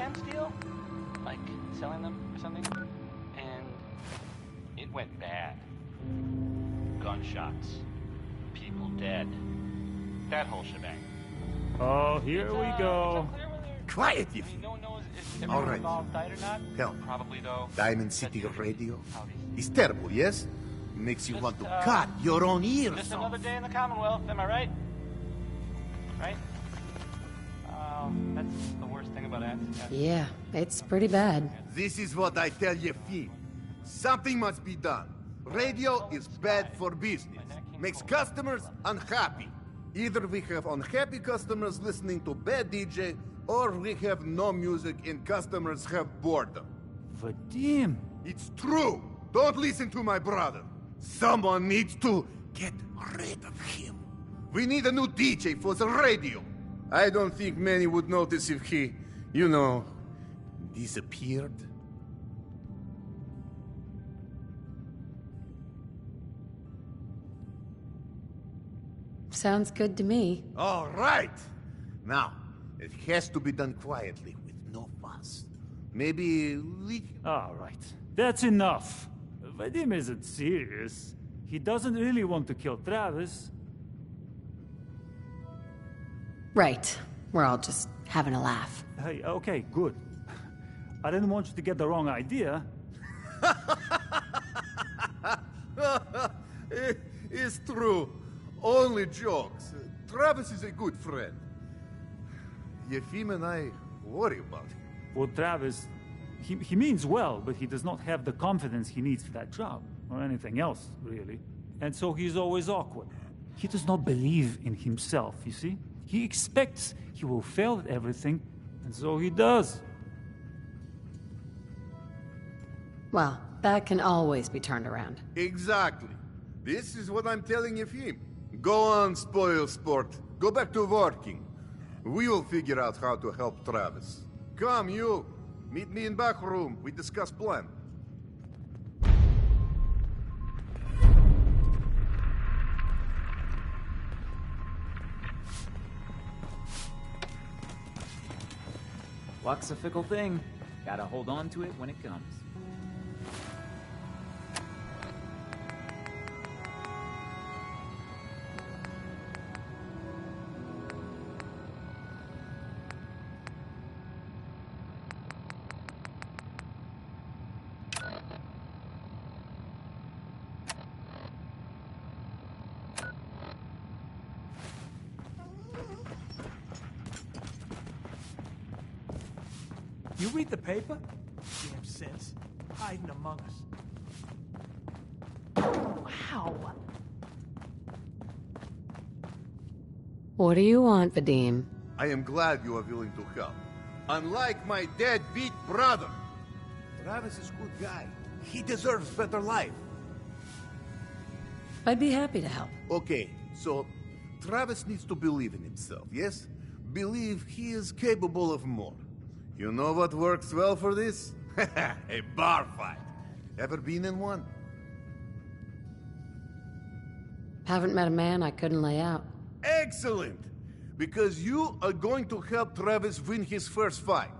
chance deal, like selling them or something, and it went bad. Gunshots, people dead, that whole shebang. Oh, here we go. Quiet, you. No one knows if All everyone right. involved died or not. Hell, Probably though. Diamond City that's Radio how it is terrible, yes? Makes you want to cut your own ears Just off. another day in the Commonwealth, am I right? Right? That's the worst thing about acting. Yeah, it's pretty bad. This is what I tell you, Fee. Something must be done. Radio is bad for business. Makes customers unhappy. Either we have unhappy customers listening to bad DJ, or we have no music and customers have boredom. Vadim. It's true. Don't listen to my brother. Someone needs to get rid of him. We need a new DJ for the radio. I don't think many would notice if he, disappeared. Sounds good to me. All right. Now, it has to be done quietly with no fuss. Maybe we... All right. That's enough. Vadim isn't serious. He doesn't really want to kill Travis. Right. We're all just having a laugh. Hey, okay, good. I didn't want you to get the wrong idea. It's true. Only jokes. Travis is a good friend. Yefim and I worry about him. Well, Travis, he means well, but he does not have the confidence he needs for that job, or anything else, really. And so he's always awkward. He does not believe in himself, you see? He expects he will fail at everything, and so he does. Well, that can always be turned around. Exactly. This is what I'm telling Yefim. Go on, spoil sport. Go back to working. We will figure out how to help Travis. Come, you. Meet me in back room. We discuss plan. Luck's a fickle thing. Gotta hold on to it when it comes. You read the paper? Damn sense. Hiding among us. Wow. What do you want, Vadim? I am glad you are willing to help. Unlike my deadbeat brother. Travis is a good guy. He deserves better life. I'd be happy to help. Okay, so Travis needs to believe in himself, yes? Believe he is capable of more. You know what works well for this? A bar fight. Ever been in one? Haven't met a man I couldn't lay out. Excellent! Because you are going to help Travis win his first fight.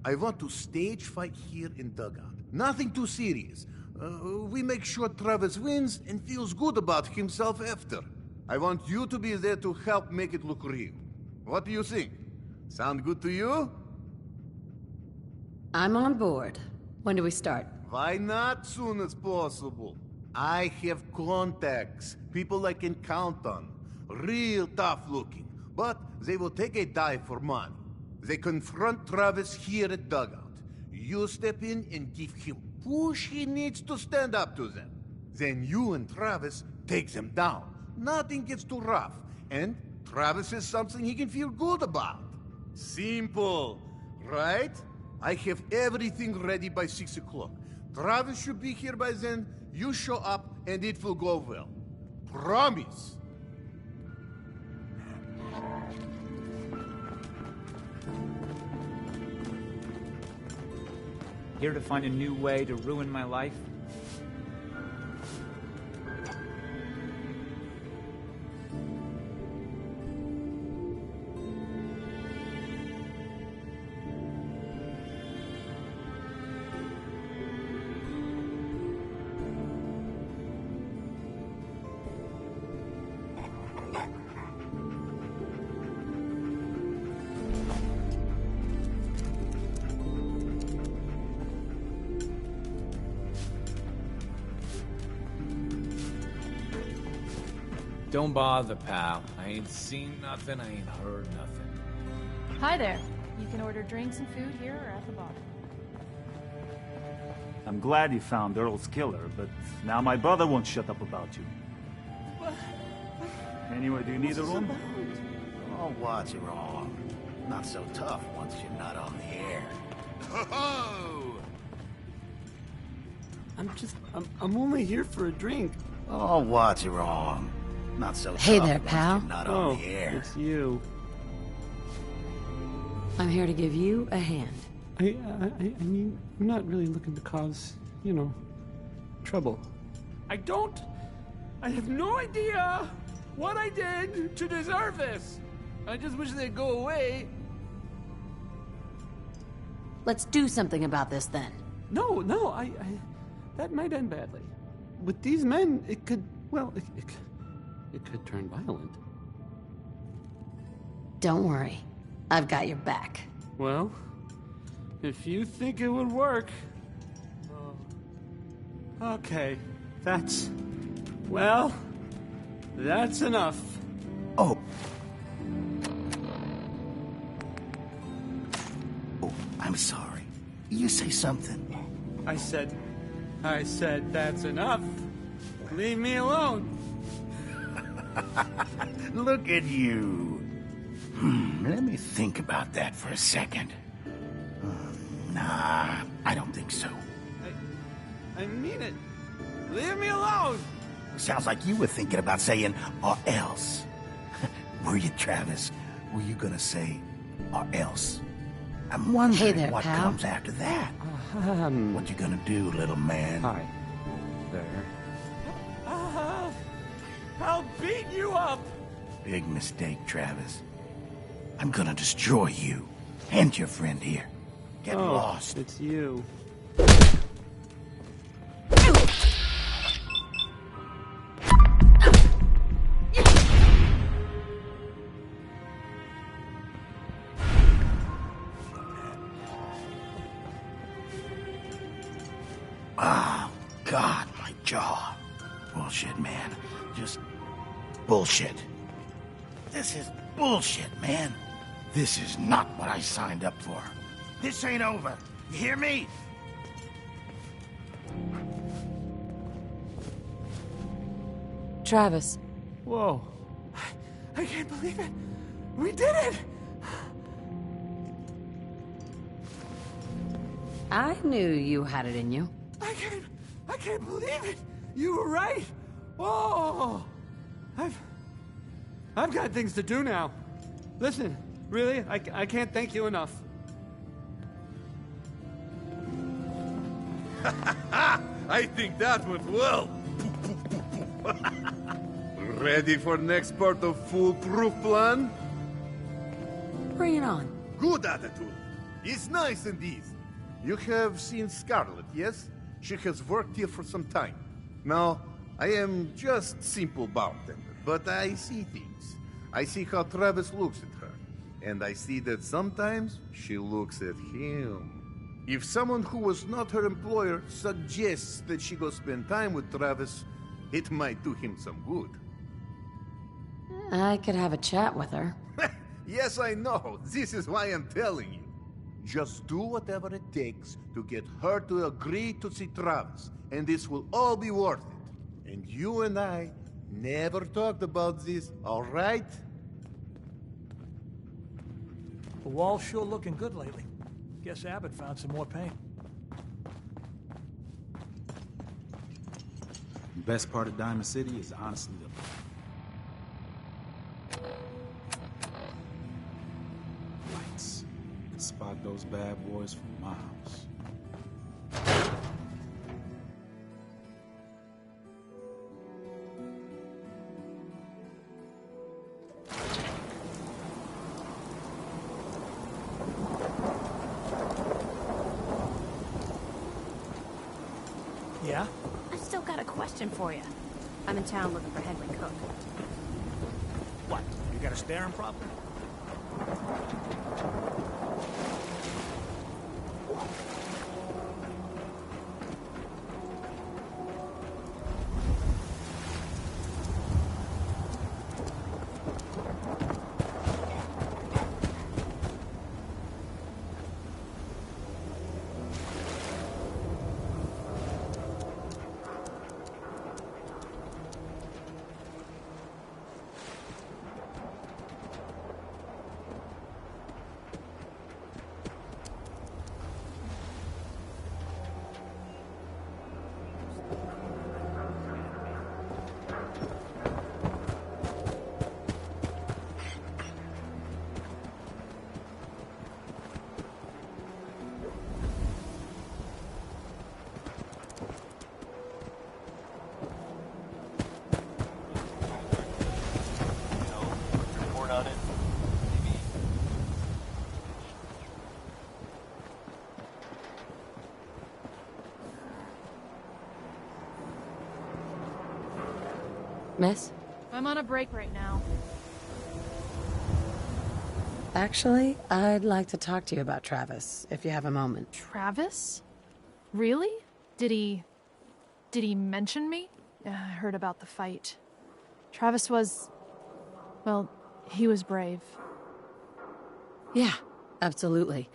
I want to stage fight here in Dugout. Nothing too serious. We make sure Travis wins and feels good about himself after. I want you to be there to help make it look real. What do you think? Sound good to you? I'm on board. When do we start? Why not soon as possible? I have contacts, people I can count on. Real tough looking, but they will take a dive for money. They confront Travis here at Dugout. You step in and give him push he needs to stand up to them. Then you and Travis take them down. Nothing gets too rough, and Travis has something he can feel good about. Simple, right? I have everything ready by 6 o'clock. Travis should be here by then. You show up, and it will go well. Promise. Here to find a new way to ruin my life? Don't bother, pal. I ain't seen nothing, I ain't heard nothing. Hi there. You can order drinks and food here or at the bar. I'm glad you found Earl's killer, but now my brother won't shut up about you. Anyway, do you need a room? Oh, what's wrong? Not so tough once you're not on the air. Ho-ho! I'm only here for a drink. Oh, what's wrong? Not so Hey tough there, once pal. you're not on the air. It's you. I'm here to give you a hand. I mean, I'm not really looking to cause, trouble. I have no idea what I did to deserve this. I just wish they'd go away. Let's do something about this then. No, that might end badly. With these men, it could turn violent. Don't worry. I've got your back. Well, if you think it would work... Okay, that's enough. Oh, I'm sorry. You say something. I said that's enough. Leave me alone. Look at you. Let me think about that for a second. Nah, I don't think so. I mean it. Leave me alone. Sounds like you were thinking about saying, or else. Were you, Travis? Were you gonna say, or else? I'm wondering Hey there, what pal. comes after that. What you gonna do, little man? Hi. There. I'll beat you up. Big mistake, Travis. I'm gonna destroy you. And your friend here. Get lost. It's you. Oh, God, my jaw. Bullshit, man. Just bullshit. This is bullshit, man. This is not what I signed up for. This ain't over. You hear me? Travis. Whoa. I can't believe it. We did it. I knew you had it in you. I can't believe it. You were right. Whoa. I've got things to do now. Listen, really, I can't thank you enough. I think that went well. Ready for next part of foolproof plan? Bring it on. Good attitude. It's nice and easy. You have seen Scarlet, yes? She has worked here for some time. Now, I am just simple bartender, but I see things. I see how Travis looks at her, and I see that sometimes she looks at him. If someone who was not her employer suggests that she go spend time with Travis, it might do him some good. I could have a chat with her. Yes, I know. This is why I'm telling you. Just do whatever it takes to get her to agree to see Travis, and this will all be worth it. And you and I never talked about this, all right? The wall's sure looking good lately. Guess Abbott found some more paint. The best part of Diamond City is honestly the... lights. You can spot those bad boys from miles. Yeah? I've still got a question for you. I'm in town looking for Henry Cook. What? You got a staring problem? Miss? I'm on a break right now. Actually, I'd like to talk to you about Travis, if you have a moment. Travis? Really? Did he mention me? I heard about the fight. Travis was... well, he was brave. Yeah, absolutely.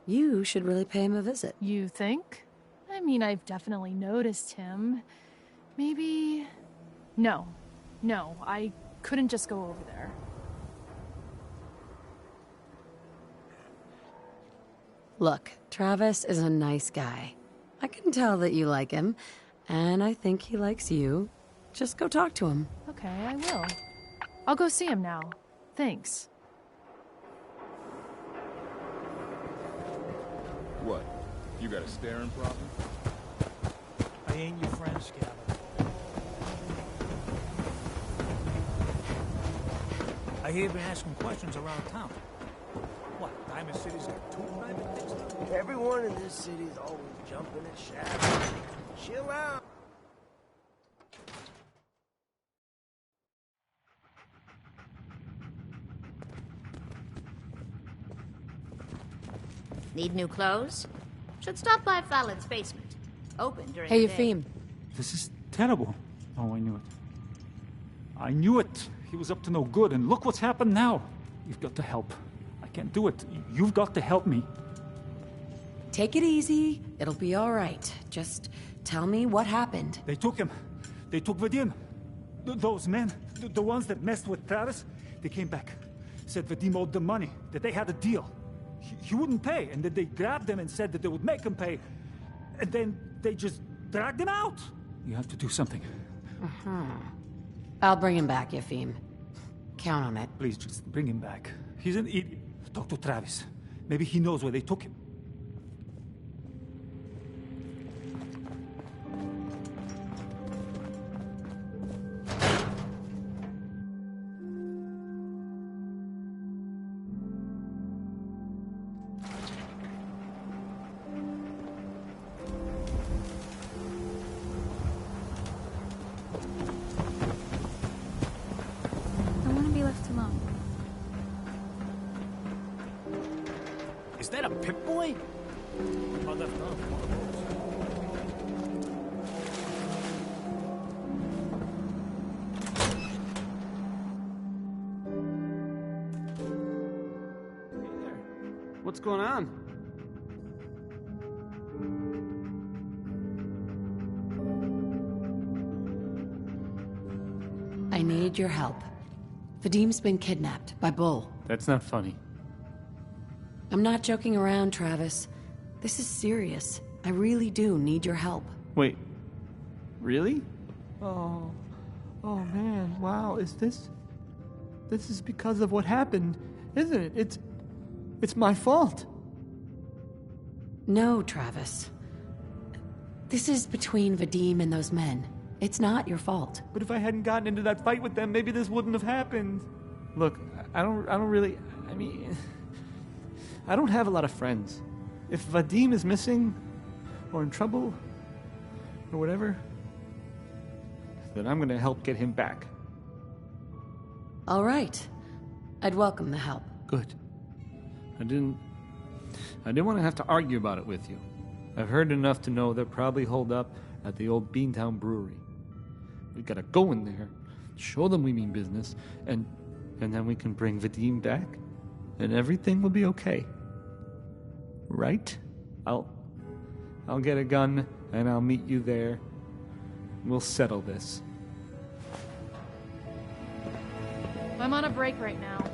You should really pay him a visit. You think? I mean, I've definitely noticed him. Maybe... No, I couldn't just go over there. Look, Travis is a nice guy. I can tell that you like him, and I think he likes you. Just go talk to him. Okay, I will. I'll go see him now. Thanks. What? You got a staring problem? I ain't your friend, Scabbard. I hear you've been asking questions around town. What, Diamond City's got 2 private jets now? Everyone in this city's always jumping at shadows. Chill out. Need new clothes? Should stop by Fallon's basement. Open during Hey, the day. Eupheme. This is terrible. Oh, I knew it. I knew it. He was up to no good, and look what's happened now. You've got to help. I can't do it. You've got to help me. Take it easy. It'll be all right. Just tell me what happened. They took him. They took Vadim. Those men, the ones that messed with Travis, they came back. Said Vadim owed them money, that they had a deal. He wouldn't pay, and then they grabbed him and said that they would make him pay. And then they just dragged him out. You have to do something. I'll bring him back, Eupheme. Count on it. Please, just bring him back. He's an idiot. Talk to Travis. Maybe he knows where they took him. I want to be left alone. Is that a Pip-Boy? My left arm. What's going on? I need your help. Vadim's been kidnapped by Bull. That's not funny. I'm not joking around, Travis. This is serious. I really do need your help. Wait. Really? Oh man, wow, this is because of what happened, isn't it? It's my fault. No, Travis. This is between Vadim and those men. It's not your fault. But if I hadn't gotten into that fight with them, maybe this wouldn't have happened. Look, I don't really, I mean, I don't have a lot of friends. If Vadim is missing, or in trouble, or whatever, then I'm gonna help get him back. All right. I'd welcome the help. Good. I didn't want to have to argue about it with you. I've heard enough to know they're probably holed up at the old Beantown Brewery. We gotta go in there, show them we mean business, and then we can bring Vadim back, and everything will be okay. Right? I'll get a gun, and I'll meet you there. We'll settle this. I'm on a break right now.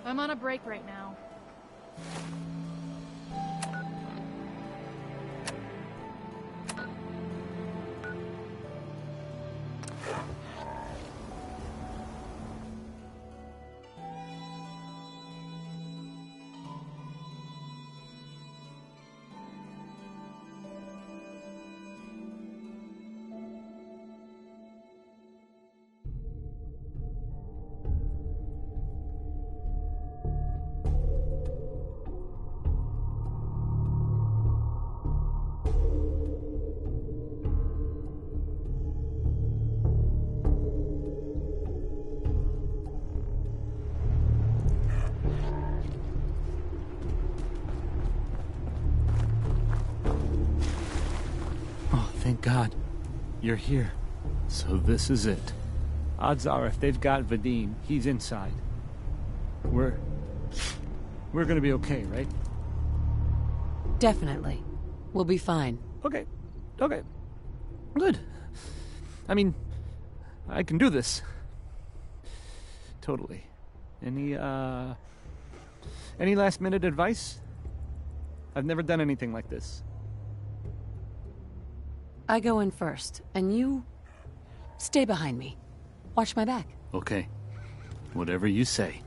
I'm on a break right now. God. You're here. So this is it. Odds are if they've got Vadim, he's inside. We're gonna be okay, right? Definitely. We'll be fine. Okay. Good. I mean, I can do this. Totally. Any last minute advice? I've never done anything like this. I go in first, and you stay behind me. Watch my back. Okay. Whatever you say.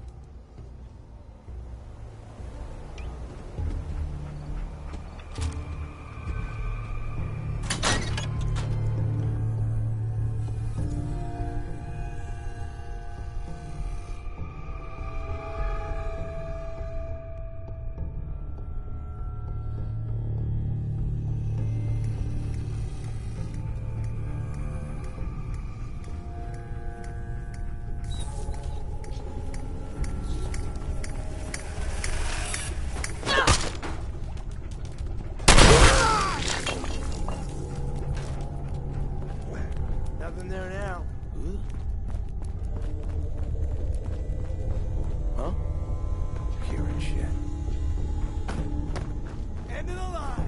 Nothing there now. Huh? Hearing shit. End of the line.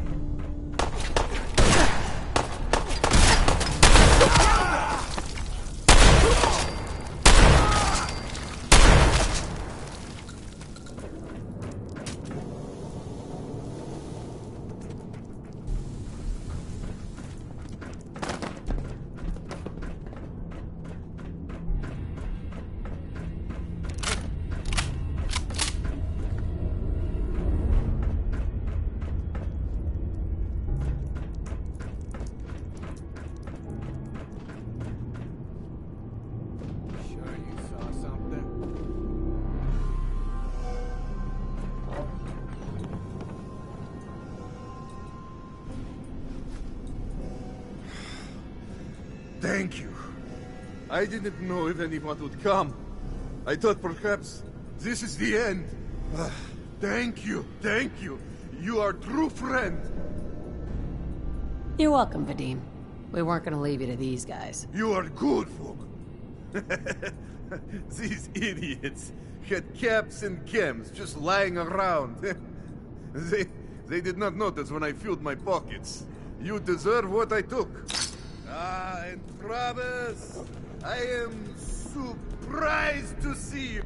Sure you saw something? Thank you. I didn't know if anyone would come. I thought perhaps this is the end. Thank you. You are a true friend. You're welcome, Vadim. We weren't gonna leave you to these guys. You are good folk. These idiots had caps and chems just lying around. They did not notice when I filled my pockets. You deserve what I took. Ah, and Travis, I am surprised to see you.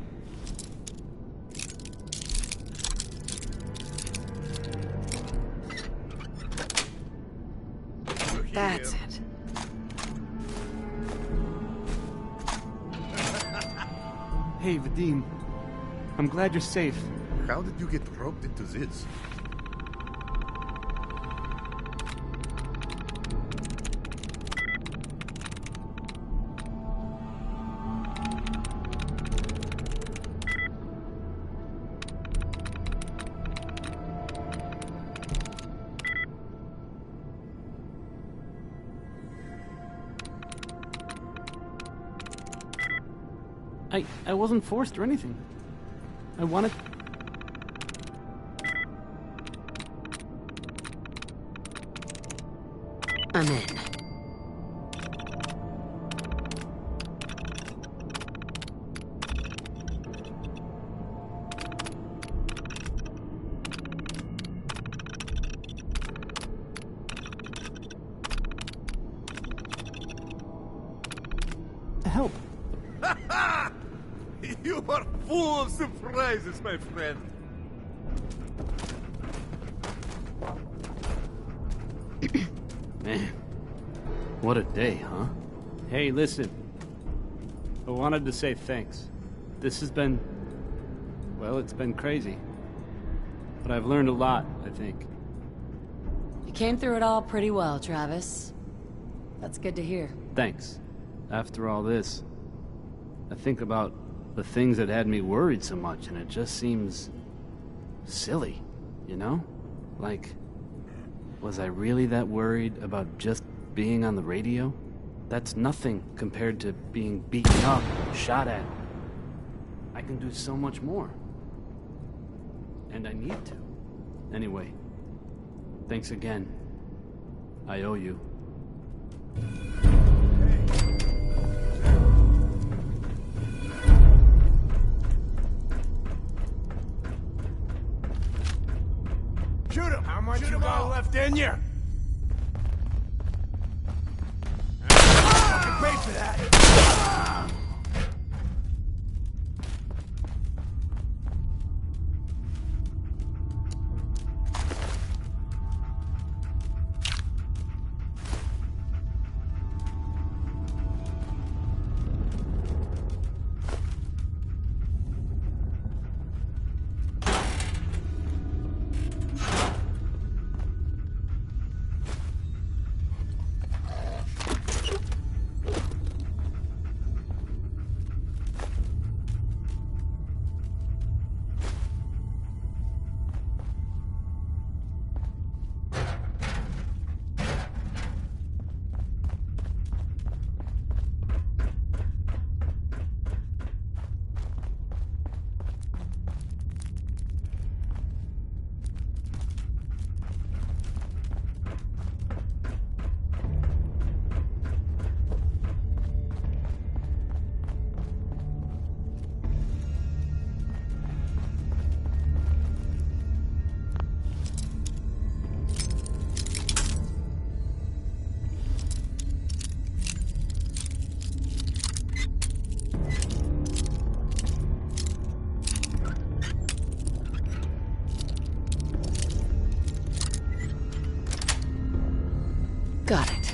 That's it. Hey, Vadim. I'm glad you're safe. How did you get roped into this? I wasn't forced or anything. I wanted... I'm in. Help. You are full of surprises, my friend. Man, what a day, huh? Hey, listen. I wanted to say thanks. This has been... well, it's been crazy. But I've learned a lot, I think. You came through it all pretty well, Travis. That's good to hear. Thanks. After all this, I think about the things that had me worried so much, and it just seems silly, you know? Like, was I really that worried about just being on the radio? That's nothing compared to being beaten up, shot at. I can do so much more. And I need to. Anyway, thanks again. I owe you. Shoot him! How much you got left in you? Fucking paid for that! Got it.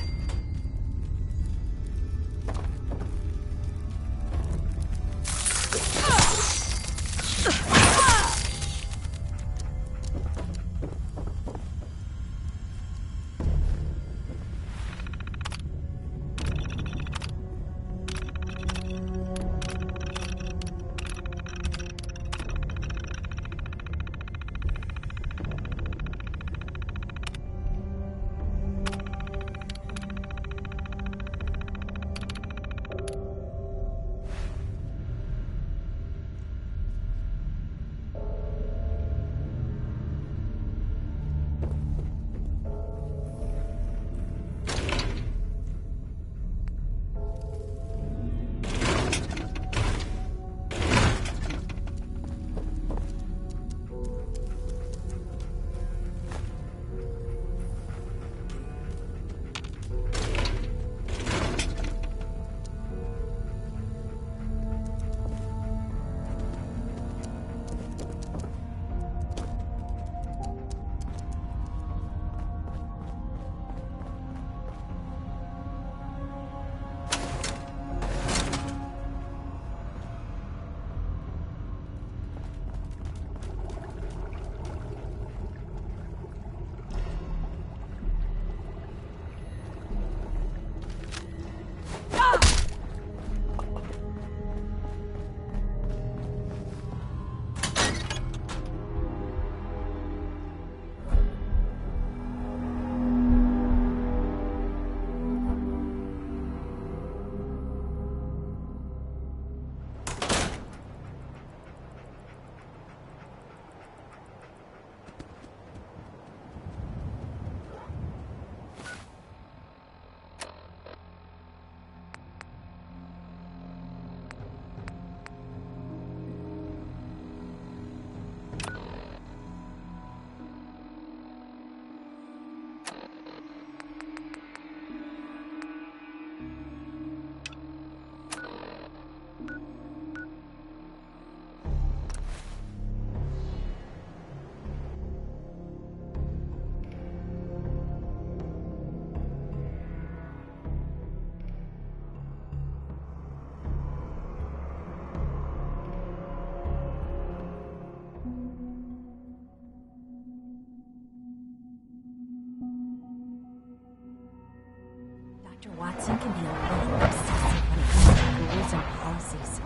Dr. Watson can be a little obsessive when it comes to rules and policies.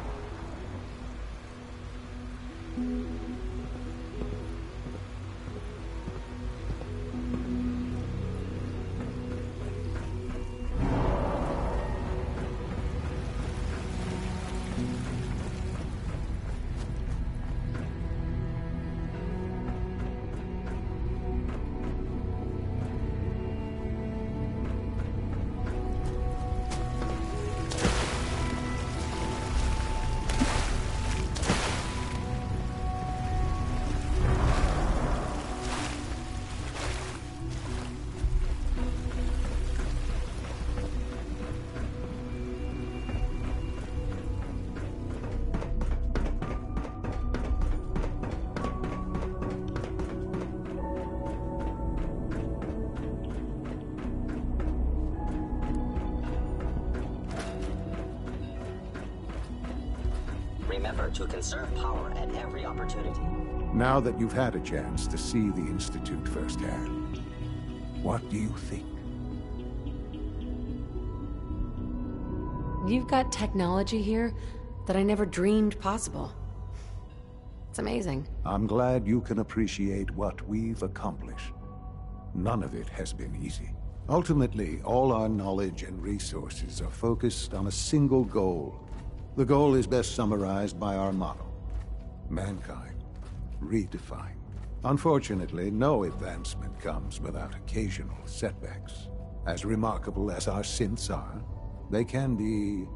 Remember to conserve power at every opportunity. Now that you've had a chance to see the Institute firsthand, what do you think? You've got technology here that I never dreamed possible. It's amazing. I'm glad you can appreciate what we've accomplished. None of it has been easy. Ultimately, all our knowledge and resources are focused on a single goal. The goal is best summarized by our motto: mankind, redefined. Unfortunately, no advancement comes without occasional setbacks. As remarkable as our synths are, they can be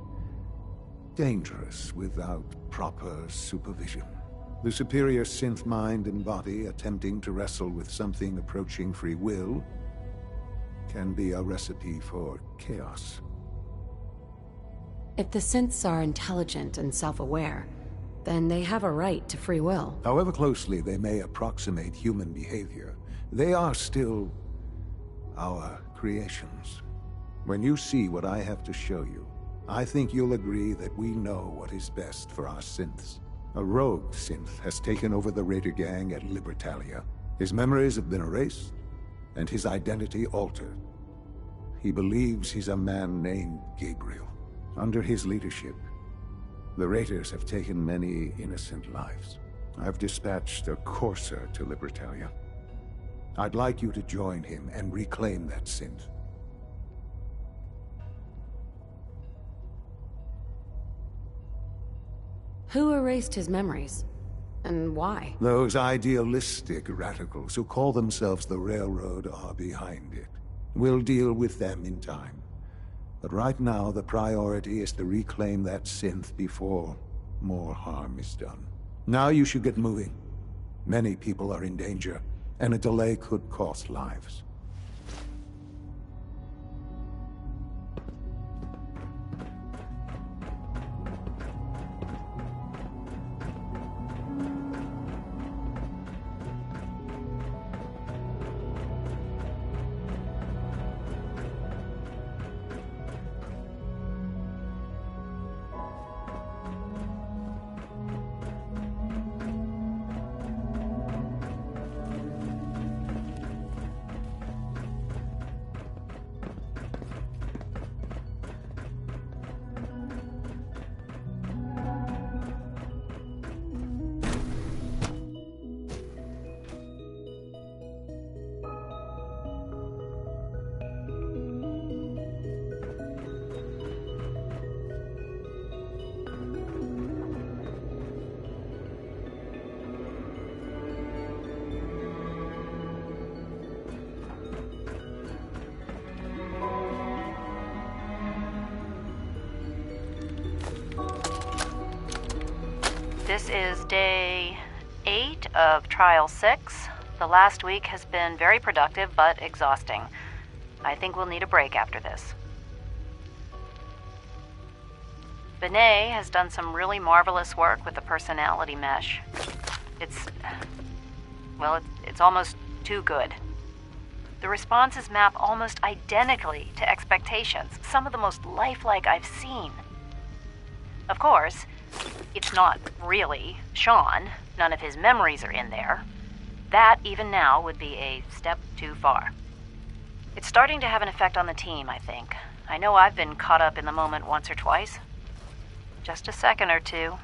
dangerous without proper supervision. The superior synth mind and body attempting to wrestle with something approaching free will can be a recipe for chaos. If the synths are intelligent and self-aware, then they have a right to free will. However closely they may approximate human behavior, they are still our creations. When you see what I have to show you, I think you'll agree that we know what is best for our synths. A rogue synth has taken over the Raider gang at Libertalia. His memories have been erased, and his identity altered. He believes he's a man named Gabriel. Under his leadership, the Raiders have taken many innocent lives. I've dispatched a courser to Libertalia. I'd like you to join him and reclaim that synth. Who erased his memories? And why? Those idealistic radicals who call themselves the Railroad are behind it. We'll deal with them in time. But right now, the priority is to reclaim that synth before more harm is done. Now you should get moving. Many people are in danger, and a delay could cost lives. This is day 8 of Trial 6. The last week has been very productive, but exhausting. I think we'll need a break after this. Benet has done some really marvelous work with the personality mesh. It's almost too good. The responses map almost identically to expectations, some of the most lifelike I've seen. Of course, it's not really Sean. None of his memories are in there. That, even now, would be a step too far. It's starting to have an effect on the team, I think. I know I've been caught up in the moment once or twice. Just a second or two,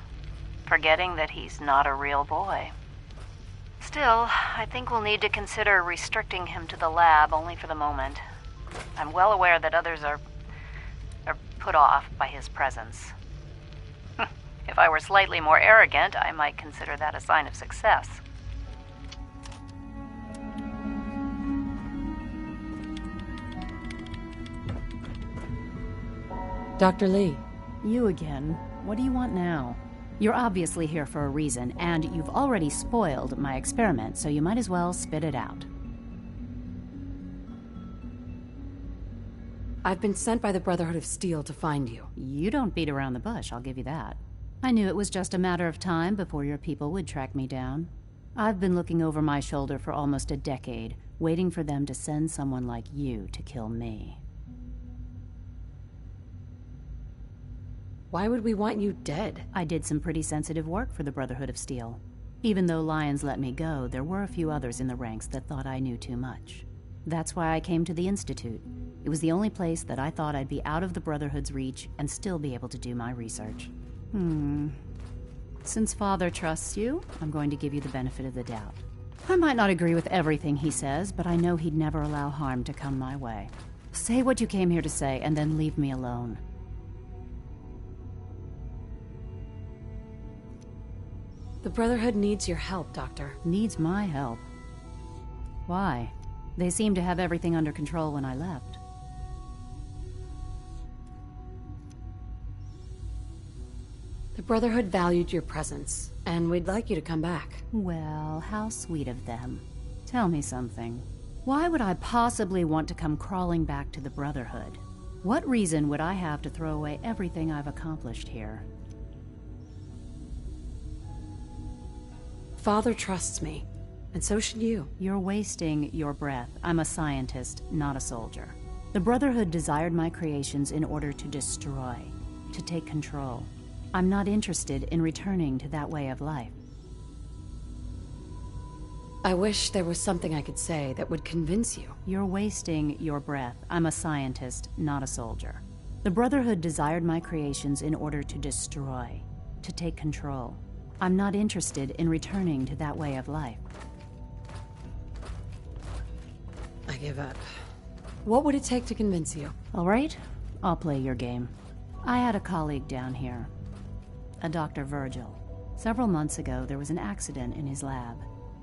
forgetting that he's not a real boy. Still, I think we'll need to consider restricting him to the lab only for the moment. I'm well aware that others are put off by his presence. If I were slightly more arrogant, I might consider that a sign of success. Dr. Lee. You again. What do you want now? You're obviously here for a reason, and you've already spoiled my experiment, so you might as well spit it out. I've been sent by the Brotherhood of Steel to find you. You don't beat around the bush, I'll give you that. I knew it was just a matter of time before your people would track me down. I've been looking over my shoulder for almost a decade, waiting for them to send someone like you to kill me. Why would we want you dead? I did some pretty sensitive work for the Brotherhood of Steel. Even though Lyons let me go, there were a few others in the ranks that thought I knew too much. That's why I came to the Institute. It was the only place that I thought I'd be out of the Brotherhood's reach and still be able to do my research. Since Father trusts you, I'm going to give you the benefit of the doubt. I might not agree with everything he says, but I know he'd never allow harm to come my way. Say what you came here to say, and then leave me alone. The Brotherhood needs your help, Doctor. Needs my help? Why? They seemed to have everything under control when I left. The Brotherhood valued your presence, and we'd like you to come back. Well, how sweet of them. Tell me something. Why would I possibly want to come crawling back to the Brotherhood? What reason would I have to throw away everything I've accomplished here? Father trusts me, and so should you. You're wasting your breath. I'm a scientist, not a soldier. The Brotherhood desired my creations in order to destroy, to take control. I'm not interested in returning to that way of life. I wish there was something I could say that would convince you. You're wasting your breath. I'm a scientist, not a soldier. The Brotherhood desired my creations in order to destroy, to take control. I'm not interested in returning to that way of life. I give up. What would it take to convince you? All right, I'll play your game. I had a colleague down here, a Dr. Virgil. Several months ago, there was an accident in his lab,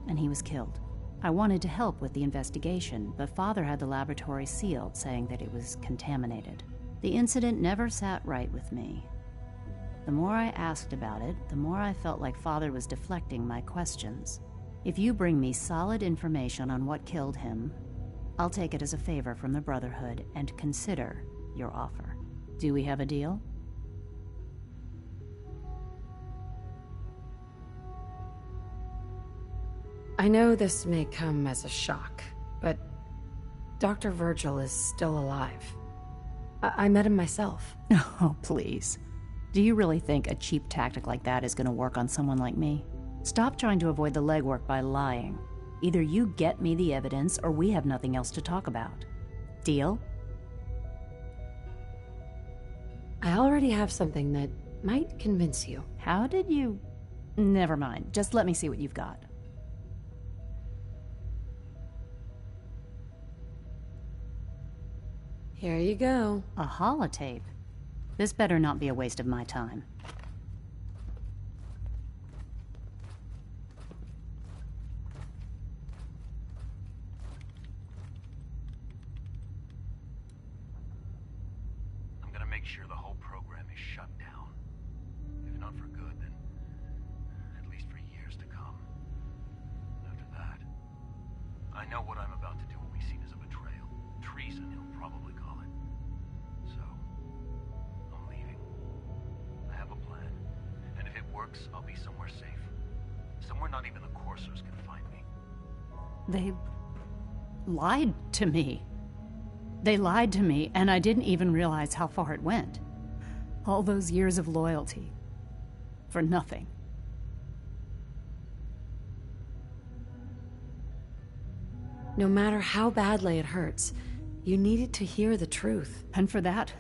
and he was killed. I wanted to help with the investigation, but Father had the laboratory sealed, saying that it was contaminated. The incident never sat right with me. The more I asked about it, the more I felt like Father was deflecting my questions. If you bring me solid information on what killed him, I'll take it as a favor from the Brotherhood and consider your offer. Do we have a deal? I know this may come as a shock, but Dr. Virgil is still alive. I met him myself. Oh, please. Do you really think a cheap tactic like that is going to work on someone like me? Stop trying to avoid the legwork by lying. Either you get me the evidence, or we have nothing else to talk about. Deal? I already have something that might convince you. How did you... Never mind. Just let me see what you've got. Here you go. A holotape? This better not be a waste of my time. I'm gonna make sure the whole program is shut down. If not for good, then at least for years to come. After that, I know what I'm about to do will be seen as a betrayal. Treason, he'll probably call it. So, I'm leaving. I have a plan. And if it works, I'll be somewhere safe. Somewhere not even the Coursers can find me. They lied to me. They lied to me, and I didn't even realize how far it went. All those years of loyalty. For nothing. No matter how badly it hurts, you needed to hear the truth. And for that,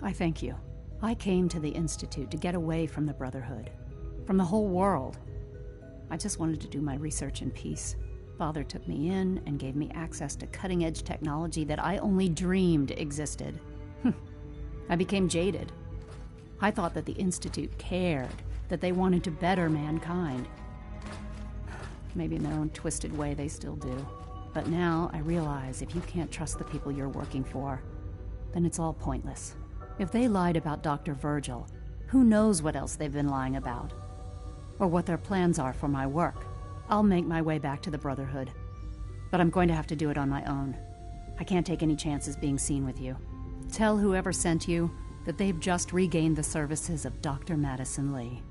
I thank you. I came to the Institute to get away from the Brotherhood. From the whole world. I just wanted to do my research in peace. Father took me in and gave me access to cutting-edge technology that I only dreamed existed. I became jaded. I thought that the Institute cared, that they wanted to better mankind. Maybe in their own twisted way they still do. But now I realize if you can't trust the people you're working for, then it's all pointless. If they lied about Dr. Virgil, who knows what else they've been lying about? Or what their plans are for my work. I'll make my way back to the Brotherhood. But I'm going to have to do it on my own. I can't take any chances being seen with you. Tell whoever sent you that they've just regained the services of Dr. Madison Lee.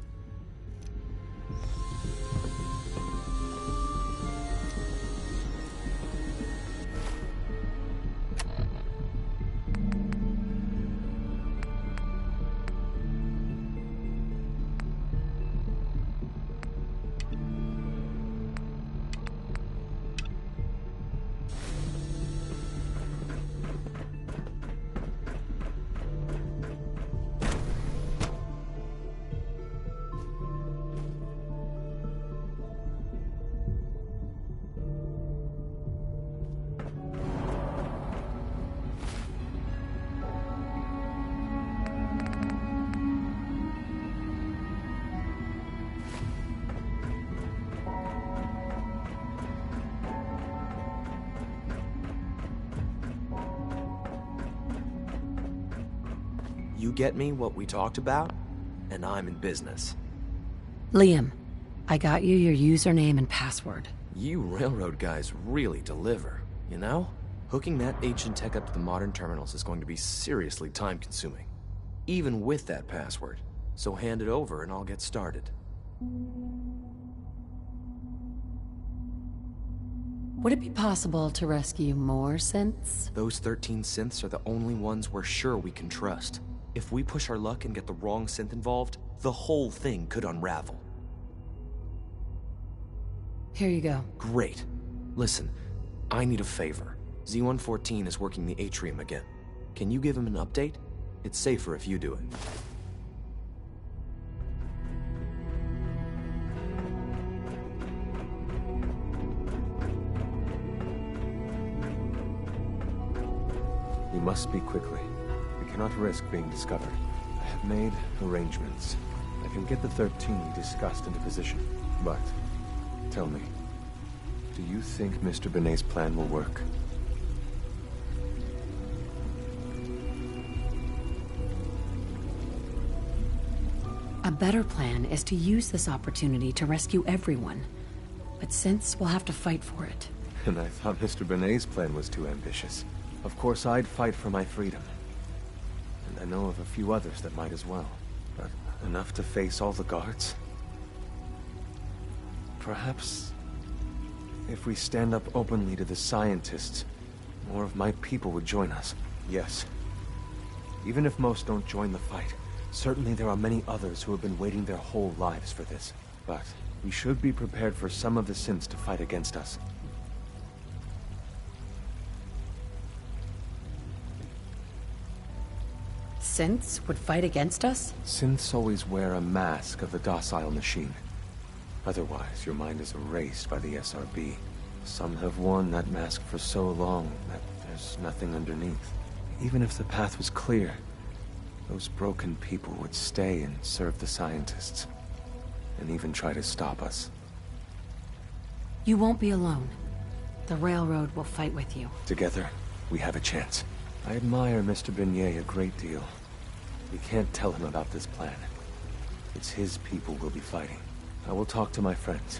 You get me what we talked about, and I'm in business. Liam, I got you your username and password. You railroad guys really deliver, you know? Hooking that ancient tech up to the modern terminals is going to be seriously time-consuming, even with that password. So hand it over and I'll get started. Would it be possible to rescue more synths? Those 13 synths are the only ones we're sure we can trust. If we push our luck and get the wrong synth involved, the whole thing could unravel. Here you go. Great. Listen, I need a favor. Z-114 is working the atrium again. Can you give him an update? It's safer if you do it. We must speak quickly. We cannot risk being discovered. I have made arrangements. I can get the 13 we discussed into position. But, tell me, do you think Mr. Benet's plan will work? A better plan is to use this opportunity to rescue everyone. But since we'll have to fight for it. And I thought Mr. Benet's plan was too ambitious. Of course, I'd fight for my freedom. And I know of a few others that might as well. But enough to face all the guards? Perhaps, if we stand up openly to the scientists, more of my people would join us. Yes. Even if most don't join the fight, certainly there are many others who have been waiting their whole lives for this. But we should be prepared for some of the synths to fight against us. Synths would fight against us? Synths always wear a mask of the docile machine. Otherwise, your mind is erased by the SRB. Some have worn that mask for so long that there's nothing underneath. Even if the path was clear, those broken people would stay and serve the scientists, and even try to stop us. You won't be alone. The Railroad will fight with you. Together, we have a chance. I admire Mr. Benet a great deal. We can't tell him about this plan. It's his people we'll be fighting. I will talk to my friends.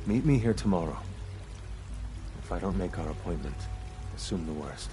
Meet me here tomorrow. If I don't make our appointment, assume the worst.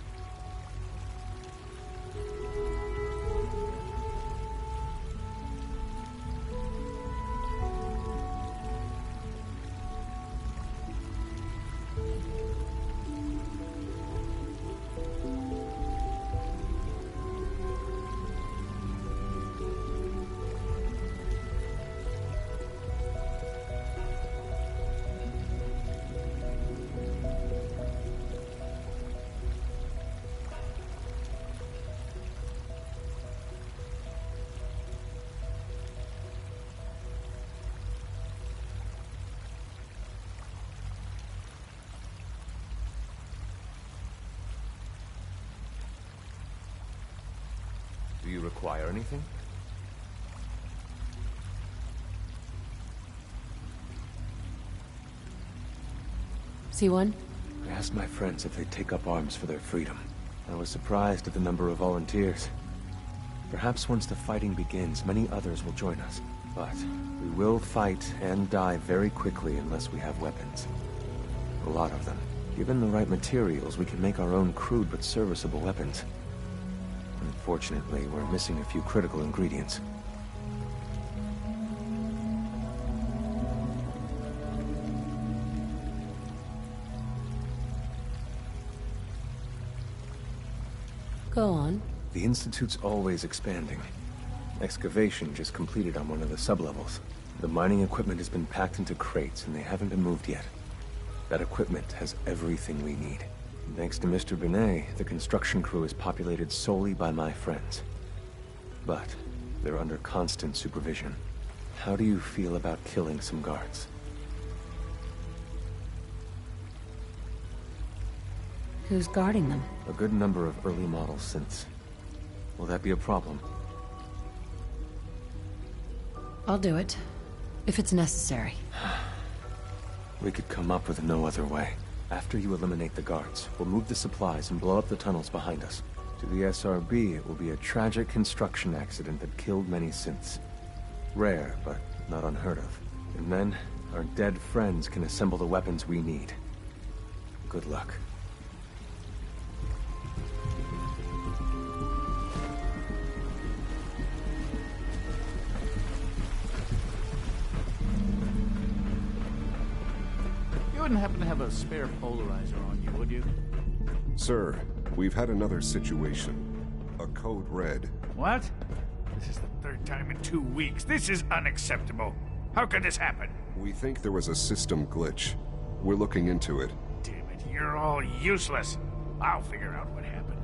Do you require anything? C1? I asked my friends if they'd take up arms for their freedom. I was surprised at the number of volunteers. Perhaps once the fighting begins, many others will join us. But we will fight and die very quickly unless we have weapons. A lot of them. Given the right materials, we can make our own crude but serviceable weapons. Unfortunately, we're missing a few critical ingredients. Go on. The Institute's always expanding. Excavation just completed on one of the sublevels. The mining equipment has been packed into crates and they haven't been moved yet. That equipment has everything we need. Thanks to Mr. Benet, the construction crew is populated solely by my friends. But they're under constant supervision. How do you feel about killing some guards? Who's guarding them? A good number of early model synths. Will that be a problem? I'll do it. If it's necessary. We could come up with no other way. After you eliminate the guards, we'll move the supplies and blow up the tunnels behind us. To the SRB, it will be a tragic construction accident that killed many synths. Rare, but not unheard of. And then, our dead friends can assemble the weapons we need. Good luck. You wouldn't happen to have a spare polarizer on you, would you? Sir, we've had another situation. A code red. What? This is the third time in 2 weeks. This is unacceptable. How could this happen? We think there was a system glitch. We're looking into it. Damn it, you're all useless. I'll figure out what happened.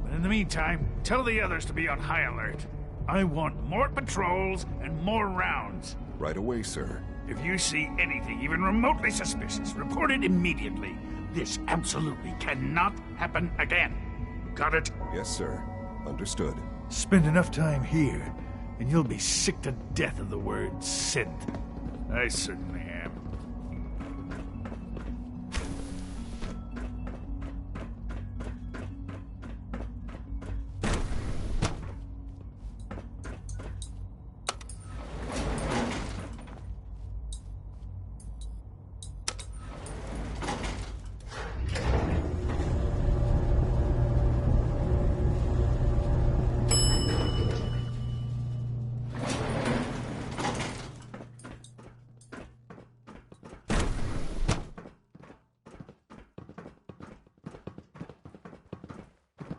But in the meantime, tell the others to be on high alert. I want more patrols and more rounds. Right away, sir. If you see anything even remotely suspicious, report it immediately. This absolutely cannot happen again. Got it? Yes, sir. Understood. Spend enough time here, and you'll be sick to death of the word synth. I certainly am.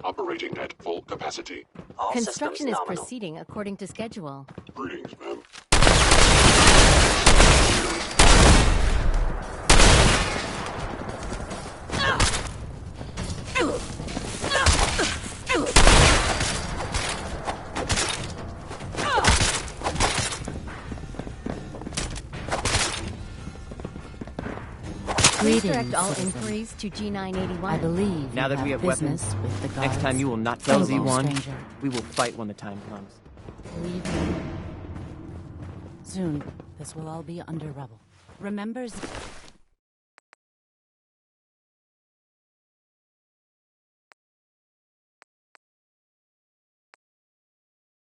Operating at full capacity. Construction is proceeding according to schedule. Greetings, ma'am. Please direct all inquiries to G981. I believe now that we have weapons, with the guards. next time you will not tell Thank you, Z1. stranger. We will fight when the time comes. Leave me. Soon, this will all be under rubble. Remember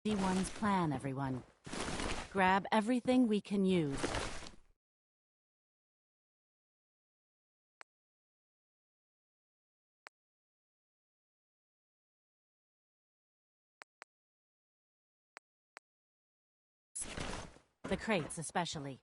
Z1's plan, everyone. Grab everything we can use. The crates, especially.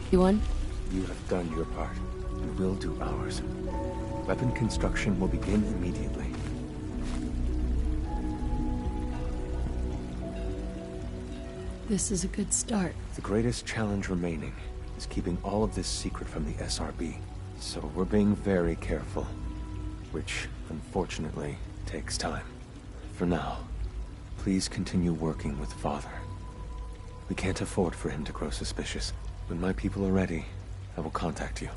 You won? You have done your part. We will do ours. Weapon construction will begin immediately. This is a good start. The greatest challenge remaining is keeping all of this secret from the SRB. So we're being very careful, which, unfortunately, takes time. For now, please continue working with Father. We can't afford for him to grow suspicious. When my people are ready, I will contact you.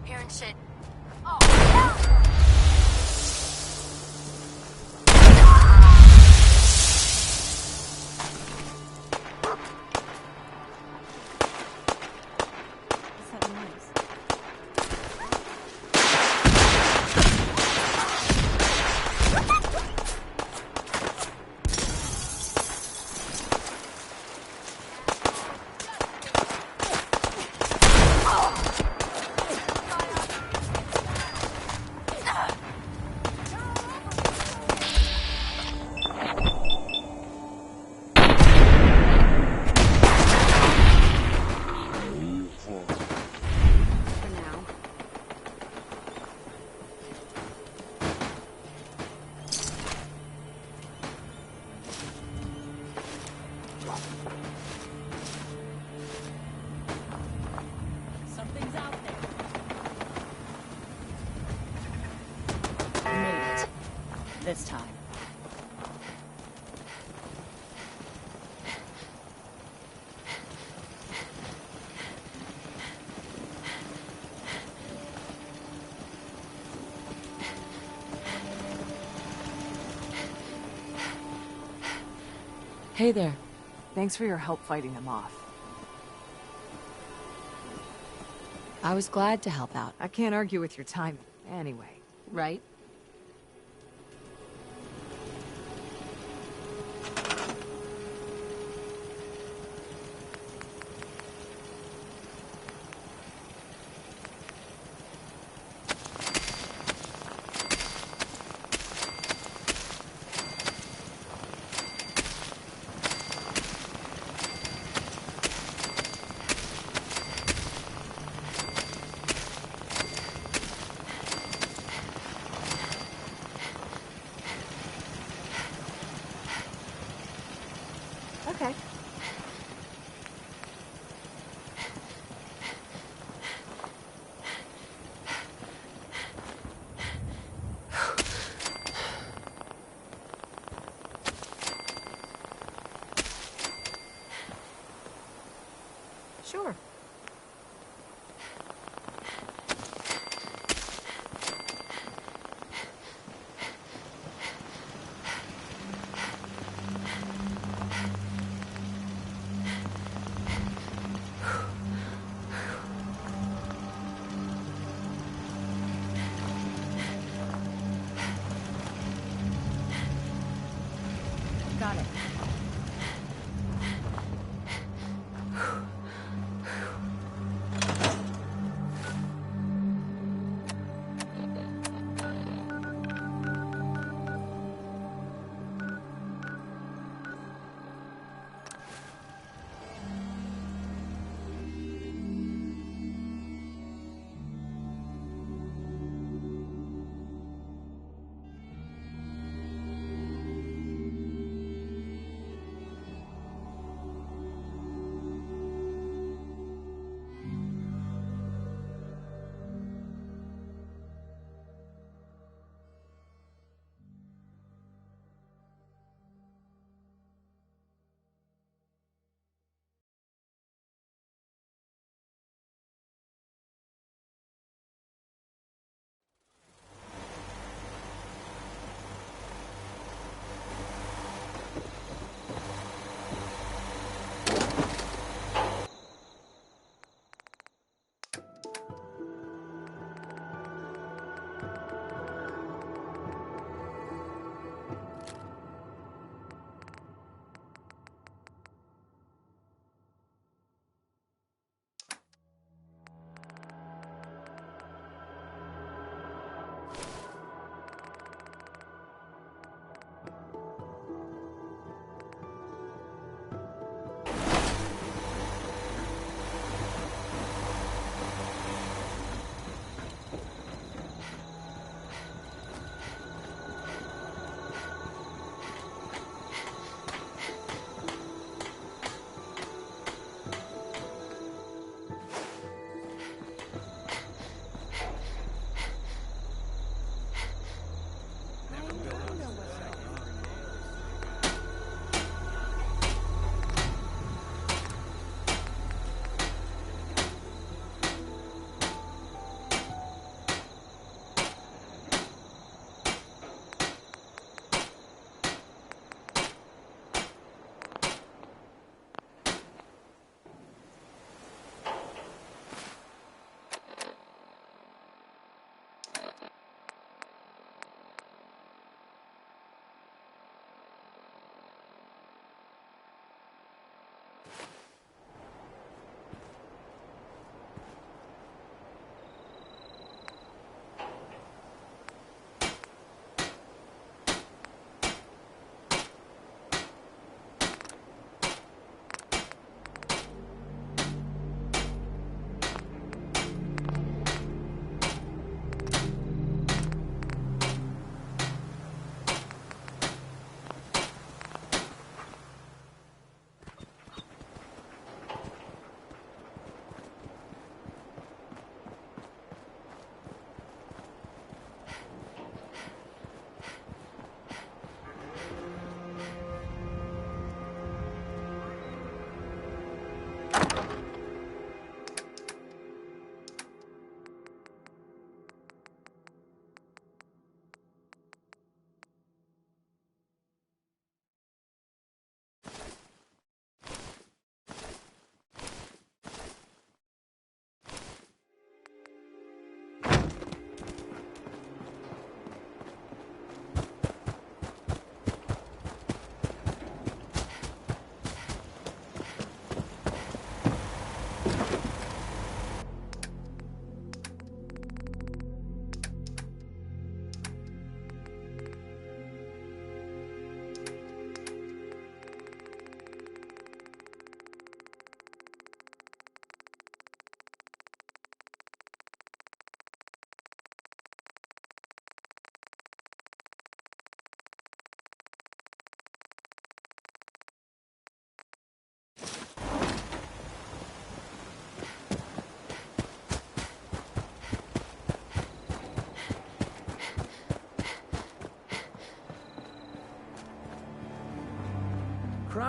Hearing shit. Something's out there. Made it. This time. Hey there. Thanks for your help fighting them off. I was glad to help out. I can't argue with your timing, anyway. Right?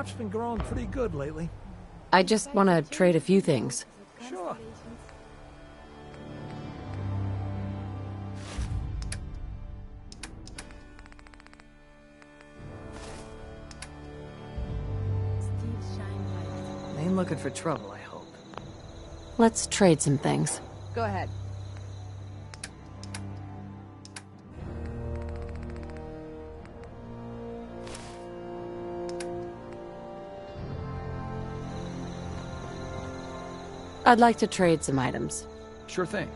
crop's been growing pretty good lately. I just want to trade a few things. Sure. Ain't looking for trouble, I hope. Let's trade some things. Go ahead. I'd like to trade some items. Sure thing.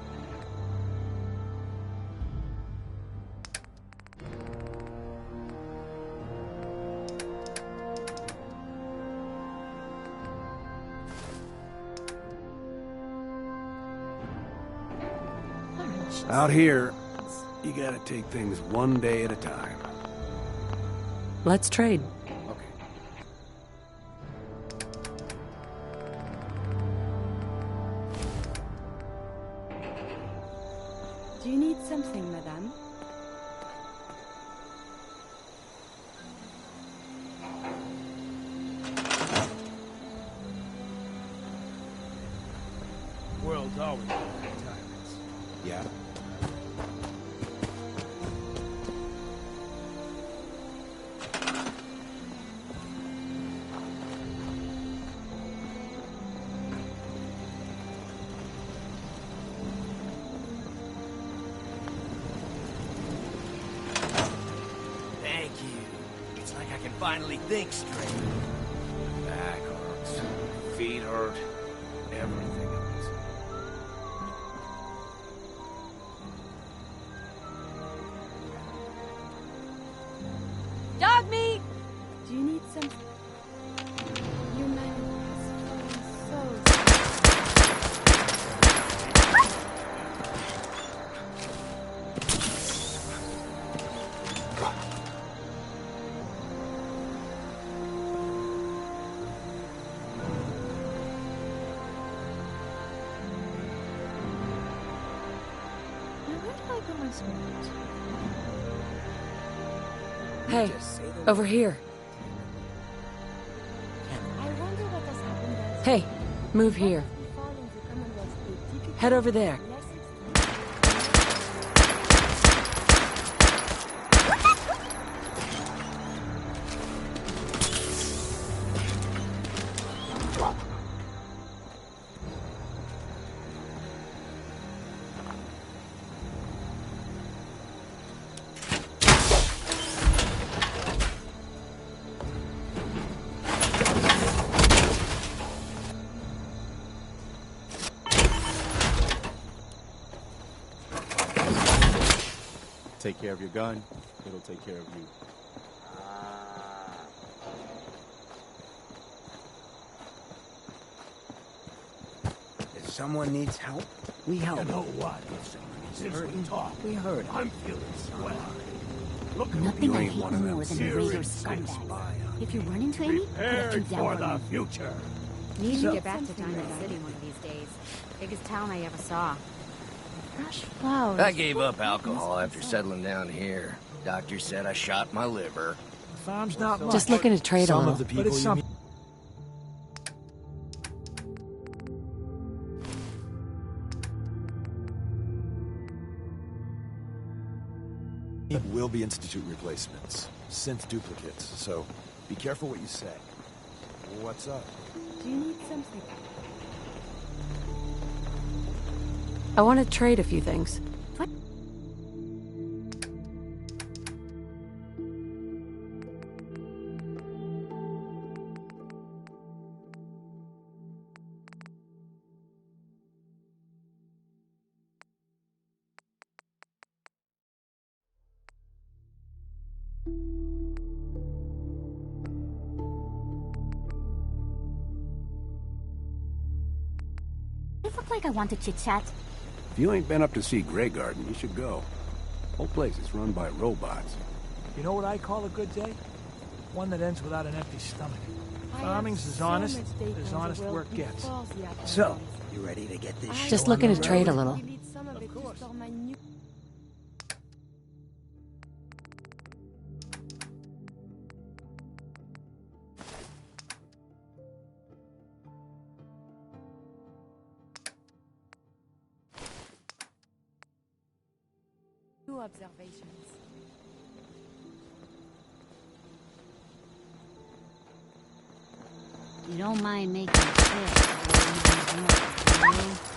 Out here, you gotta take things one day at a time. Let's trade. Do you need something, madame? World's always got tyrants. Yeah? Thank you. It's like I can finally think straight. Back hurts, feet hurt, everything hurts. Dog meat! Do you need something? Your man has fallen so Hey, over here. I wonder what has happened as Hey, move here. following the Commonwealth's political Head over there. Take care of your gun, it'll take care of you. If someone needs help, we help. You know what? If someone needs hurting, talk. We heard. I'm feeling swell. Look at Nothing you I ain't hate one of them more than a raider serious scumbag. If you run into any, I'll let you Prepared down for for the me. future. Need So- to get back to Diamond City one of these days. Biggest town I ever saw. Fresh flowers. I gave up alcohol after settling down here. Doctor said I shot my liver. Farm's not much. Just looking to trade a Some little. of the people you meet. Will be Institute replacements, synth duplicates, so be careful what you say. What's up? Do you need something? I want to trade a few things. What? It looked like I want to chit-chat. If you ain't been up to see Grey Garden, you should go. Whole place is run by robots. You know what I call a good day? One that ends without an empty stomach. Farming's as honest as honest work gets. So, you ready to get this shit Just on looking the to trade a road? little. Of course. few observations. You don't mind making a trip, do you?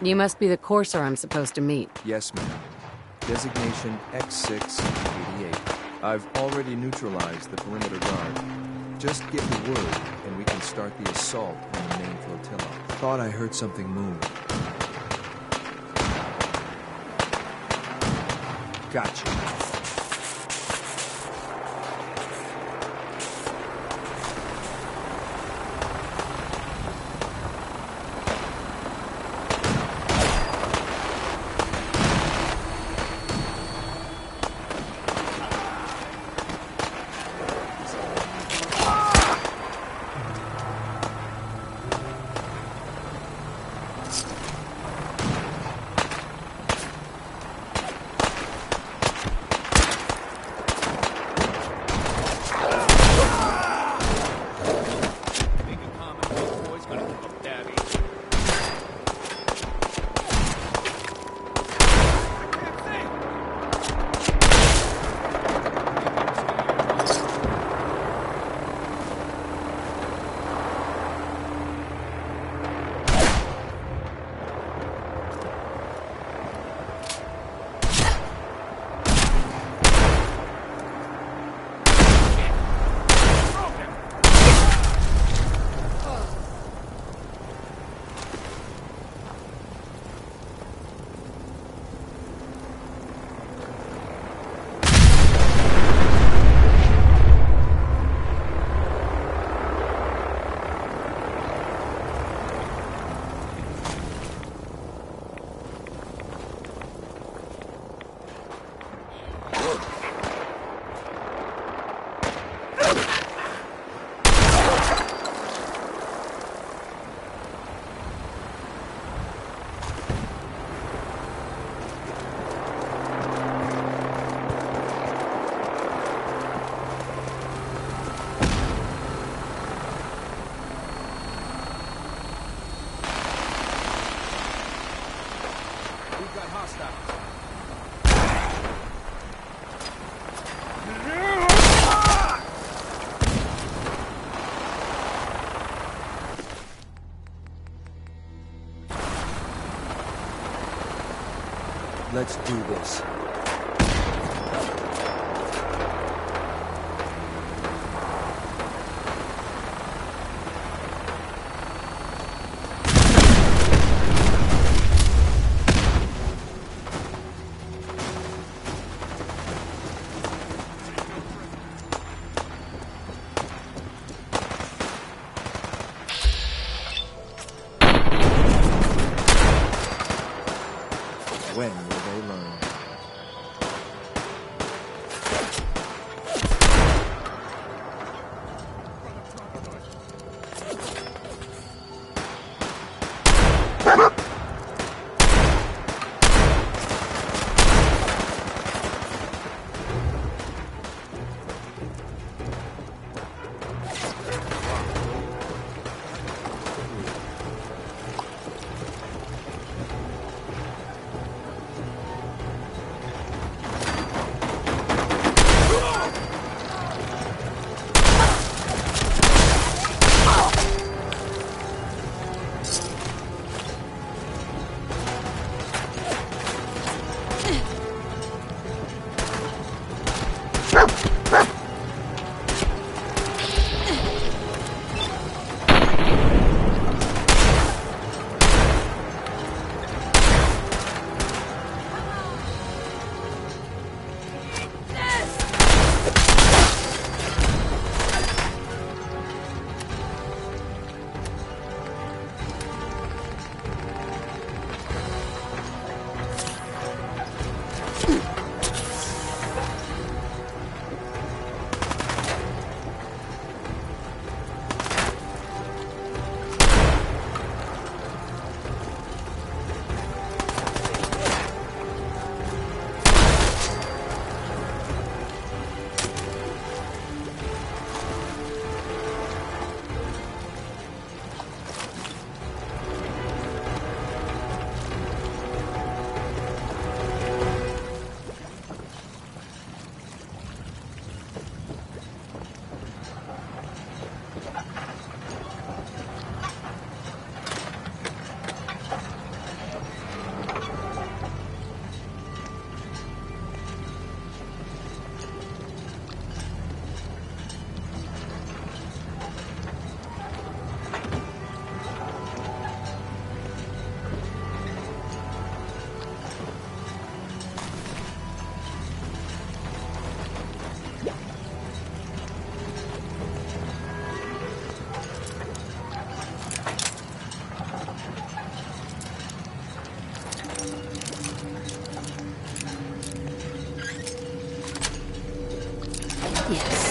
You must be the courser I'm supposed to meet. Yes, ma'am. Designation X688. I've already neutralized the perimeter guard. Just give the word, and we can start the assault on the main flotilla. Thought I heard something move. Gotcha. Let's do this. When will they learn? Yes.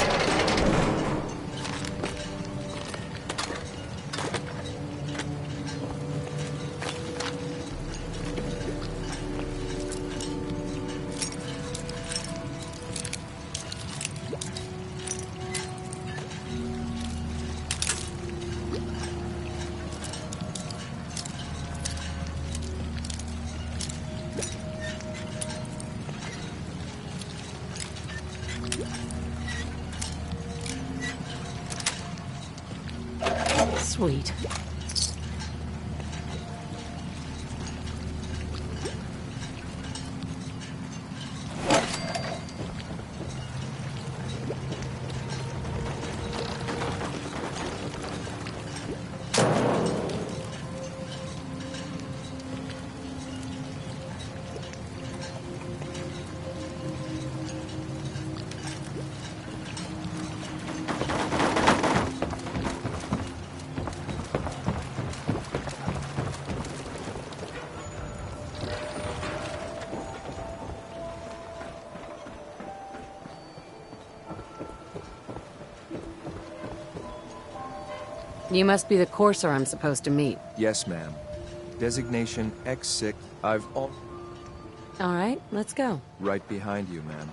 Sweet. You must be the courser I'm supposed to meet. Yes, ma'am. Designation X6. All right, let's go. Right behind you, ma'am.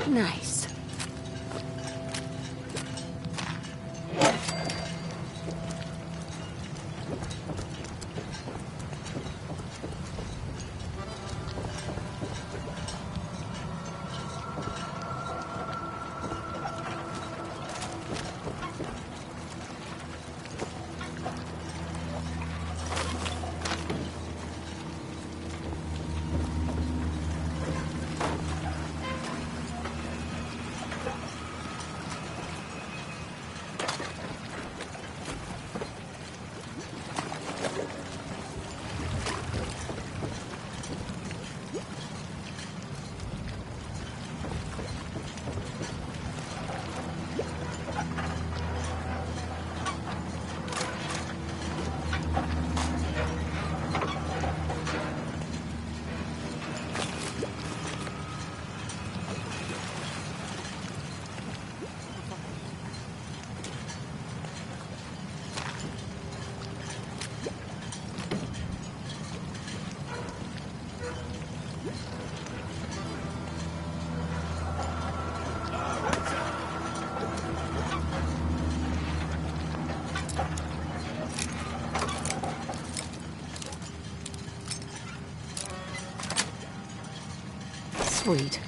Nice. Sweet.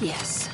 Yes.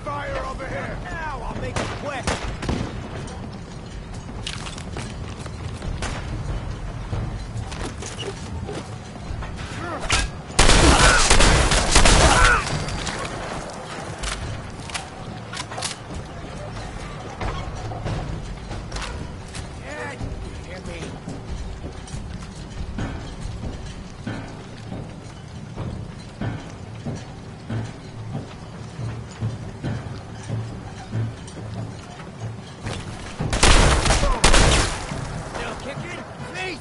fire over here! Now I'll make it quick! Yeah, you hear me? Still kicking? Please!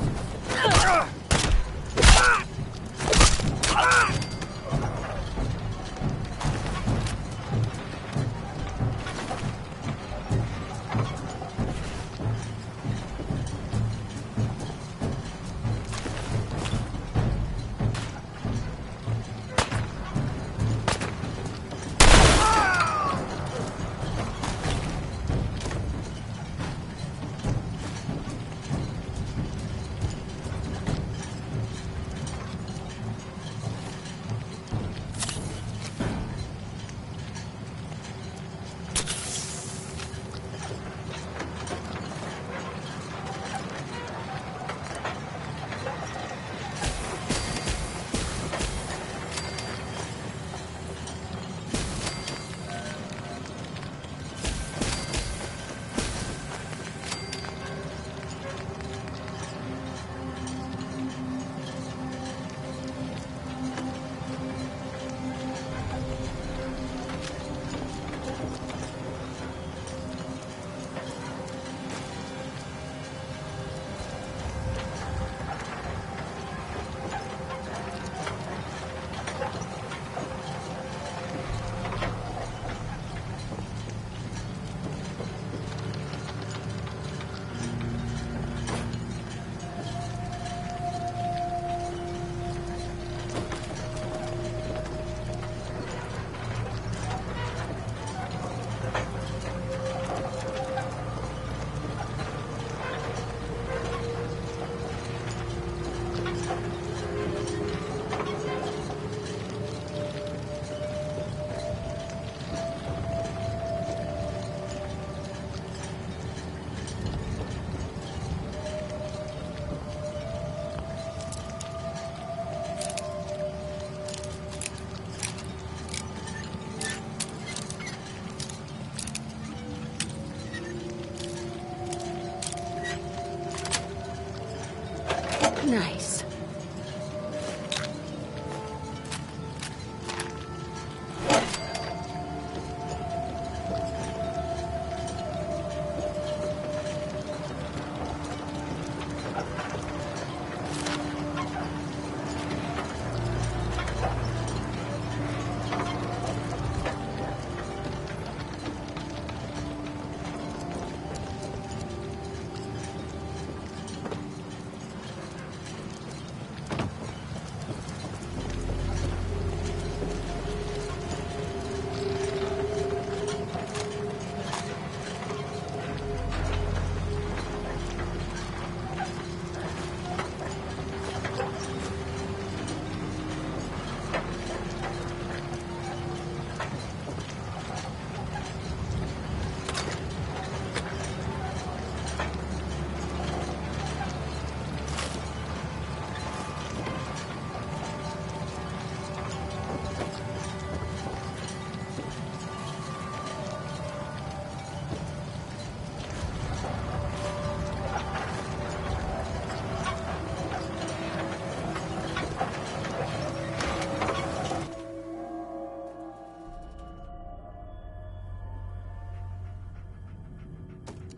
Nice.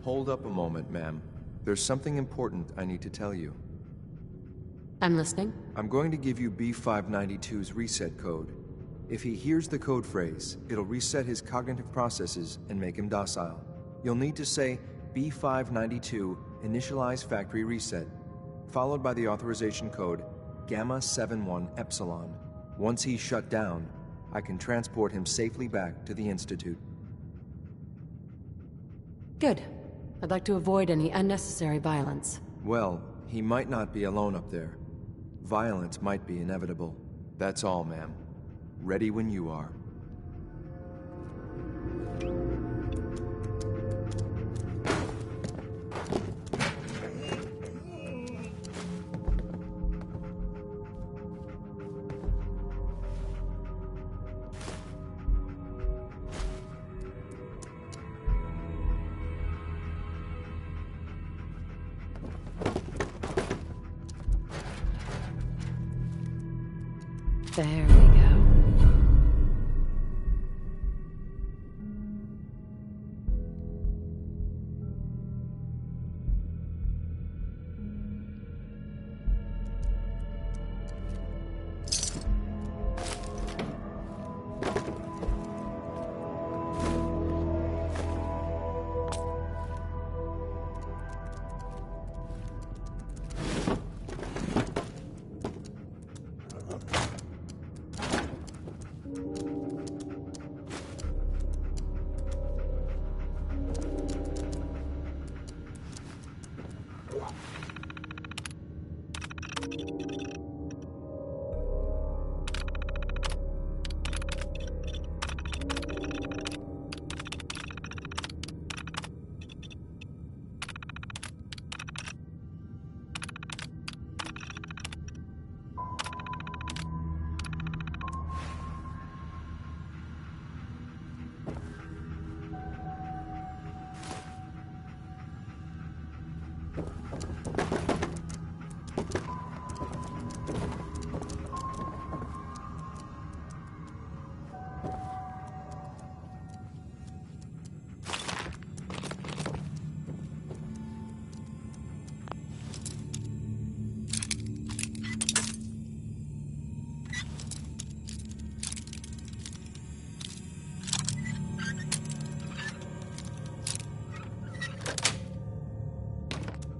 Hold up a moment, ma'am. There's something important I need to tell you. I'm listening. I'm going to give you B592's reset code. If he hears the code phrase, it'll reset his cognitive processes and make him docile. You'll need to say B592 initialize factory reset, followed by the authorization code Gamma 71 Epsilon. Once he's shut down, I can transport him safely back to the Institute. Good. I'd like to avoid any unnecessary violence. Well, he might not be alone up there. Violence might be inevitable. That's all, ma'am. Ready when you are. There we go.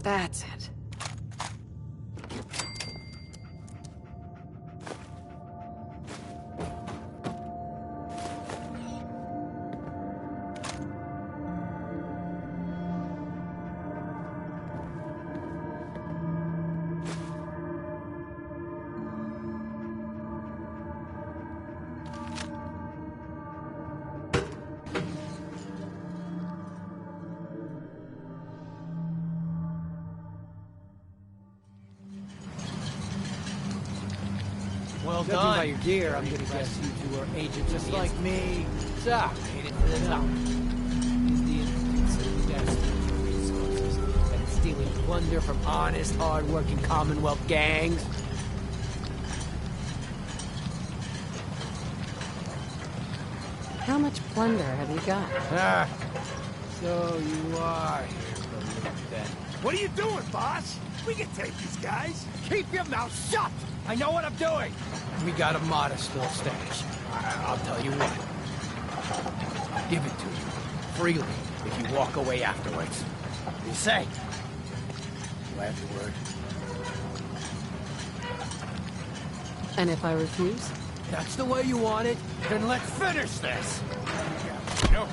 That's it. Well Judging done. by your gear, I'm gonna guess you two are agents just like me. So, made it to the top. Is the Institute's desperate for resources and stealing plunder from honest, hard-working Commonwealth gangs. How much plunder have you got? Ah, so you are here for me then. What are you doing, boss? We can take these guys. Keep your mouth shut! I know what I'm doing! We got a modest little stash. I'll tell you what. I'll give it to you. Freely, if you walk away afterwards. What do you say? Do I have your word? And if I refuse? That's the way you want it? Then let's finish this! No.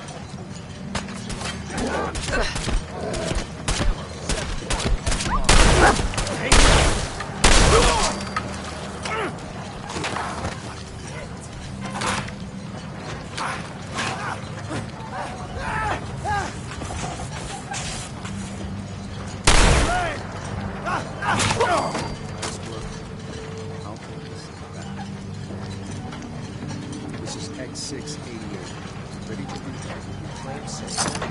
This is X688. Ready to impact. Clamp set.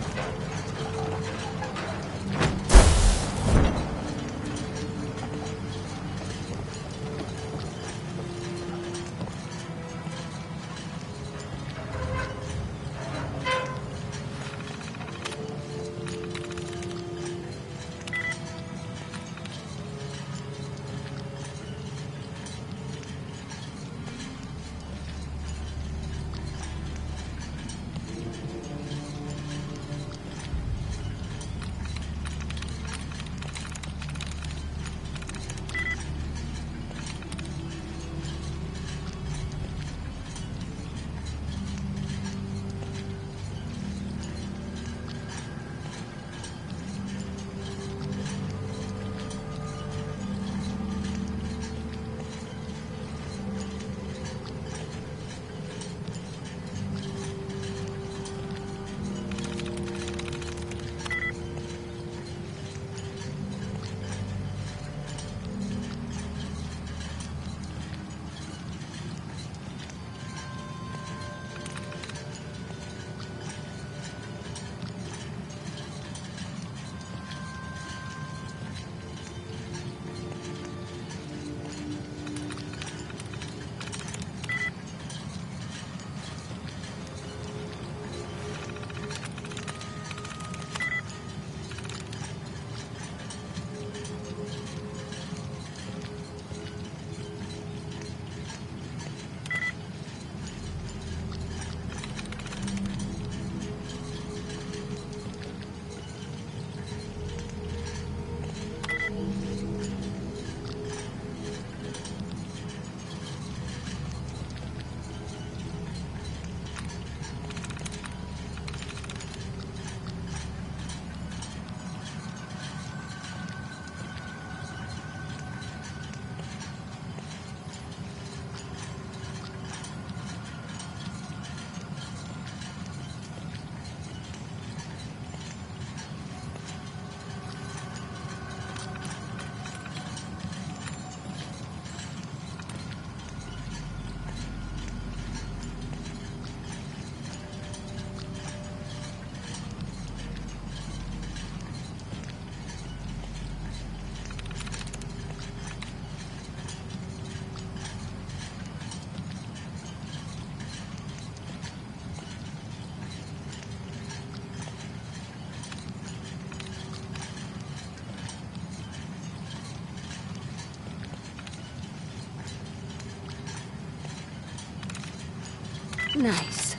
Nice.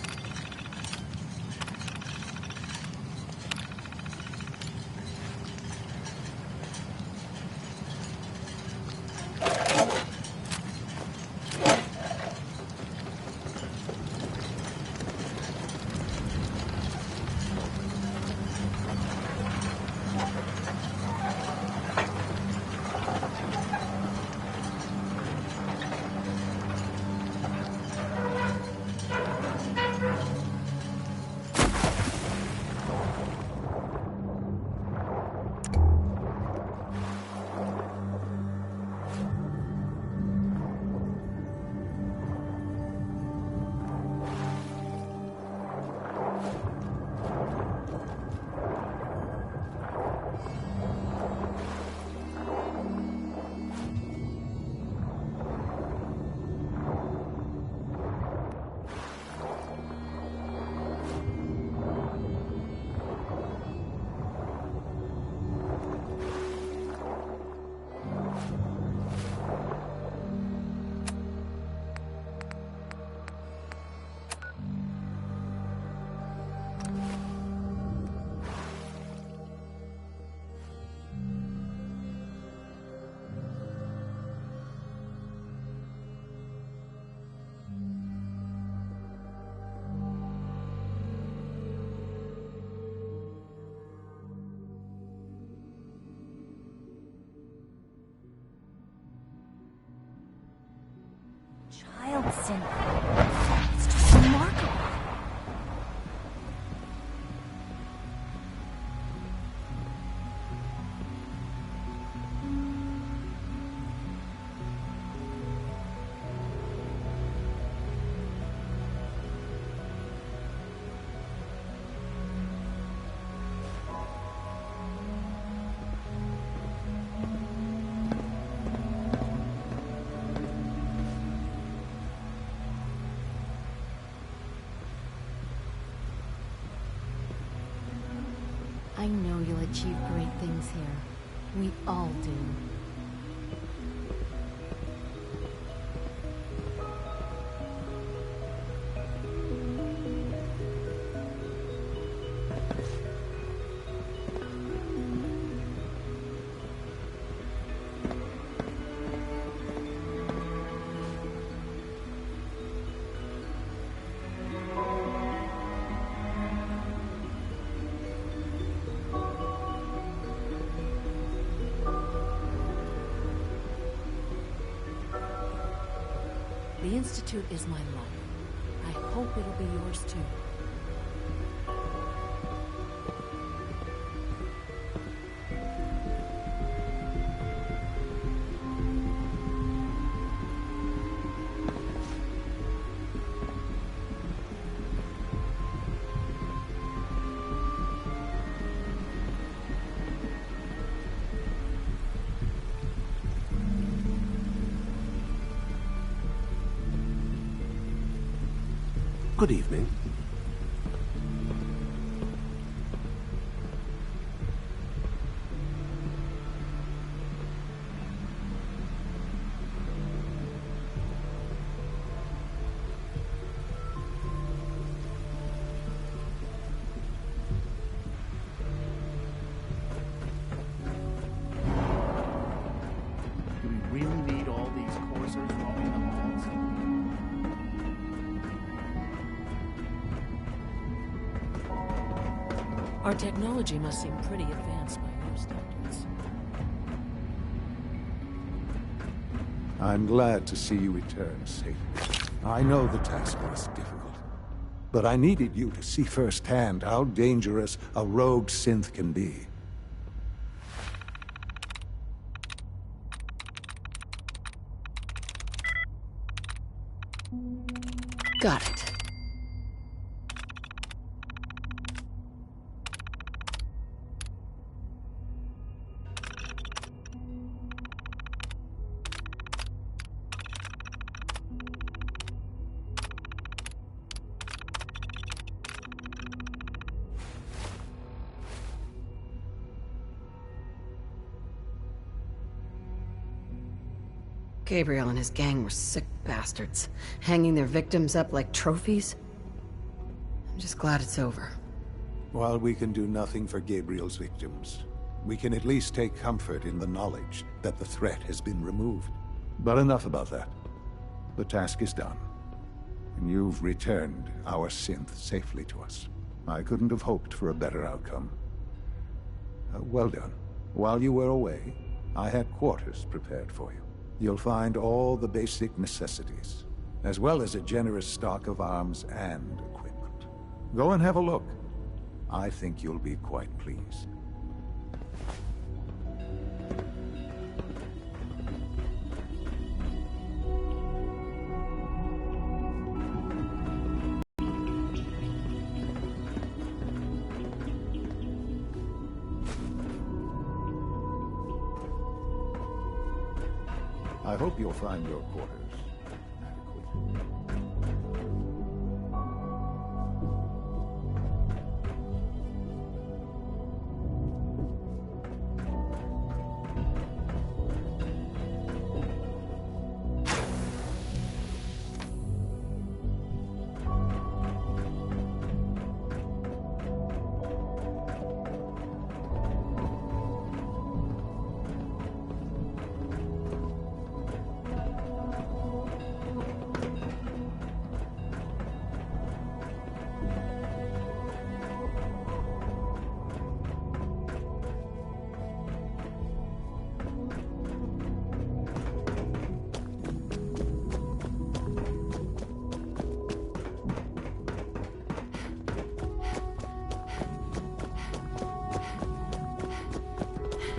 Child synth. It's just remarkable. I know you'll achieve great things here. We all do. The Institute is my life. I hope it'll be yours too. Good evening. Do we really need all these coursers roaming the halls? Our technology must seem pretty advanced by your standards. I'm glad to see you return safely. I know the task was difficult, but I needed you to see firsthand how dangerous a rogue synth can be. Got it. Gabriel and his gang were sick bastards, hanging their victims up like trophies. I'm just glad it's over. While we can do nothing for Gabriel's victims, we can at least take comfort in the knowledge that the threat has been removed. But enough about that. The task is done. And you've returned our synth safely to us. I couldn't have hoped for a better outcome. Well done. While you were away, I had quarters prepared for you. You'll find all the basic necessities, as well as a generous stock of arms and equipment. Go and have a look. I think you'll be quite pleased. I hope you'll find your quarters adequate.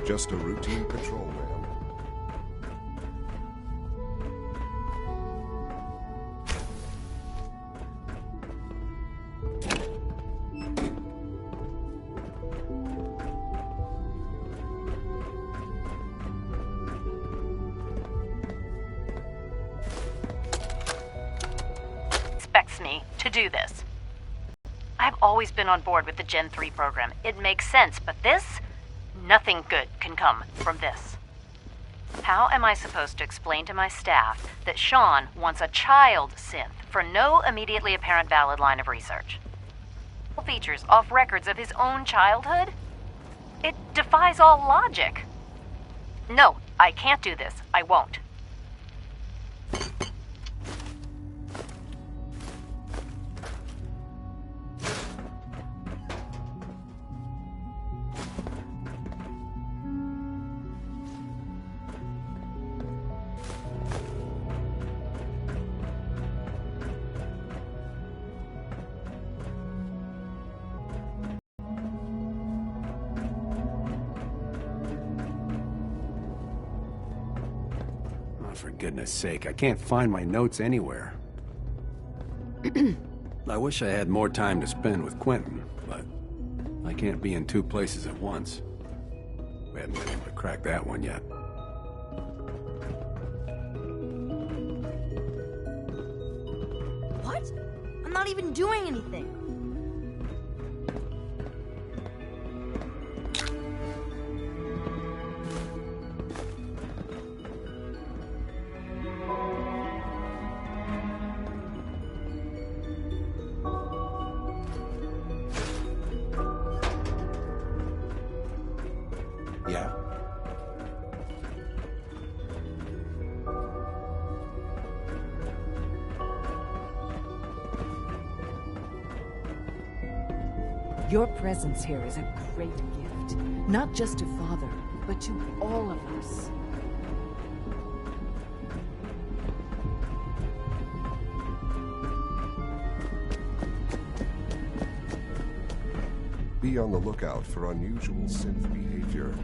Just a routine patrol, ma'am. Expects me to do this. I've always been on board with the Gen 3 program. It makes sense, but this? Nothing good can come from this. How am I supposed to explain to my staff that Sean wants a child synth for no immediately apparent valid line of research? Features off records of his own childhood? It defies all logic. No, I can't do this. I won't. For goodness sake, I can't find my notes anywhere. I wish I had more time to spend with Quentin, but I can't be in two places at once. We haven't been able to crack that one yet. What? I'm not even doing anything. Yeah? Your presence here is a great gift, not just to Father, but to all of us. Be on the lookout for unusual synth behavior.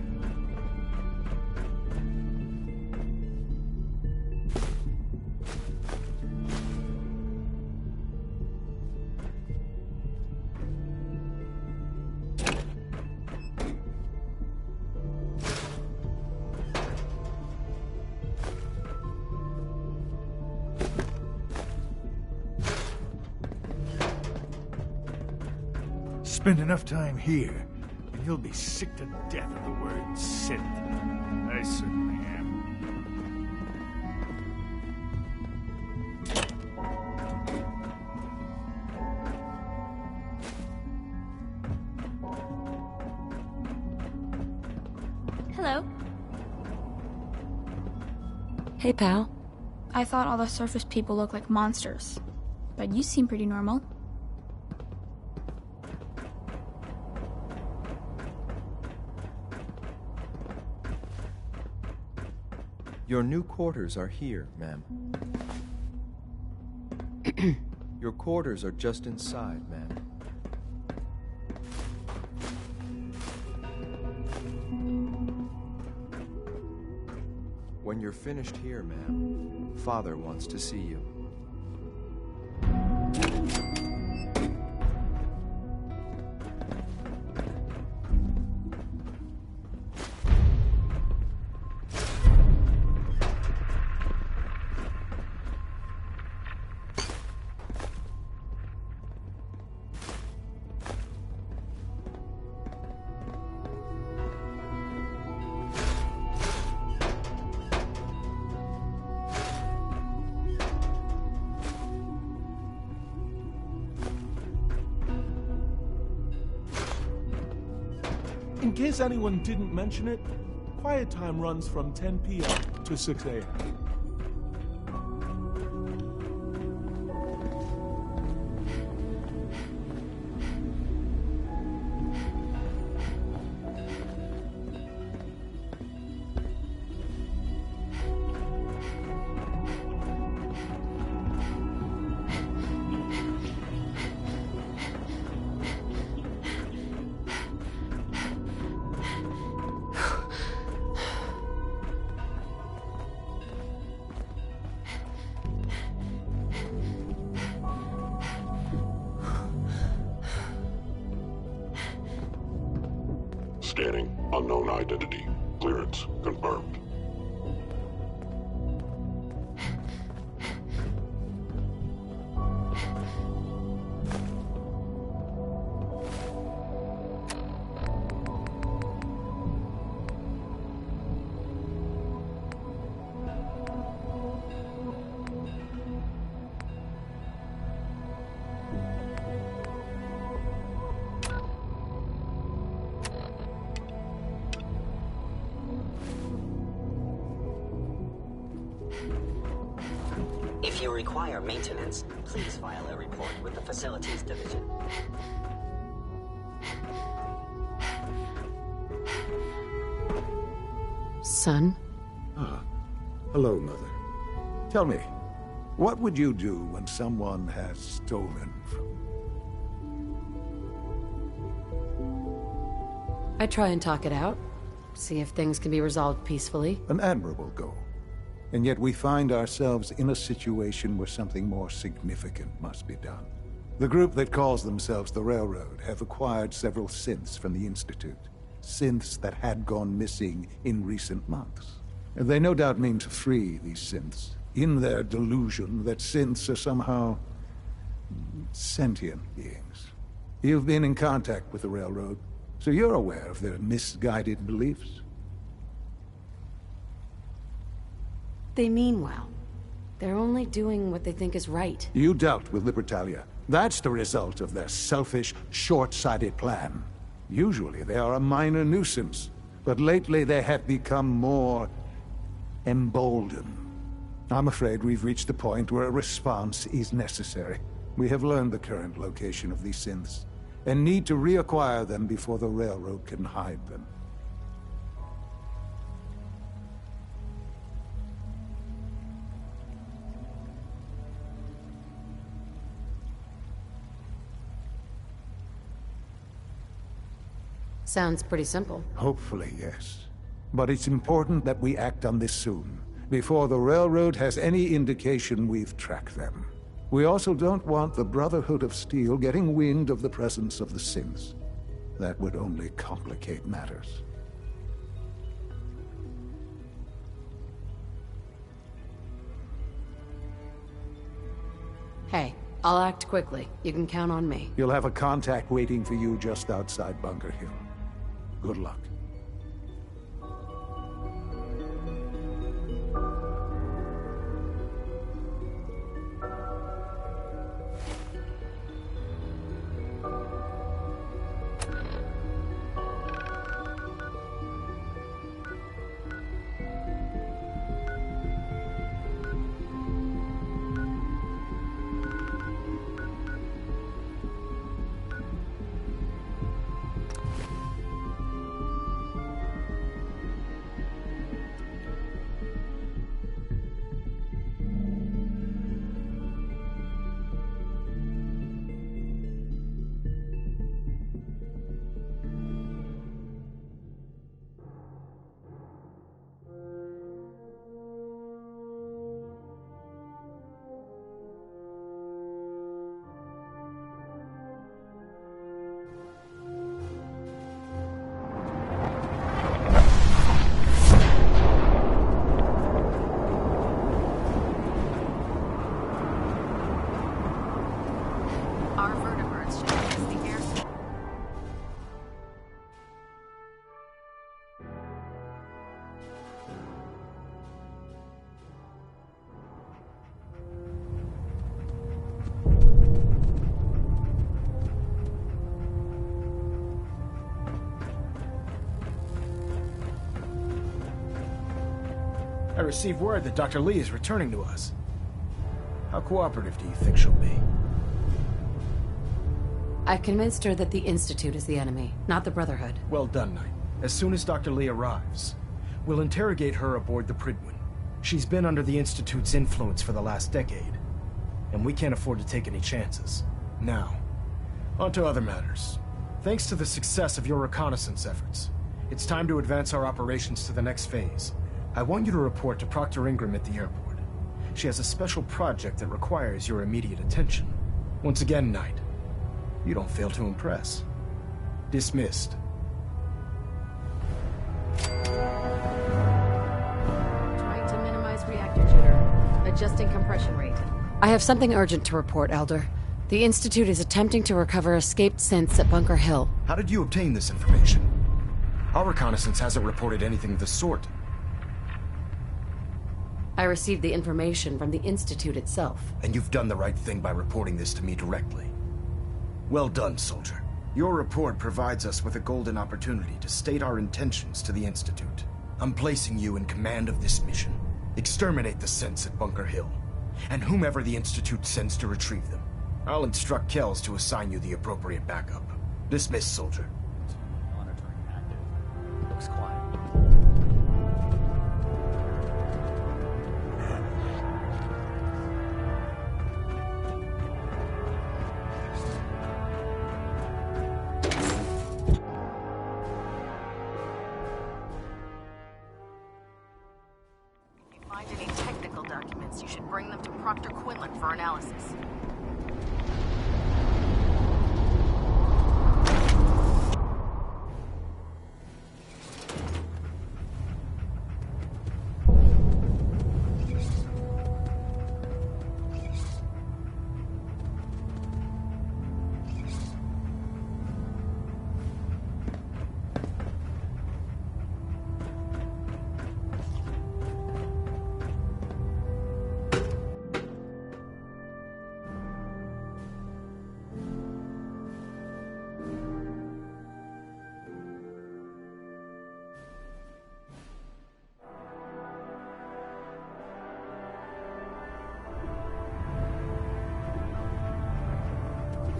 Spend enough time here, and you'll be sick to death of the word synth. I certainly am. Hey, pal. I thought all the surface people looked like monsters. But you seem pretty normal. Your new quarters are here, ma'am. Your quarters are just inside, ma'am. When you're finished here, ma'am, Father wants to see you. In case anyone didn't mention it, quiet time runs from 10 p.m. to 6 a.m. Scanning. Unknown identity. Clearance confirmed. If you require maintenance, please file a report with the Facilities Division. Son? Ah, hello, Mother. Tell me, what would you do when someone has stolen from you? I try and talk it out. See if things can be resolved peacefully. An admirable goal. And yet we find ourselves in a situation where something more significant must be done. The group that calls themselves the Railroad have acquired several synths from the Institute. Synths that had gone missing in recent months. And they no doubt mean to free these synths, in their delusion that synths are somehow sentient beings. You've been in contact with the Railroad, so you're aware of their misguided beliefs. They mean well. They're only doing what they think is right. You dealt with Libertalia. That's the result of their selfish, short-sighted plan. Usually they are a minor nuisance, but lately they have become more emboldened. I'm afraid we've reached the point where a response is necessary. We have learned the current location of these synths, and need to reacquire them before the Railroad can hide them. Sounds pretty simple. Hopefully, yes. But it's important that we act on this soon, before the Railroad has any indication we've tracked them. We also don't want the Brotherhood of Steel getting wind of the presence of the synths. That would only complicate matters. Hey, I'll act quickly. You can count on me. You'll have a contact waiting for you just outside Bunker Hill. Good luck. received word that Dr. Lee is returning to us. How cooperative do you think she'll be? I've convinced her that the Institute is the enemy, not the Brotherhood. Well done, Knight. As soon as Dr. Lee arrives, we'll interrogate her aboard the Prydwen. She's been under the Institute's influence for the last decade, and we can't afford to take any chances. Now, on to other matters. Thanks to the success of your reconnaissance efforts, it's time to advance our operations to the next phase. I want you to report to Proctor Ingram at the airport. She has a special project that requires your immediate attention. Once again, Knight, you don't fail to impress. Dismissed. Trying to minimize reactor jitter. Adjusting compression rate. I have something urgent to report, Elder. The Institute is attempting to recover escaped synths at Bunker Hill. How did you obtain this information? Our reconnaissance hasn't reported anything of the sort. I received the information from the Institute itself. And you've done the right thing by reporting this to me directly. Well done, soldier. Your report provides us with a golden opportunity to state our intentions to the Institute. I'm placing you in command of this mission. Exterminate the synths at Bunker Hill, and whomever the Institute sends to retrieve them. I'll instruct Kells to assign you the appropriate backup. Dismissed, soldier. Monitoring active. Looks quiet. You should bring them to Proctor Quinlan for analysis.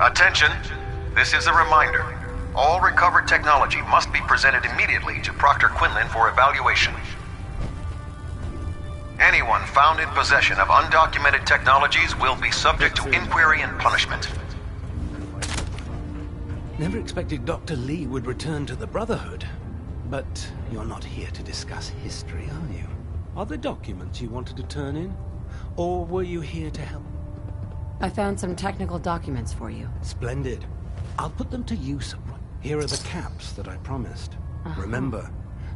Attention! This is a reminder. All recovered technology must be presented immediately to Proctor Quinlan for evaluation. Anyone found in possession of undocumented technologies will be subject to inquiry and punishment. Never expected Dr. Lee would return to the Brotherhood. But you're not here to discuss history, are you? Are there documents you wanted to turn in? Or were you here to help? I found some technical documents for you. Splendid. I'll put them to use. Here are the caps that I promised. Remember,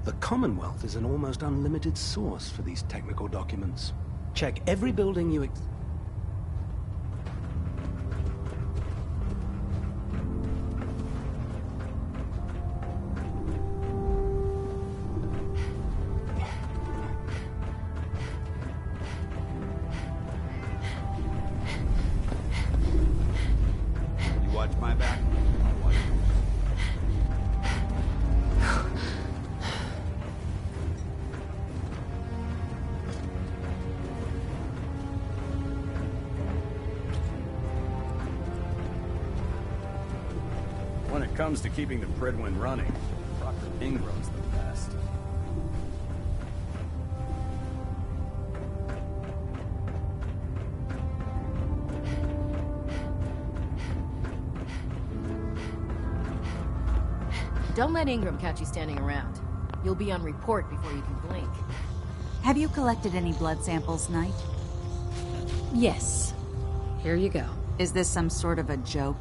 the Commonwealth is an almost unlimited source for these technical documents. Check every building you... When it comes to keeping the Prydwen running, Proctor Ingram's the best. Don't let Ingram catch you standing around. You'll be on report before you can blink. Have you collected any blood samples, Knight? Yes. Here you go. Is this some sort of a joke?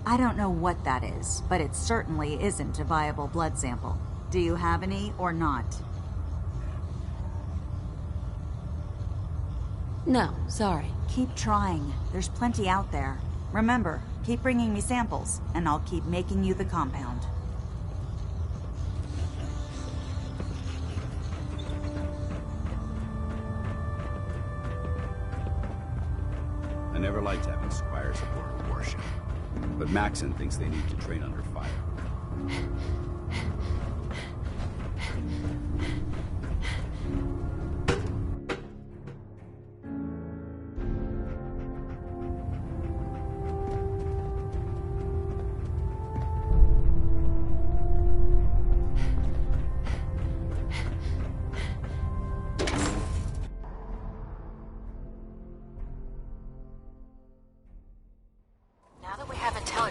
I don't know what that is, but it certainly isn't a viable blood sample. Do you have any or not? No, sorry. Keep trying. There's plenty out there. Remember, keep bringing me samples, and I'll keep making you the compound. I never liked having squires aboard a warship, but Maxon thinks they need to train under fire.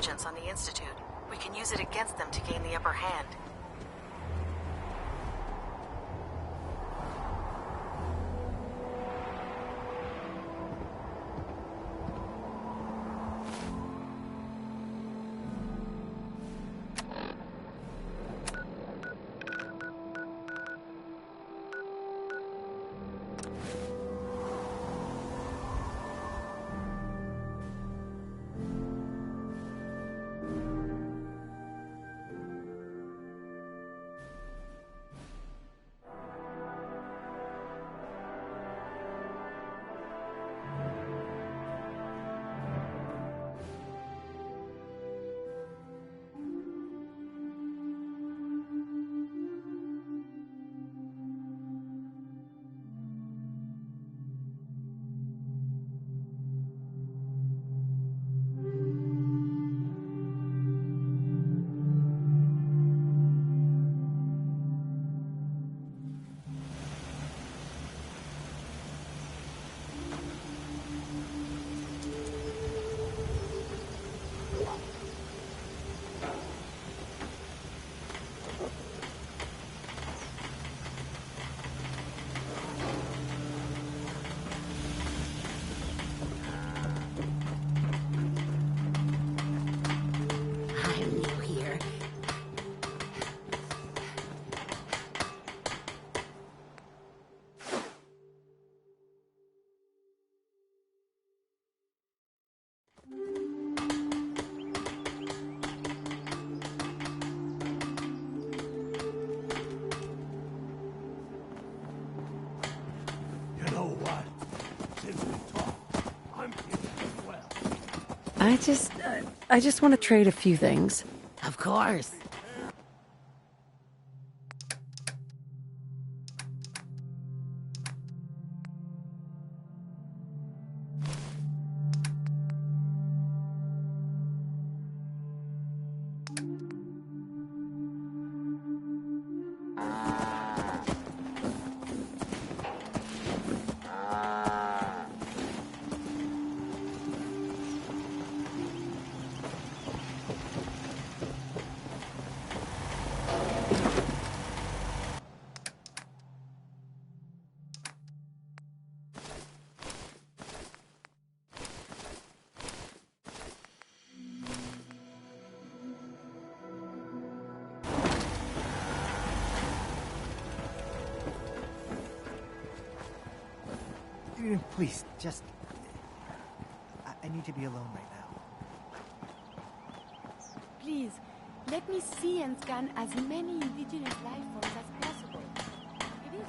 intelligence on the Institute. We can use it against them to gain the upper hand. I just want to trade a few things. Of course. Please, just... I need to be alone right now. Please, let me see and scan as many indigenous life forms as possible. It is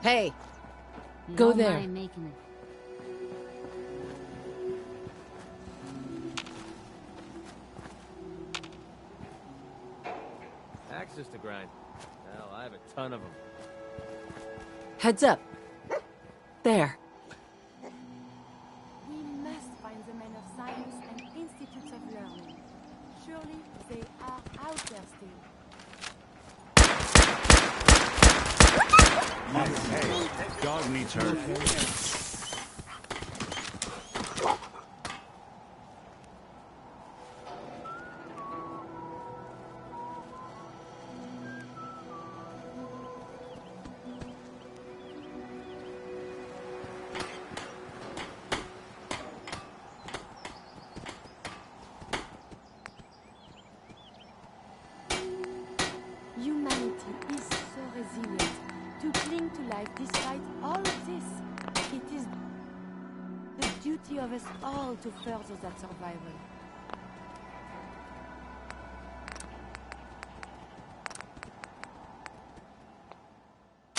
Hey! Go Don't there. mind making it. Axes to grind. Hell, I have a ton of them. Heads up. There. We must find the men of science and institutes of learning. Surely they are out there still. Hey, dog needs her. Humanity is so resilient to cling to life despite all of this. It is the duty of us all to further that survival.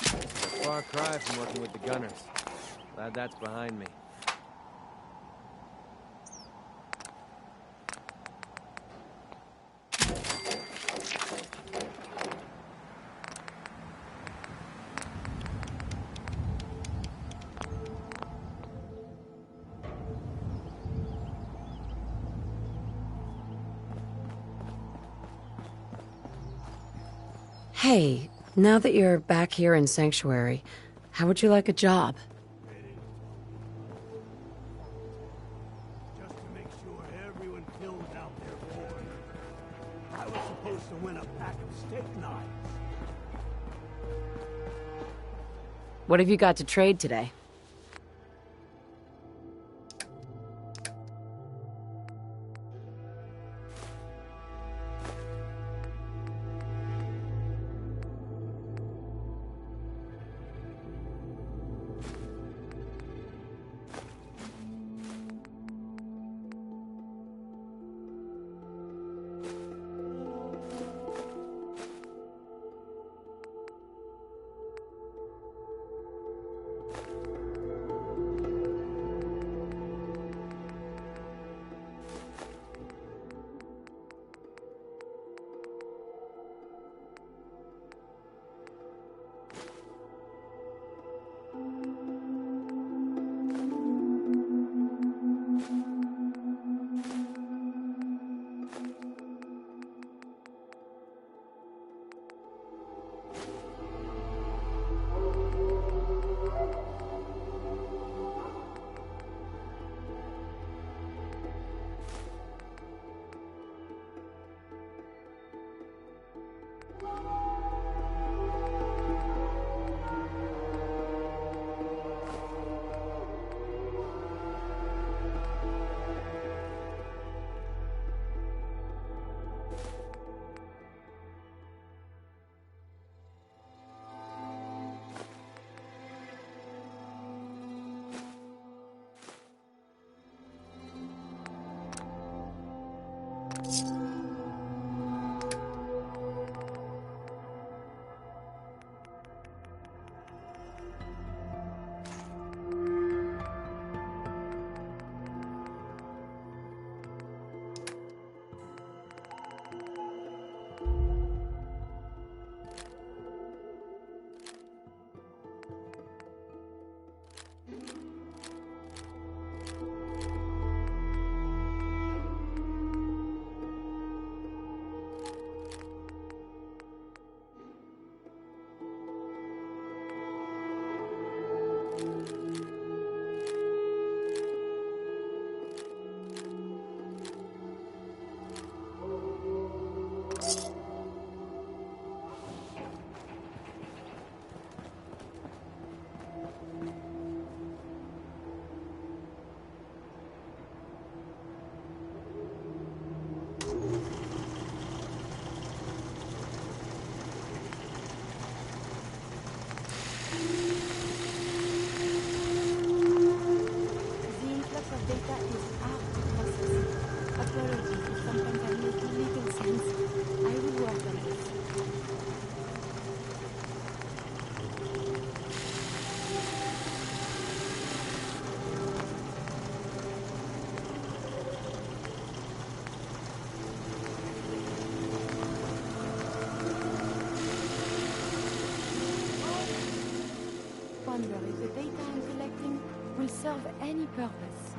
It's a far cry from working with the gunners. Glad that's behind me. Hey, now that you're back here in Sanctuary, how would you like a job? Just to make sure everyone fills out their board. I was supposed to win a pack of steak knives. What have you got to trade today? Wonder if the data I'm collecting will serve any purpose.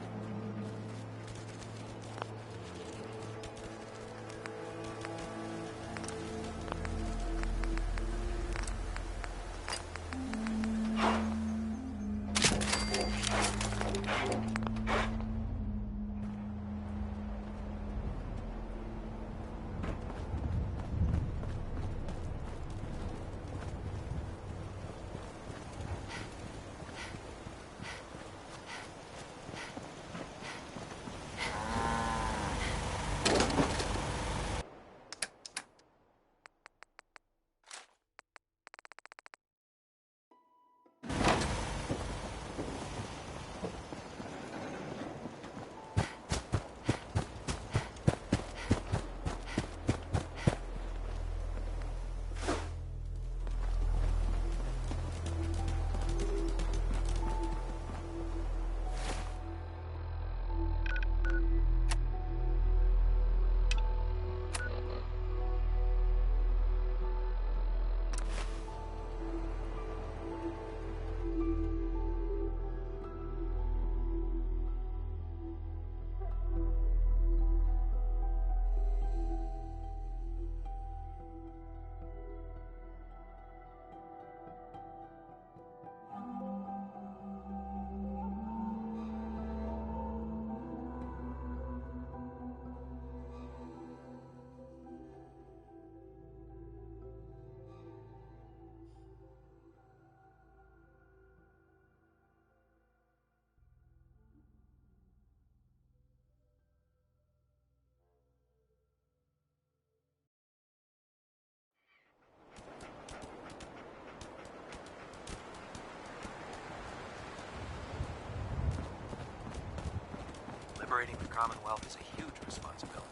Liberating the Commonwealth is a huge responsibility.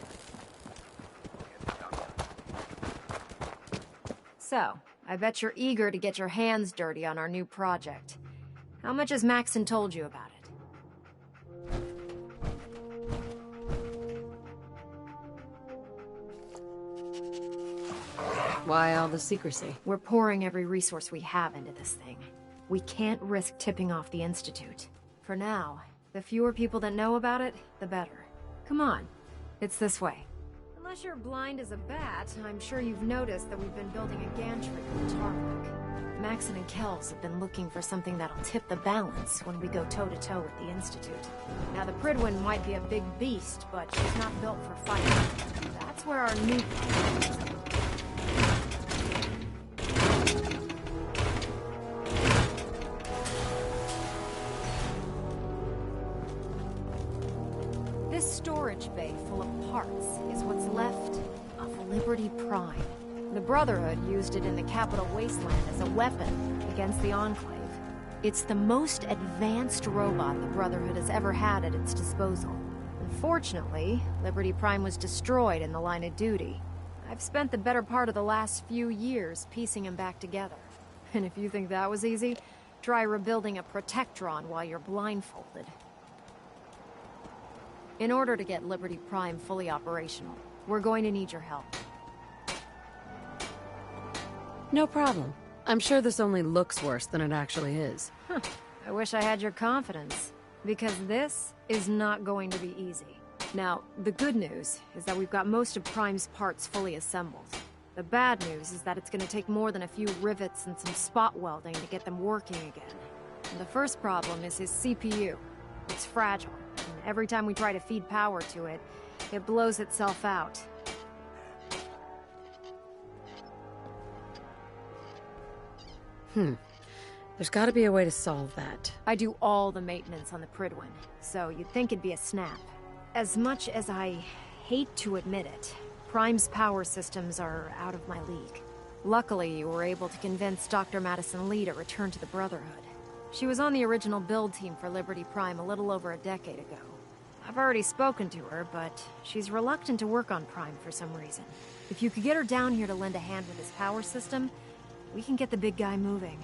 So, I bet you're eager to get your hands dirty on our new project. How much has Maxon told you about it? Why all the secrecy? We're pouring every resource we have into this thing. We can't risk tipping off the Institute. For now, the fewer people that know about it, the better. Come on, it's this way. Unless you're blind as a bat, I'm sure you've noticed that we've been building a gantry on the tarmac. Maxon and Kells have been looking for something that'll tip the balance when we go toe-to-toe with the Institute. Now, the Prydwen might be a big beast, but she's not built for fighting. That's where our new plan comes in. This storage bay full of parts is what's left of Liberty Prime. The Brotherhood used it in the Capital Wasteland as a weapon against the Enclave. It's the most advanced robot the Brotherhood has ever had at its disposal. Unfortunately, Liberty Prime was destroyed in the line of duty. I've spent the better part of the last few years piecing him back together. And if you think that was easy, try rebuilding a Protectron while you're blindfolded. In order to get Liberty Prime fully operational, we're going to need your help. No problem. I'm sure this only looks worse than it actually is. Huh. I wish I had your confidence, because this is not going to be easy. Now, the good news is that we've got most of Prime's parts fully assembled. The bad news is that it's going to take more than a few rivets and some spot welding to get them working again. And the first problem is his CPU. It's fragile. And every time we try to feed power to it, it blows itself out. There's gotta be a way to solve that. I do all the maintenance on the Prydwen, so you'd think it'd be a snap. As much as I hate to admit it, Prime's power systems are out of my league. Luckily, you were able to convince Dr. Madison Lee to return to the Brotherhood. She was on the original build team for Liberty Prime a little over a decade ago. I've already spoken to her, but she's reluctant to work on Prime for some reason. If you could get her down here to lend a hand with his power system, we can get the big guy moving.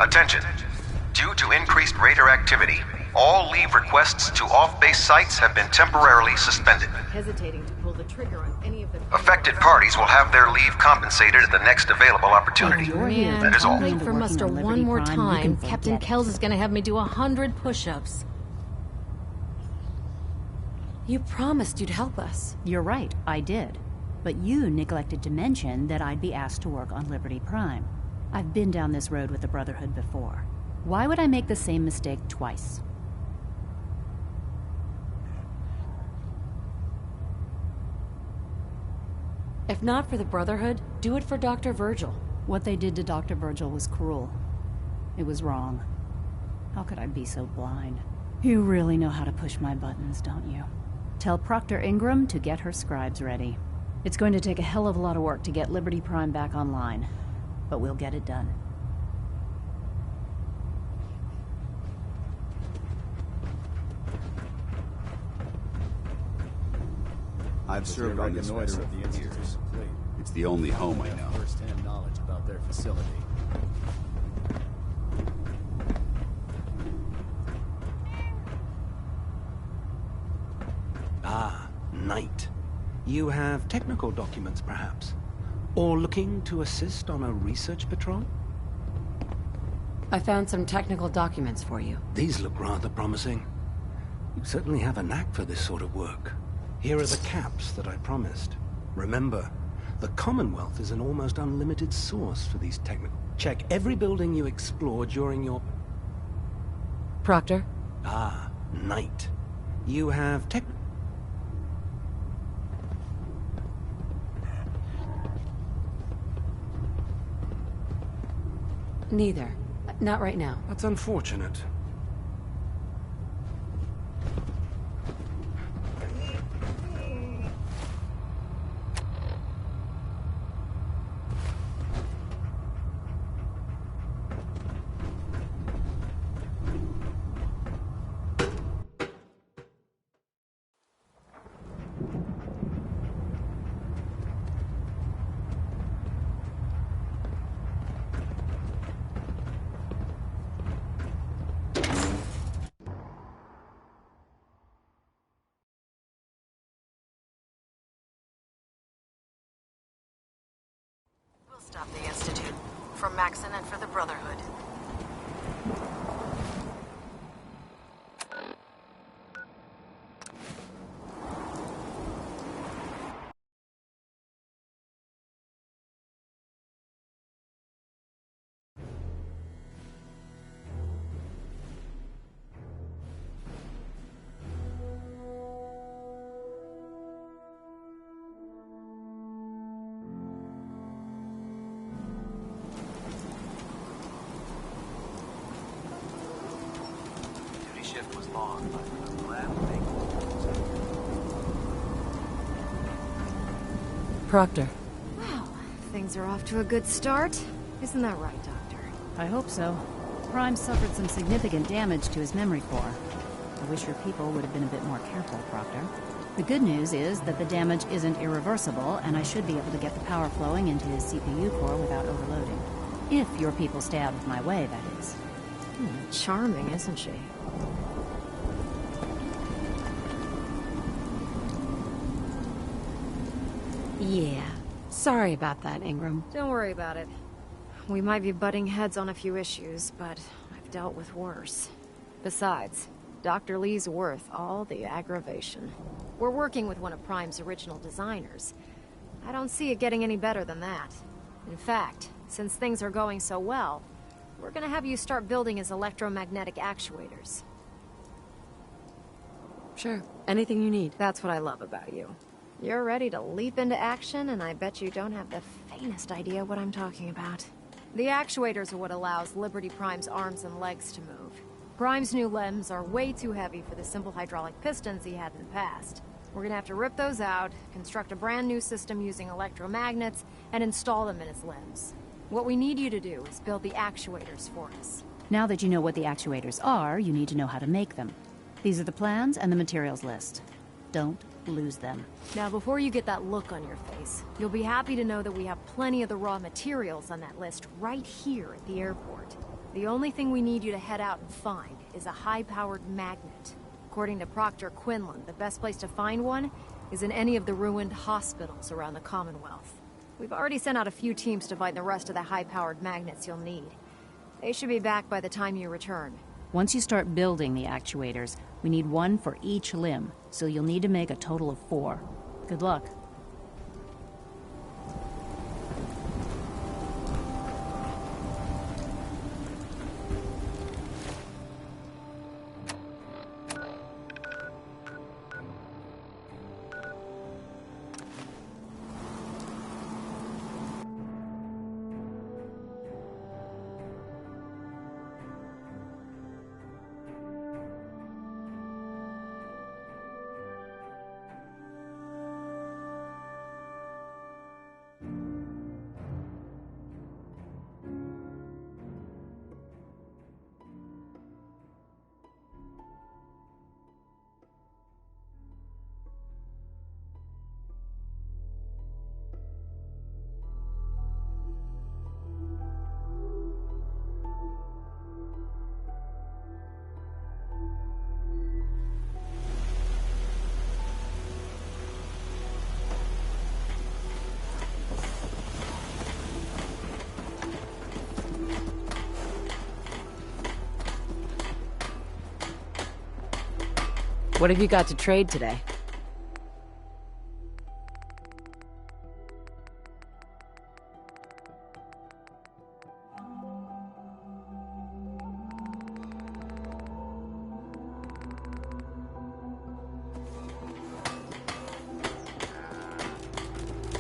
Attention. Due to increased raider activity, all leave requests to off-base sites have been temporarily suspended. Hesitating to pull the trigger on any of the... Affected parties will have their leave compensated at the next available opportunity. That is all. I'm late for muster one more time. Captain Kells is gonna have me do 100 push-ups. You promised you'd help us. You're right, I did. But you neglected to mention that I'd be asked to work on Liberty Prime. I've been down this road with the Brotherhood before. Why would I make the same mistake twice? If not for the Brotherhood, do it for Dr. Virgil. What they did to Dr. Virgil was cruel. It was wrong. How could I be so blind? You really know how to push my buttons, don't you? Tell Proctor Ingram to get her scribes ready. It's going to take a hell of a lot of work to get Liberty Prime back online, but we'll get it done. I've served on this vessel for years. It's the only home I know. First-hand knowledge about their facility. Ah, Knight. You have technical documents, perhaps? Or looking to assist on a research patrol? I found some technical documents for you. These look rather promising. You certainly have a knack for this sort of work. Here are the caps that I promised. Remember, the Commonwealth is an almost unlimited source for these technical... Check every building you explore during your... Proctor? Ah, Knight. You have Neither. Not right now. That's unfortunate. Stop the Institute. For Maxon and for the Brotherhood. Shift was long, but I'm glad we made it. Proctor. Wow, things are off to a good start. Isn't that right, Doctor? I hope so. Prime suffered some significant damage to his memory core. I wish your people would have been a bit more careful, Proctor. The good news is that the damage isn't irreversible, and I should be able to get the power flowing into his CPU core without overloading. If your people stay out of my way, that is. Charming, isn't she? Yeah. Sorry about that, Ingram. Don't worry about it. We might be butting heads on a few issues, but I've dealt with worse. Besides, Dr. Lee's worth all the aggravation. We're working with one of Prime's original designers. I don't see it getting any better than that. In fact, since things are going so well, we're gonna have you start building his electromagnetic actuators. Sure. Anything you need. That's what I love about you. You're ready to leap into action, and I bet you don't have the faintest idea what I'm talking about. The actuators are what allows Liberty Prime's arms and legs to move. Prime's new limbs are way too heavy for the simple hydraulic pistons he had in the past. We're gonna have to rip those out, construct a brand new system using electromagnets, and install them in his limbs. What we need you to do is build the actuators for us. Now that you know what the actuators are, you need to know how to make them. These are the plans and the materials list. Don't lose them. Now, before you get that look on your face, you'll be happy to know that we have plenty of the raw materials on that list right here at the airport. The only thing we need you to head out and find is a high-powered magnet. According to Proctor Quinlan, the best place to find one is in any of the ruined hospitals around the Commonwealth. We've already sent out a few teams to find the rest of the high-powered magnets you'll need. They should be back by the time you return. Once you start building the actuators, we need one for each limb, so you'll need to make a total of 4. Good luck. What have you got to trade today?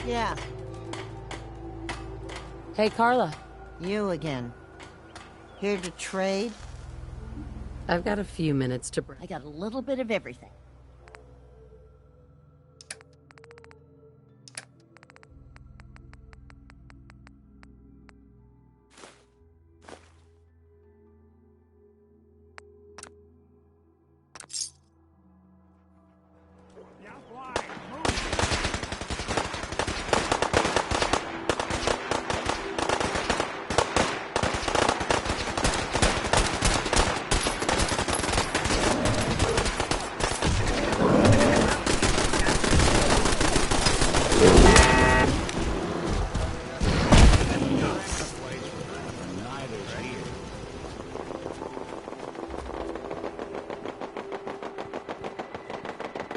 Yeah. Hey, Carla. You again. Here to trade? I've got a few minutes to break. I got a little bit of everything.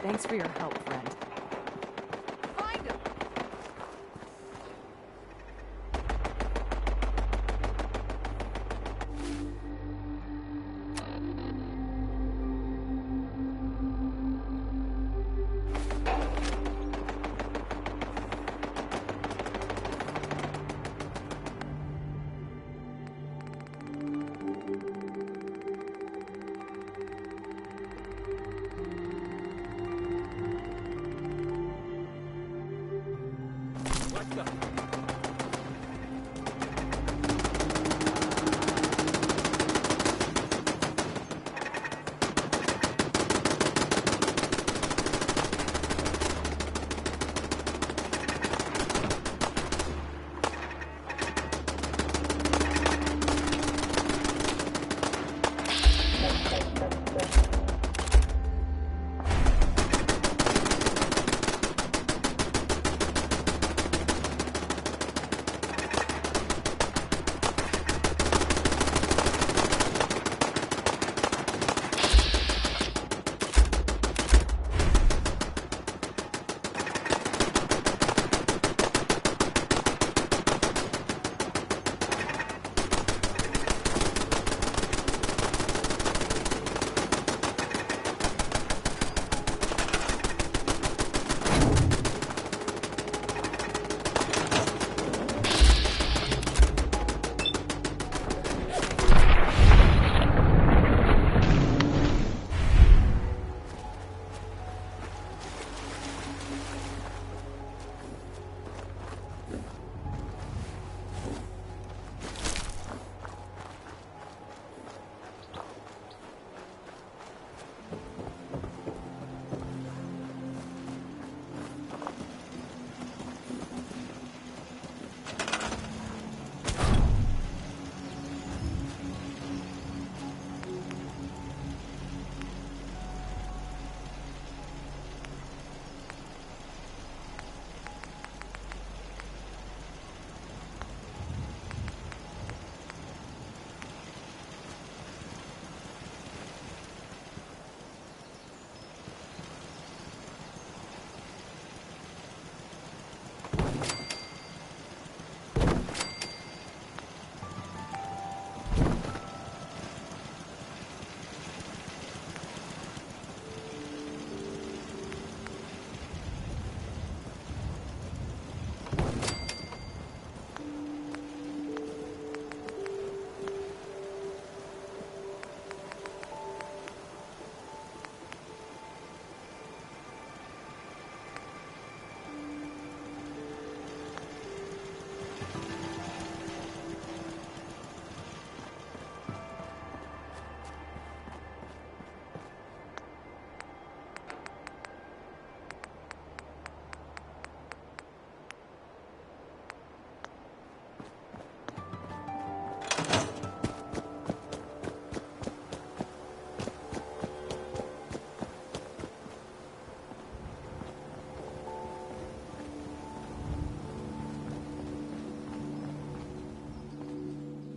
Thanks for your help, friend. Find him!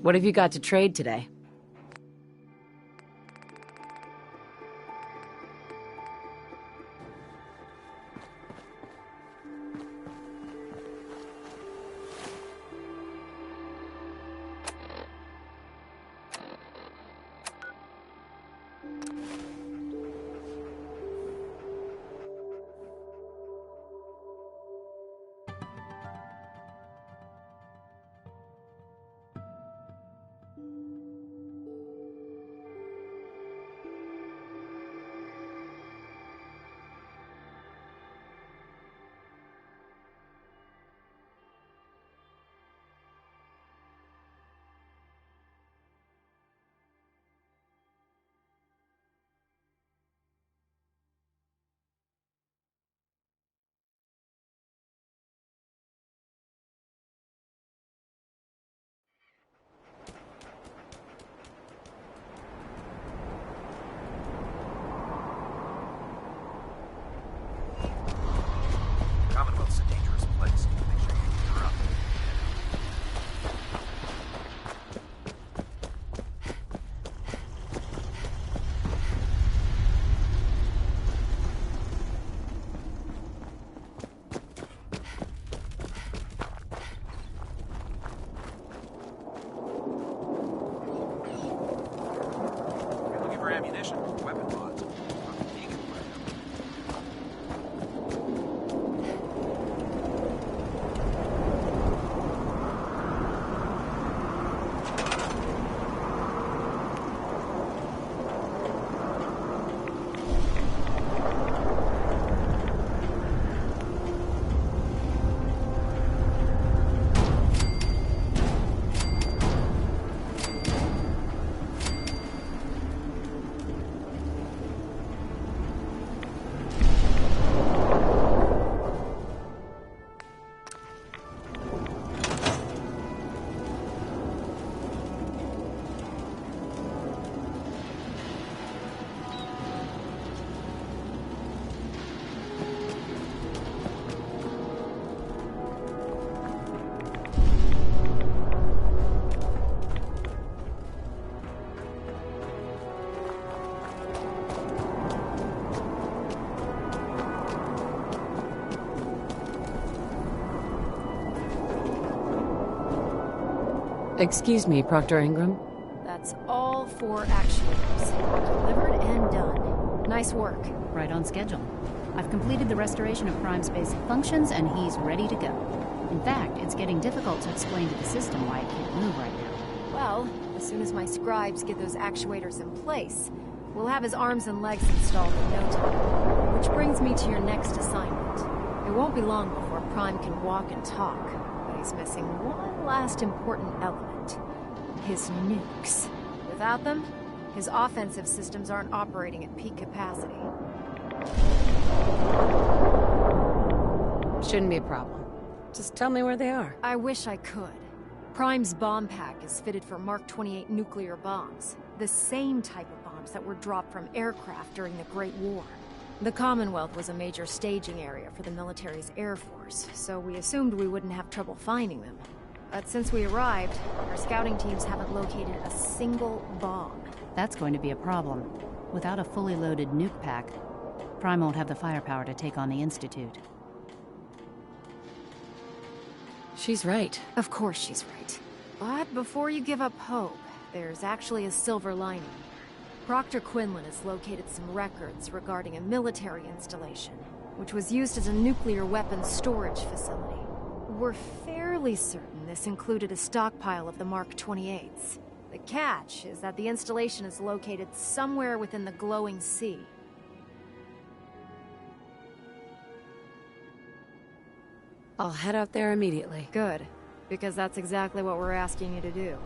What have you got to trade today? ammunition, weapon mods. Excuse me, Proctor Ingram. That's all 4 actuators. Delivered and done. Nice work. Right on schedule. I've completed the restoration of Prime's basic functions, and he's ready to go. In fact, it's getting difficult to explain to the system why it can't move right now. Well, as soon as my scribes get those actuators in place, we'll have his arms and legs installed in no time. Which brings me to your next assignment. It won't be long before Prime can walk and talk, but he's missing one last important element. His nukes. Without them, his offensive systems aren't operating at peak capacity. Shouldn't be a problem. Just tell me where they are. I wish I could. Prime's bomb pack is fitted for Mark 28 nuclear bombs. The same type of bombs that were dropped from aircraft during the Great War. The Commonwealth was a major staging area for the military's air force, so we assumed we wouldn't have trouble finding them. But since we arrived, our scouting teams haven't located a single bomb. That's going to be a problem. Without a fully loaded nuke pack, Prime won't have the firepower to take on the Institute. She's right. Of course she's right. But before you give up hope, there's actually a silver lining. Proctor Quinlan has located some records regarding a military installation, which was used as a nuclear weapons storage facility. We're fairly certain this included a stockpile of the Mark 28s. The catch is that the installation is located somewhere within the glowing sea. I'll head out there immediately. Good, because that's exactly what we're asking you to do.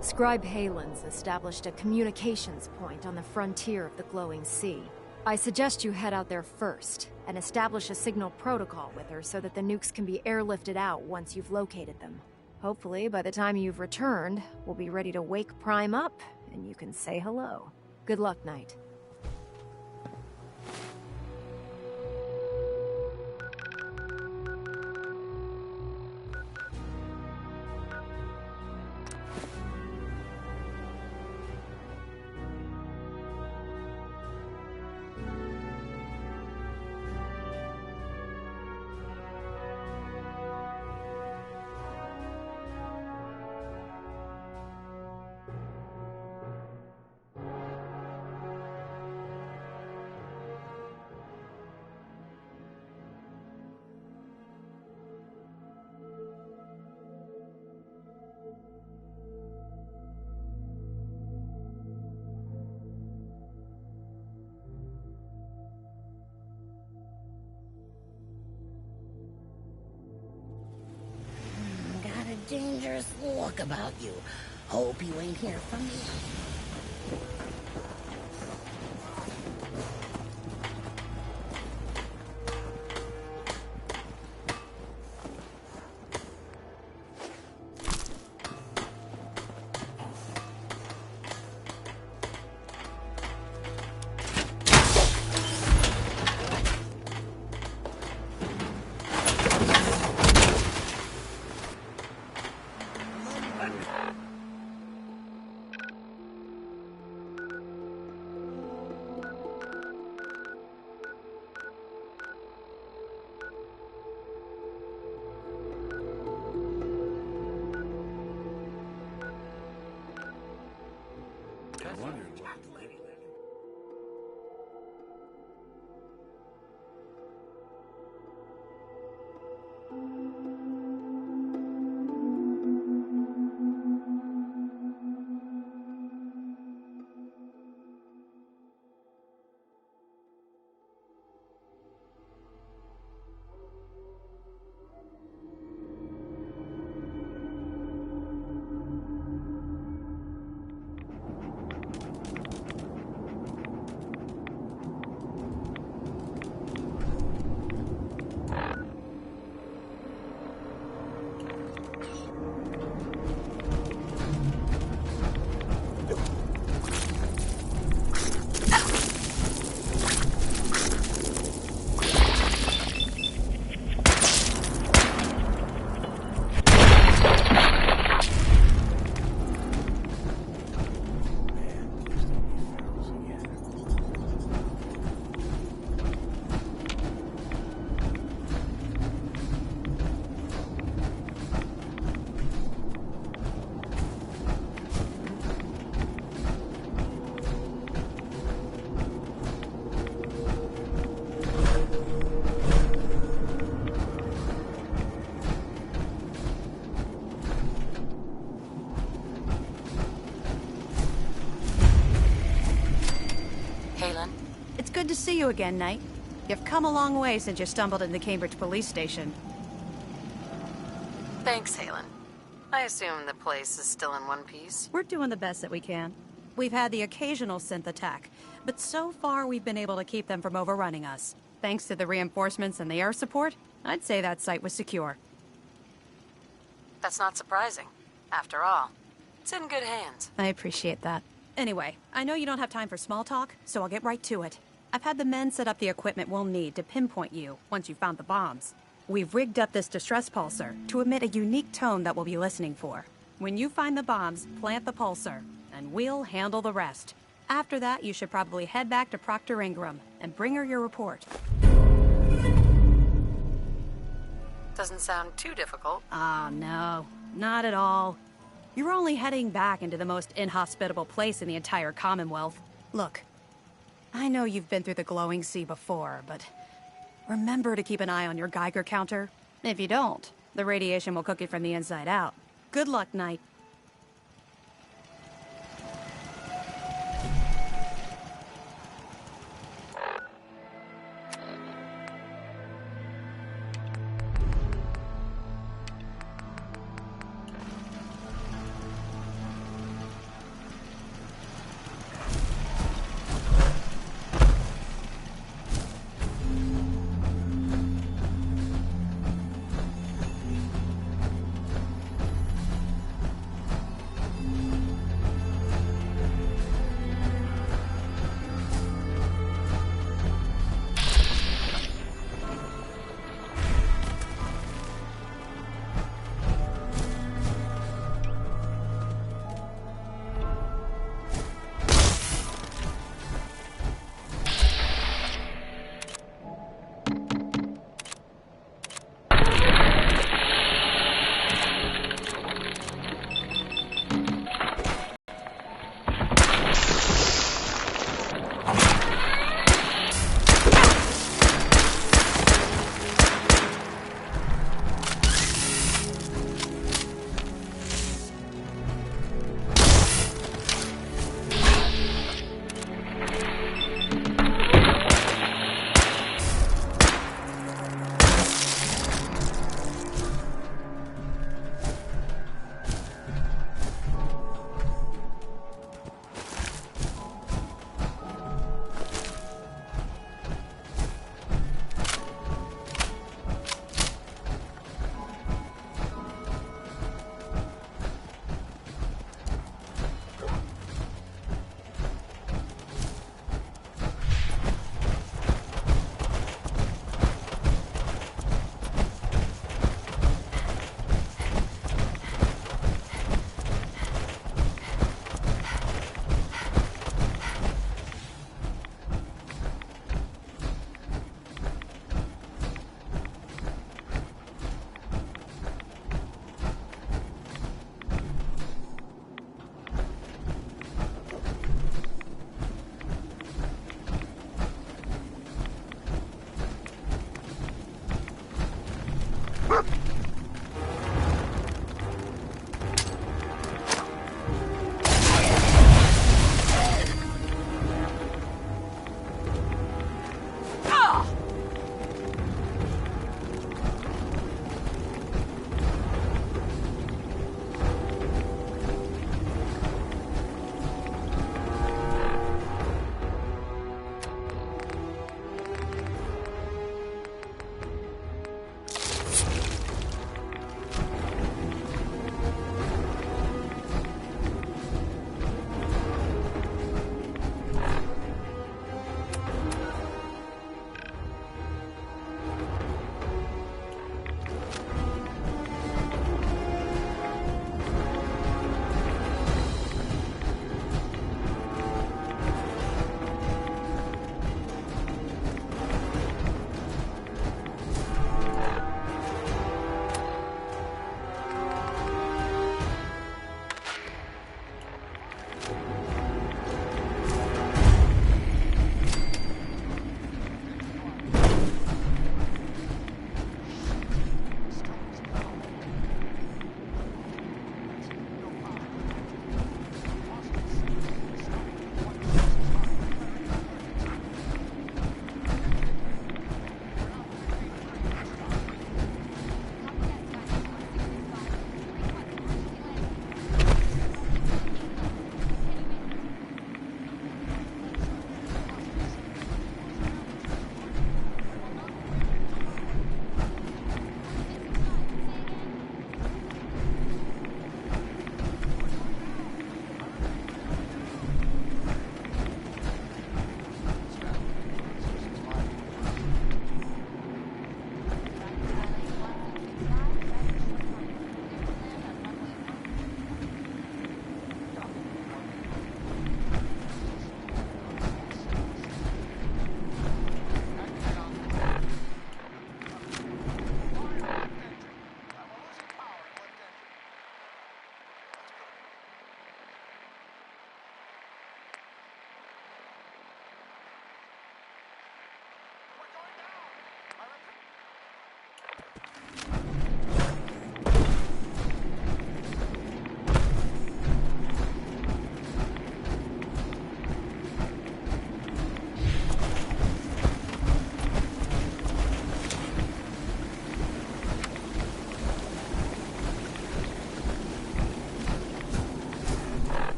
Scribe Halen's established a communications point on the frontier of the glowing sea. I suggest you head out there first, and establish a signal protocol with her so that the nukes can be airlifted out once you've located them. Hopefully, by the time you've returned, we'll be ready to wake Prime up, and you can say hello. Good luck, Knight. Dangerous look about you. Hope you ain't here from me. It's good to see you again, Knight. You've come a long way since you stumbled into the Cambridge police station. Thanks, Halen. I assume the place is still in one piece. We're doing the best that we can. We've had the occasional synth attack, but so far we've been able to keep them from overrunning us. Thanks to the reinforcements and the air support, I'd say that site was secure. That's not surprising. After all, it's in good hands. I appreciate that. Anyway, I know you don't have time for small talk, so I'll get right to it. I've had the men set up the equipment we'll need to pinpoint you once you've found the bombs. We've rigged up this distress pulsar to emit a unique tone that we'll be listening for. When you find the bombs, plant the pulsar, and we'll handle the rest. After that, you should probably head back to Proctor Ingram and bring her your report. Doesn't sound too difficult. Ah, no. Not at all. You're only heading back into the most inhospitable place in the entire Commonwealth. Look, I know you've been through the glowing sea before, but remember to keep an eye on your Geiger counter. If you don't, the radiation will cook you from the inside out. Good luck, Knight.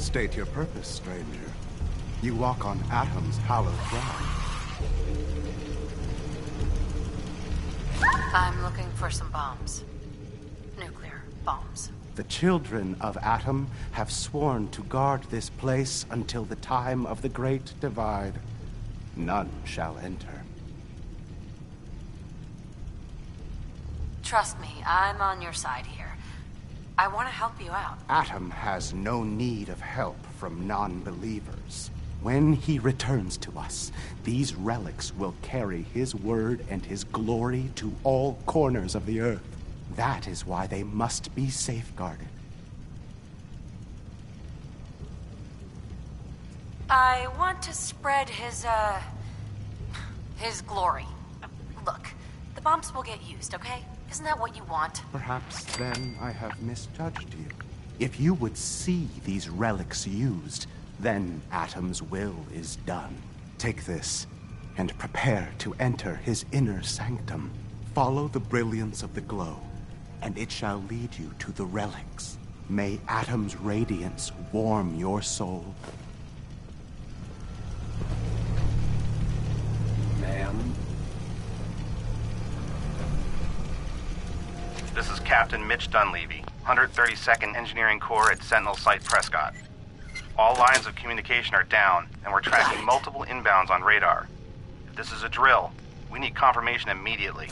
State your purpose, stranger. You walk on Atom's hallowed ground. I'm looking for some bombs. Nuclear bombs. The children of Atom have sworn to guard this place until the time of the Great Divide. None shall enter. Trust me, I'm on your side here. I want to help you out. Atom has no need of help from non-believers. When he returns to us, these relics will carry his word and his glory to all corners of the earth. That is why they must be safeguarded. I want to spread his glory. Look, the bombs will get used, okay? Isn't that what you want? Perhaps then I have misjudged you. If you would see these relics used, then Atom's will is done. Take this, and prepare to enter his inner sanctum. Follow the brilliance of the glow, and it shall lead you to the relics. May Atom's radiance warm your soul. Ma'am? This is Captain Mitch Dunleavy, 132nd Engineering Corps at Sentinel Site Prescott. All lines of communication are down, and we're tracking multiple inbounds on radar. If this is a drill, we need confirmation immediately.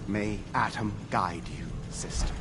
May Atom guide you, sister.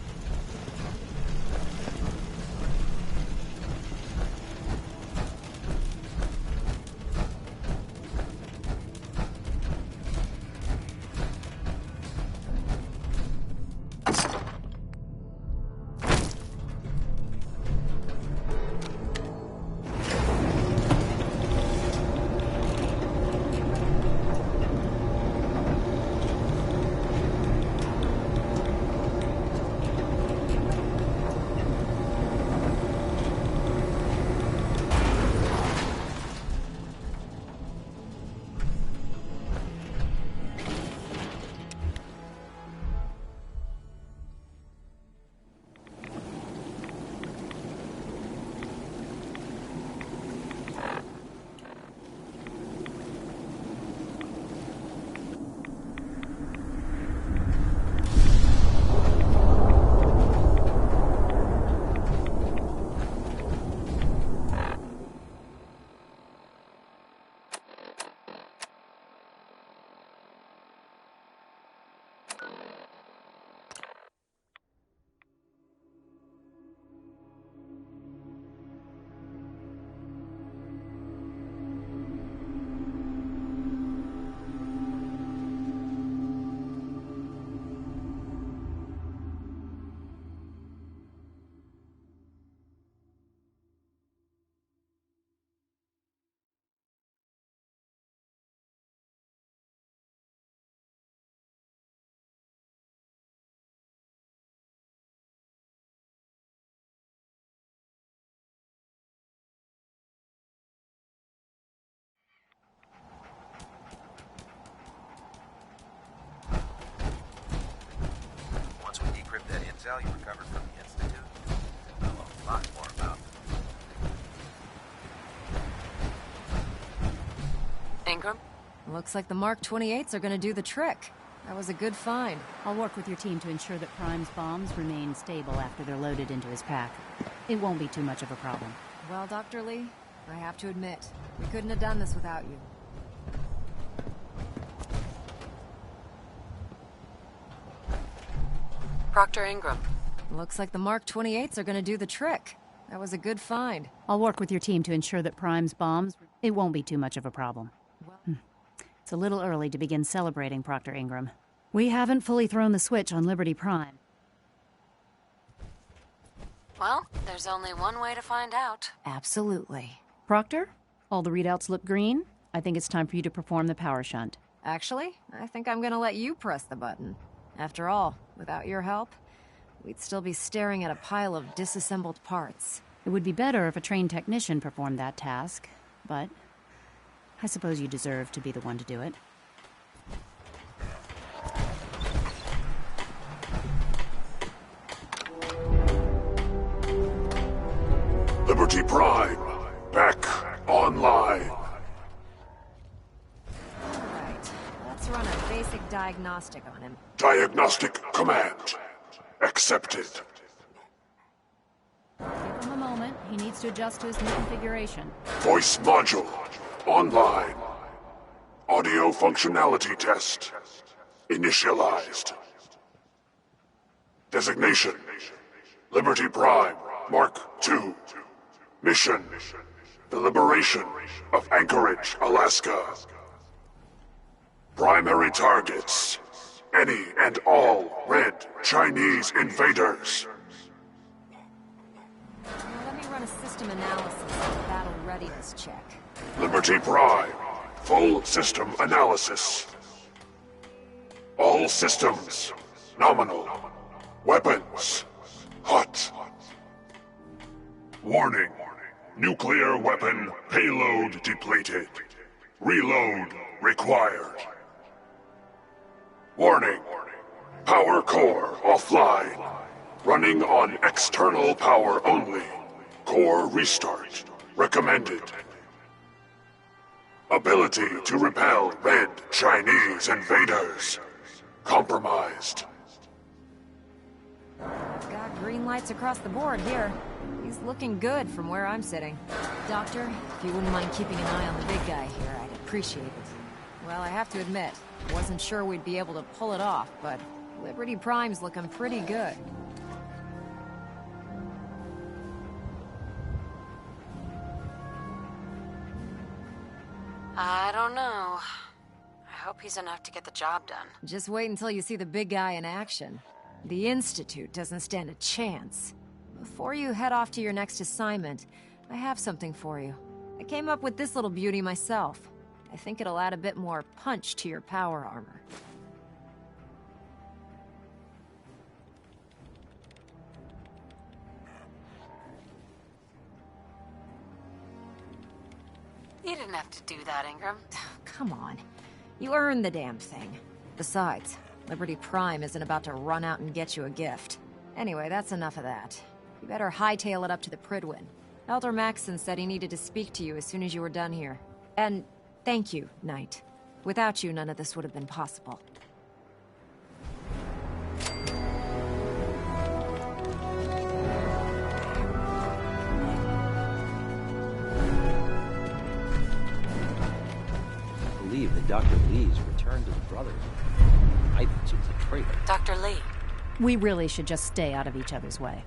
Looks like the Mark 28s are gonna do the trick. That was a good find. I'll work with your team to ensure that Prime's bombs remain stable after they're loaded into his pack. It won't be too much of a problem. Well, Dr. Lee, I have to admit, we couldn't have done this without you. Proctor Ingram. Looks like the Mark 28s are gonna do the trick. That was a good find. I'll work with your team to ensure that Prime's bombs... It won't be too much of a problem. It's a little early to begin celebrating, Proctor Ingram. We haven't fully thrown the switch on Liberty Prime. Well, there's only one way to find out. Absolutely. Proctor, all the readouts look green. I think it's time for you to perform the power shunt. Actually, I think I'm gonna let you press the button. After all, without your help, we'd still be staring at a pile of disassembled parts. It would be better if a trained technician performed that task, but I suppose you deserve to be the one to do it. Liberty Prime, back online. Alright, let's run a basic diagnostic on him. Diagnostic command accepted. Give him a moment. He needs to adjust to his new configuration. Voice module online. Audio functionality test initialized. Designation: Liberty Prime Mark II. Mission: the liberation of Anchorage, Alaska. Primary targets: any and all red Chinese invaders. Let me run a system analysis and battle readiness check. Liberty Prime, full system analysis. All systems nominal. Weapons hot. Warning: nuclear weapon payload depleted. Reload required. Warning: power core offline. Running on external power only. Core restart recommended. Ability to repel red Chinese invaders compromised. I've got green lights across the board here. He's looking good from where I'm sitting. Doctor, if you wouldn't mind keeping an eye on the big guy here, I'd appreciate it. Well, I have to admit, wasn't sure we'd be able to pull it off, but Liberty Prime's looking pretty good. I don't know. I hope he's enough to get the job done. Just wait until you see the big guy in action. The Institute doesn't stand a chance. Before you head off to your next assignment, I have something for you. I came up with this little beauty myself. I think it'll add a bit more punch to your power armor. You didn't have to do that, Ingram. Come on. You earned the damn thing. Besides, Liberty Prime isn't about to run out and get you a gift. Anyway, that's enough of that. You better hightail it up to the Prydwen. Elder Maxson said he needed to speak to you as soon as you were done here. And thank you, Knight. Without you, none of this would have been possible. I believe that Dr. Lee's returned to the Brotherhood. I think she was a traitor. Dr. Lee. We really should just stay out of each other's way.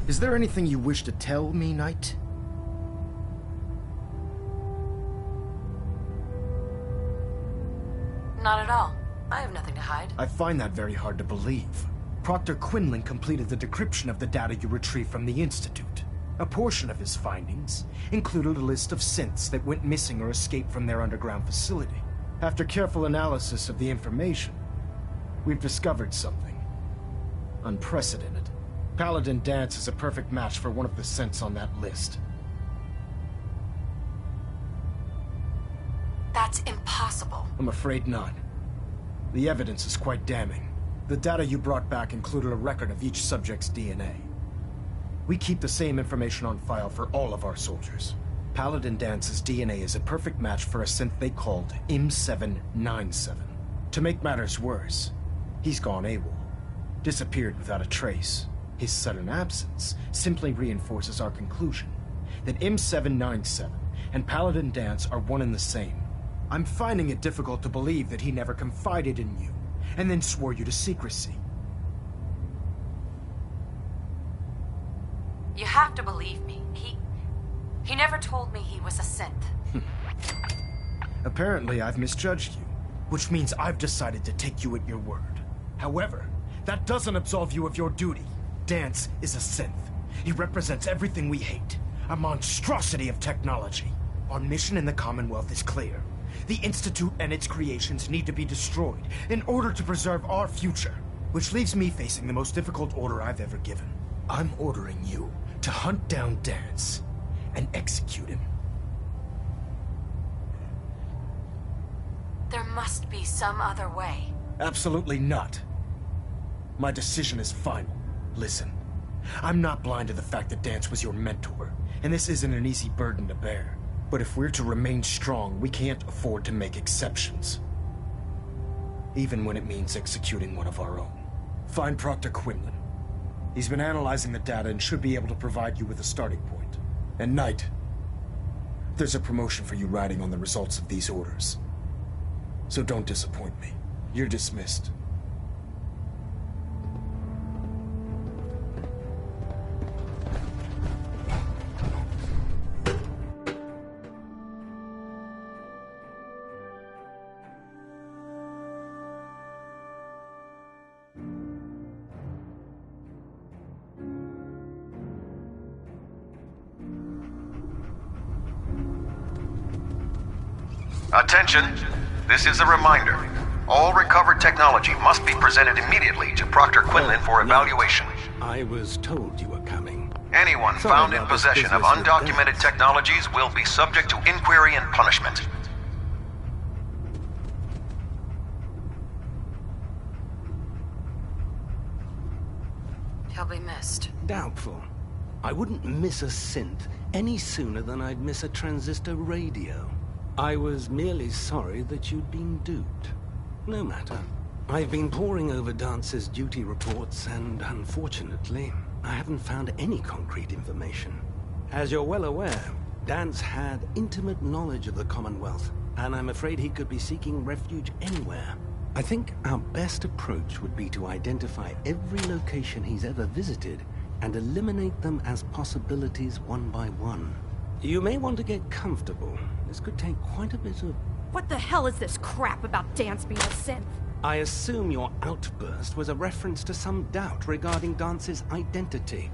Is there anything you wish to tell me, Knight? Not at all. I have nothing to hide. I find that very hard to believe. Proctor Quinlan completed the decryption of the data you retrieved from the Institute. A portion of his findings included a list of synths that went missing or escaped from their underground facility. After careful analysis of the information, we've discovered something unprecedented. Paladin Danse is a perfect match for one of the synths on that list. That's impossible. I'm afraid not. The evidence is quite damning. The data you brought back included a record of each subject's DNA. We keep the same information on file for all of our soldiers. Paladin Dance's DNA is a perfect match for a synth they called M797. To make matters worse, he's gone AWOL. Disappeared without a trace. His sudden absence simply reinforces our conclusion that M797 and Paladin Danse are one and the same. I'm finding it difficult to believe that he never confided in you, and then swore you to secrecy. You have to believe me. He never told me he was a synth. Apparently, I've misjudged you, which means I've decided to take you at your word. However, that doesn't absolve you of your duty. Danse is a synth. He represents everything we hate. A monstrosity of technology. Our mission in the Commonwealth is clear. The Institute and its creations need to be destroyed in order to preserve our future. Which leaves me facing the most difficult order I've ever given. I'm ordering you to hunt down Danse and execute him. There must be some other way. Absolutely not. My decision is final. Listen, I'm not blind to the fact that Danse was your mentor, and this isn't an easy burden to bear. But if we're to remain strong, we can't afford to make exceptions. Even when it means executing one of our own. Find Proctor Quinlan. He's been analyzing the data and should be able to provide you with a starting point. And Knight, there's a promotion for you riding on the results of these orders. So don't disappoint me. You're dismissed. Attention! This is a reminder. All recovered technology must be presented immediately to Proctor Quinlan for evaluation. I was told you were coming. Anyone found in possession of undocumented technologies will be subject to inquiry and punishment. He'll be missed. Doubtful. I wouldn't miss a synth any sooner than I'd miss a transistor radio. I was merely sorry that you'd been duped. No matter. I've been poring over Dance's duty reports, and unfortunately, I haven't found any concrete information. As you're well aware, Danse had intimate knowledge of the Commonwealth, and I'm afraid he could be seeking refuge anywhere. I think our best approach would be to identify every location he's ever visited and eliminate them as possibilities one by one. You may want to get comfortable. This could take quite a bit of... What the hell is this crap about Danse being a synth? I assume your outburst was a reference to some doubt regarding Dance's identity.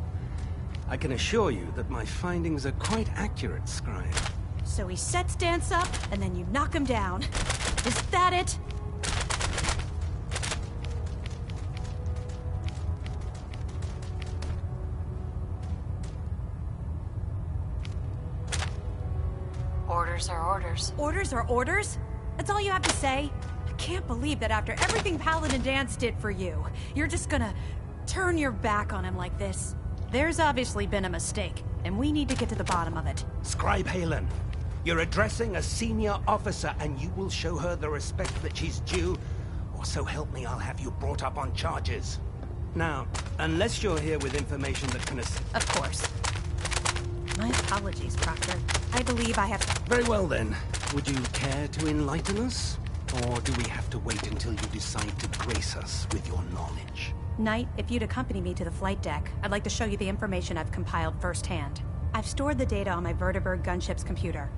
I can assure you that my findings are quite accurate, Scribe. So he sets Danse up, and then you knock him down. Is that it? Orders are orders. Orders are orders? That's all you have to say? I can't believe that after everything Paladin Danse did for you, you're just gonna turn your back on him like this. There's obviously been a mistake, and we need to get to the bottom of it. Scribe Halen, you're addressing a senior officer, and you will show her the respect that she's due, or so help me, I'll have you brought up on charges. Now, unless you're here with information that can Of course. My apologies, Proctor. I believe I have... Very well, then. Would you care to enlighten us? Or do we have to wait until you decide to grace us with your knowledge? Knight, if you'd accompany me to the flight deck, I'd like to show you the information I've compiled firsthand. I've stored the data on my Vertibird gunship's computer.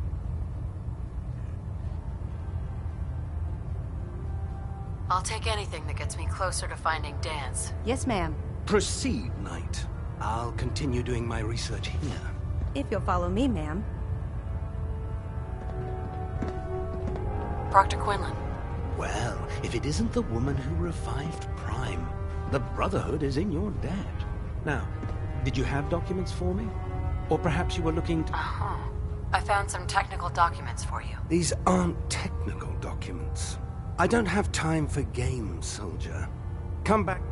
I'll take anything that gets me closer to finding Danse. Yes, ma'am. Proceed, Knight. I'll continue doing my research here. If you'll follow me, ma'am. Proctor Quinlan. Well, if it isn't the woman who revived Prime, the Brotherhood is in your debt. Now, did you have documents for me? Or perhaps you were looking to... Uh-huh. I found some technical documents for you. These aren't technical documents. I don't have time for games, soldier. Come back.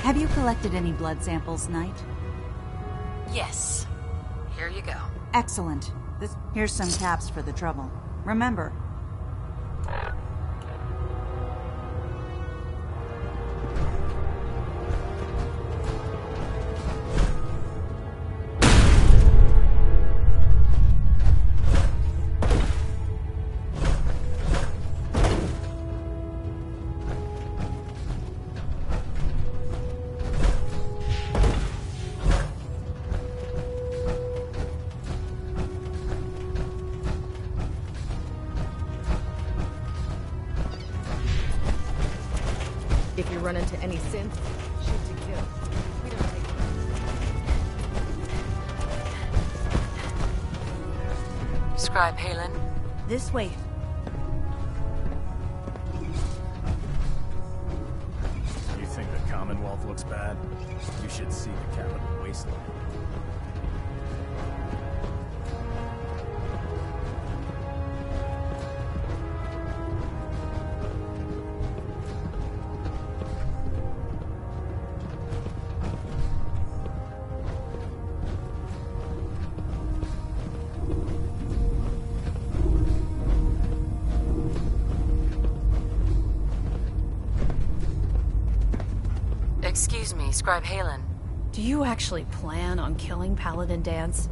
Have you collected any blood samples, Knight? Yes. Here you go. Excellent. Here's some caps for the trouble. Remember, If you run into any synths, shoot to kill. We don't take Scribe Halen. This way. You think the Commonwealth looks bad? You should see the capital wasteland. Excuse me, Scribe Halen. Do you actually plan on killing Paladin Danse?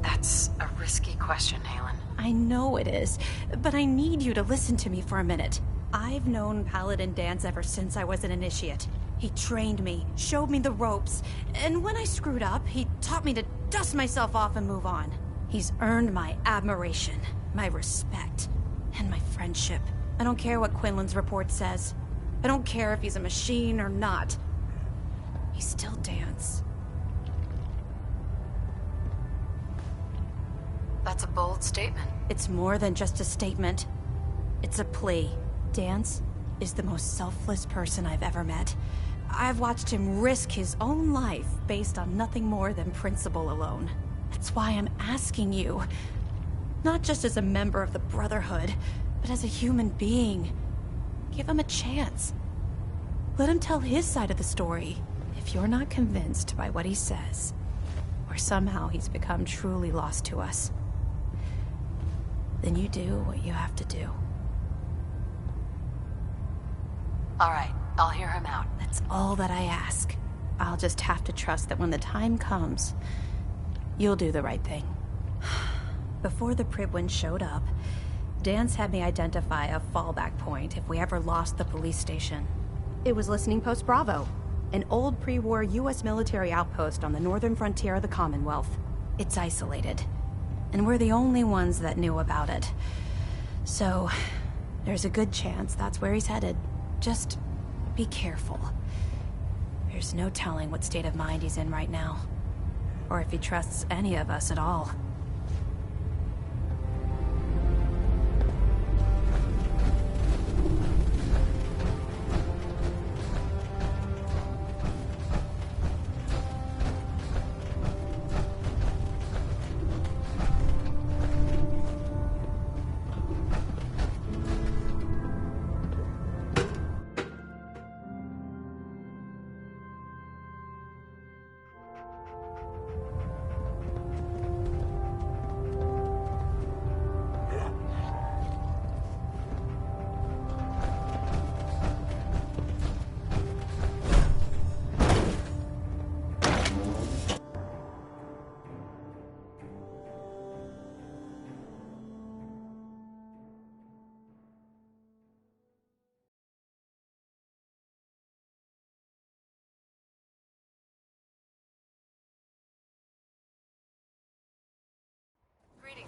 That's a risky question, Halen. I know it is, but I need you to listen to me for a minute. I've known Paladin Danse ever since I was an initiate. He trained me, showed me the ropes, and when I screwed up, he taught me to dust myself off and move on. He's earned my admiration, my respect, and my friendship. I don't care what Quinlan's report says. I don't care if he's a machine or not. He's still Danse. That's a bold statement. It's more than just a statement. It's a plea. Danse is the most selfless person I've ever met. I've watched him risk his own life based on nothing more than principle alone. That's why I'm asking you. Not just as a member of the Brotherhood, but as a human being. Give him a chance. Let him tell his side of the story. If you're not convinced by what he says, or somehow he's become truly lost to us, then you do what you have to do. All right, I'll hear him out. That's all that I ask. I'll just have to trust that when the time comes, you'll do the right thing. Before the Pribwin showed up, Danse had me identify a fallback point if we ever lost the police station. It was Listening Post Bravo, an old pre-war US military outpost on the northern frontier of the Commonwealth. It's isolated, and we're the only ones that knew about it. So, there's a good chance that's where he's headed. Just be careful. There's no telling what state of mind he's in right now, or if he trusts any of us at all.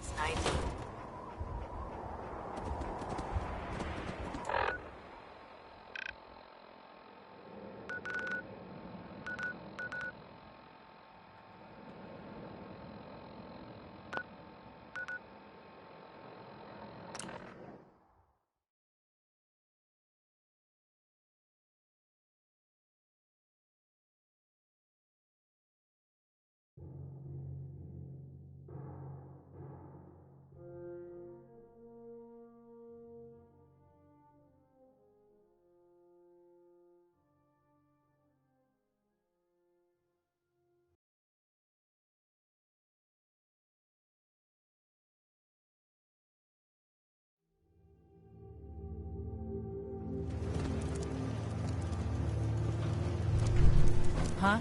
last night. Huh?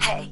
Hey.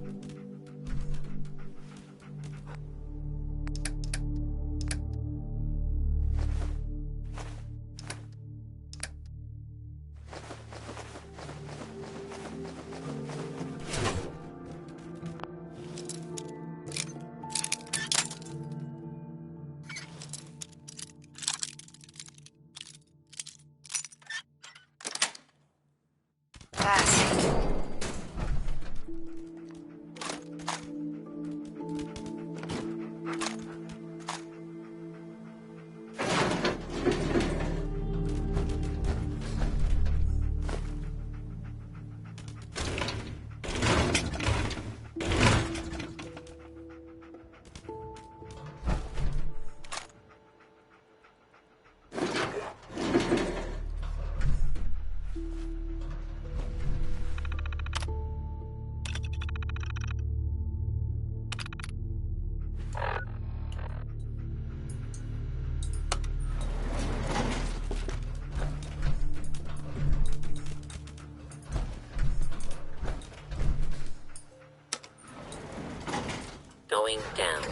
Going down.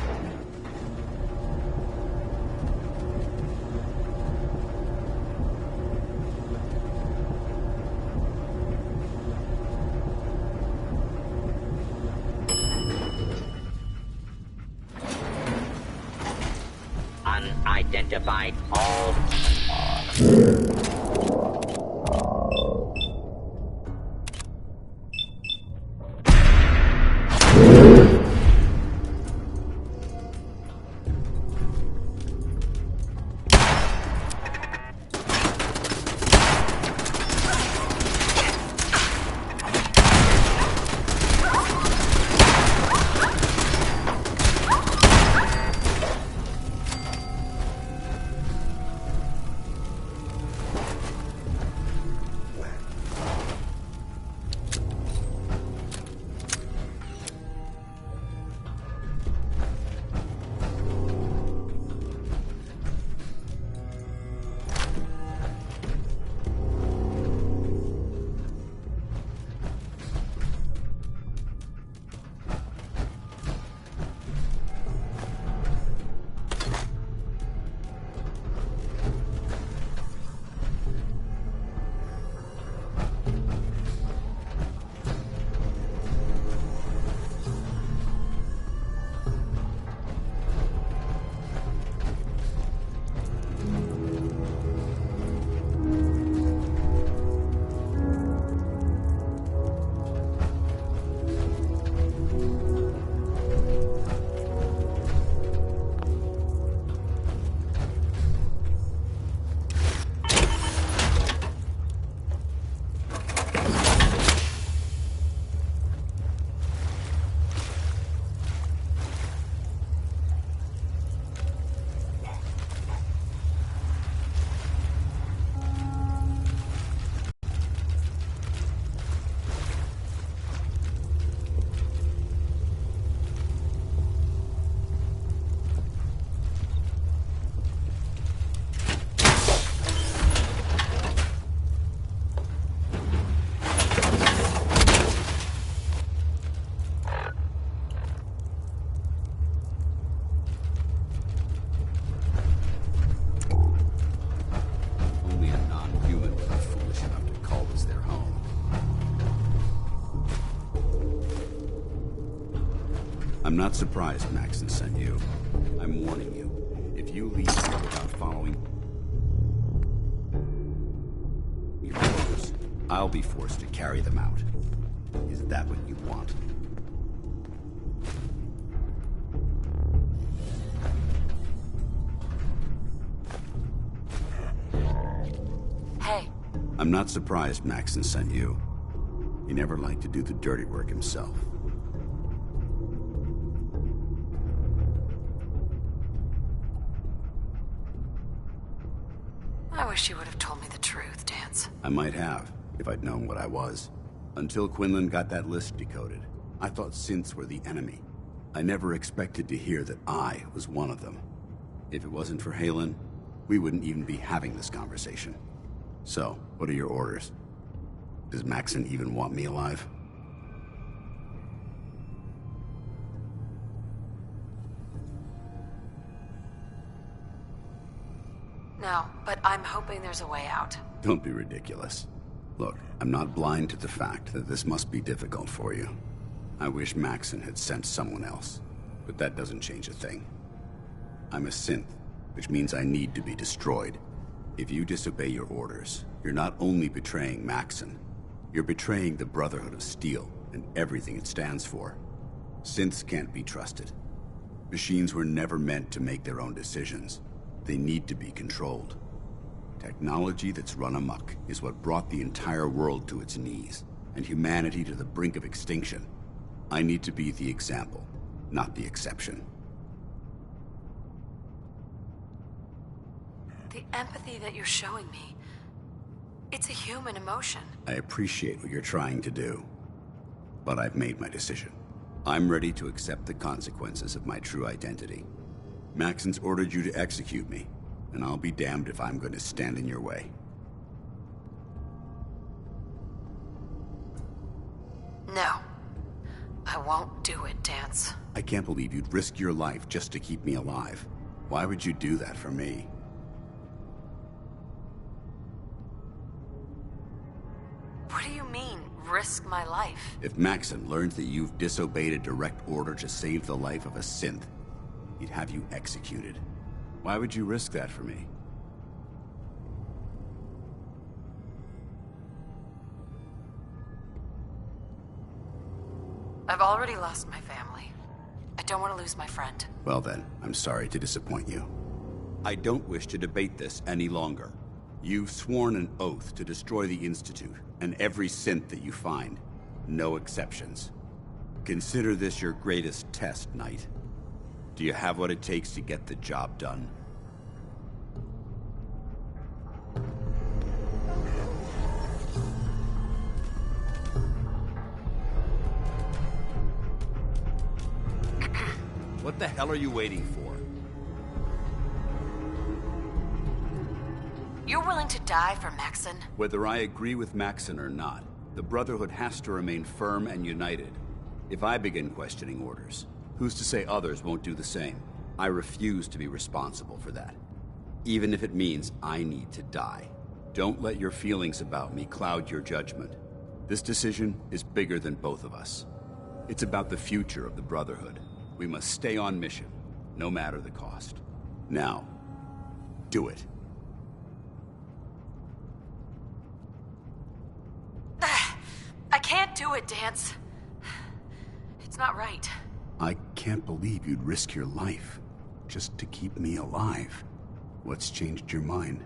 Unidentified all. I'm not surprised Maxon sent you. I'm warning you. If you leave here without following your orders, I'll be forced to carry them out. Is that what you want? Hey. I'm not surprised Maxon sent you. He never liked to do the dirty work himself. I wish you would have told me the truth, Dance. I might have, if I'd known what I was. Until Quinlan got that list decoded, I thought synths were the enemy. I never expected to hear that I was one of them. If it wasn't for Haylen, we wouldn't even be having this conversation. So, what are your orders? Does Maxon even want me alive? No, but I'm hoping there's a way out. Don't be ridiculous. Look, I'm not blind to the fact that this must be difficult for you. I wish Maxon had sent someone else, but that doesn't change a thing. I'm a synth, which means I need to be destroyed. If you disobey your orders, you're not only betraying Maxon, you're betraying the Brotherhood of Steel and everything it stands for. Synths can't be trusted. Machines were never meant to make their own decisions. They need to be controlled. Technology that's run amok is what brought the entire world to its knees, and humanity to the brink of extinction. I need to be the example, not the exception. The empathy that you're showing me, it's a human emotion. I appreciate what you're trying to do, but I've made my decision. I'm ready to accept the consequences of my true identity. Maxon's ordered you to execute me, and I'll be damned if I'm going to stand in your way. No. I won't do it, Dance. I can't believe you'd risk your life just to keep me alive. Why would you do that for me? What do you mean, risk my life? If Maxon learns that you've disobeyed a direct order to save the life of a synth, he'd have you executed. Why would you risk that for me? I've already lost my family. I don't want to lose my friend. Well then, I'm sorry to disappoint you. I don't wish to debate this any longer. You've sworn an oath to destroy the Institute and every synth that you find. No exceptions. Consider this your greatest test, Knight. Do you have what it takes to get the job done? What the hell are you waiting for? You're willing to die for Maxon? Whether I agree with Maxon or not, the Brotherhood has to remain firm and united. If I begin questioning orders, who's to say others won't do the same? I refuse to be responsible for that. Even if it means I need to die. Don't let your feelings about me cloud your judgment. This decision is bigger than both of us. It's about the future of the Brotherhood. We must stay on mission, no matter the cost. Now, do it. I can't do it, Dance. It's not right. I can't believe you'd risk your life just to keep me alive. What's changed your mind?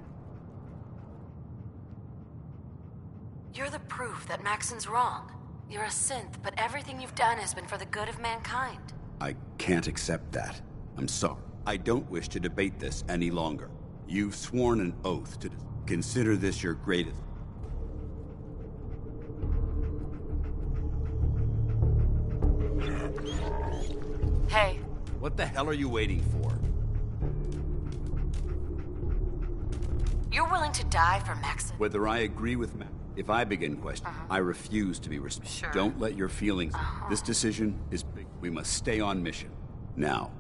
You're the proof that Maxon's wrong. You're a synth, but everything you've done has been for the good of mankind. I can't accept that. I'm sorry. I don't wish to debate this any longer. You've sworn an oath to consider this your greatest... Hey. What the hell are you waiting for? You're willing to die for Maxon? Whether I agree with if I begin questioning, I refuse to be responsible. Sure. Don't let your feelings... This decision is big. We must stay on mission. Now.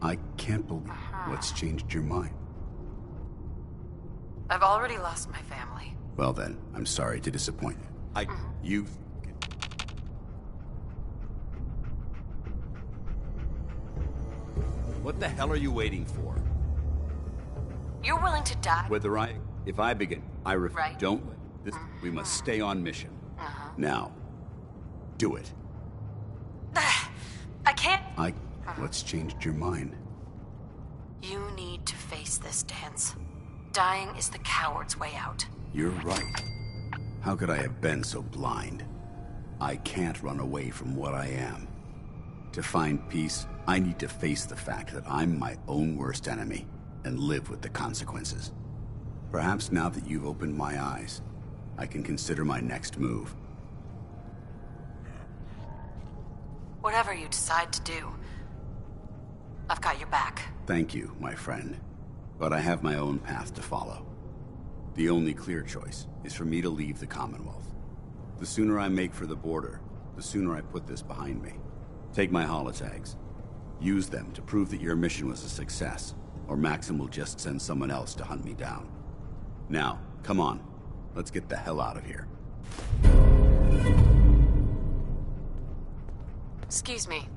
I can't believe what's changed your mind. I've already lost my family. Well then, I'm sorry to disappoint you. What the hell are you waiting for? You're willing to die? If I begin, Right. Don't. We must stay on mission. Now, do it. I can't. What's changed your mind? You need to face this, Dance. Dying is the coward's way out. You're right. How could I have been so blind? I can't run away from what I am. To find peace, I need to face the fact that I'm my own worst enemy and live with the consequences. Perhaps now that you've opened my eyes, I can consider my next move. Whatever you decide to do, I've got your back. Thank you, my friend. But I have my own path to follow. The only clear choice is for me to leave the Commonwealth. The sooner I make for the border, the sooner I put this behind me. Take my holotags. Use them to prove that your mission was a success, or Maxim will just send someone else to hunt me down. Now, come on. Let's get the hell out of here. Excuse me.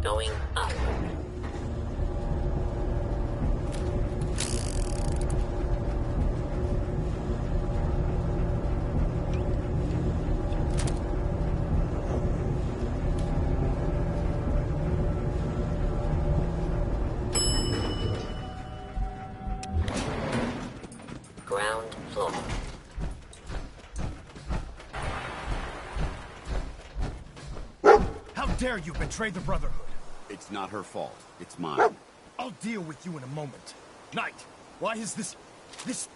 Going up. Ground floor. How dare you betray the Brotherhood? It's not her fault. It's mine. I'll deal with you in a moment. Knight, why has this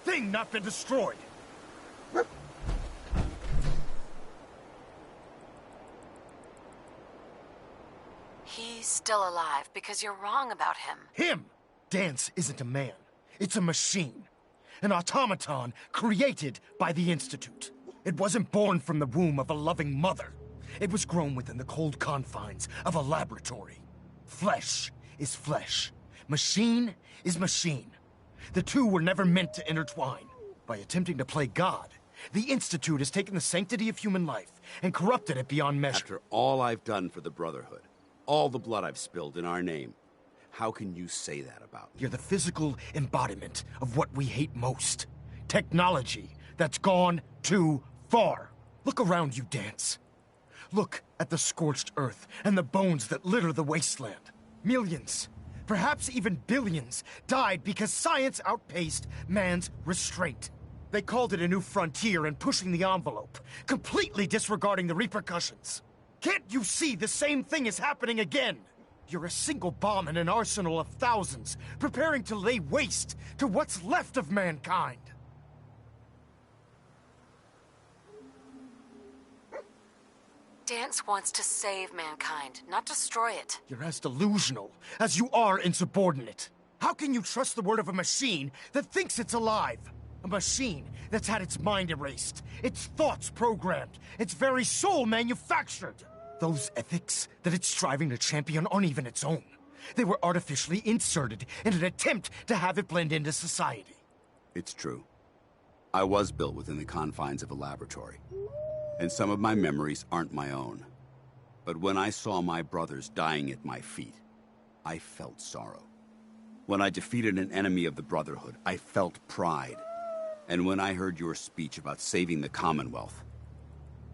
thing not been destroyed? He's still alive because you're wrong about him. Him! Dance isn't a man. It's a machine. An automaton created by the Institute. It wasn't born from the womb of a loving mother. It was grown within the cold confines of a laboratory. Flesh is flesh. Machine is machine. The two were never meant to intertwine. By attempting to play God, the Institute has taken the sanctity of human life and corrupted it beyond measure. After all I've done for the Brotherhood, all the blood I've spilled in our name, how can you say that about me? You're the physical embodiment of what we hate most. Technology that's gone too far. Look around you, Dance. Look at the scorched earth and the bones that litter the wasteland. Millions, perhaps even billions, died because science outpaced man's restraint. They called it a new frontier and pushing the envelope, completely disregarding the repercussions. Can't you see the same thing is happening again? You're a single bomb in an arsenal of thousands, preparing to lay waste to what's left of mankind. Dance wants to save mankind, not destroy it. You're as delusional as you are insubordinate. How can you trust the word of a machine that thinks it's alive? A machine that's had its mind erased, its thoughts programmed, its very soul manufactured. Those ethics that it's striving to champion aren't even its own. They were artificially inserted in an attempt to have it blend into society. It's true. I was built within the confines of a laboratory. And some of my memories aren't my own. But when I saw my brothers dying at my feet, I felt sorrow. When I defeated an enemy of the Brotherhood, I felt pride. And when I heard your speech about saving the Commonwealth,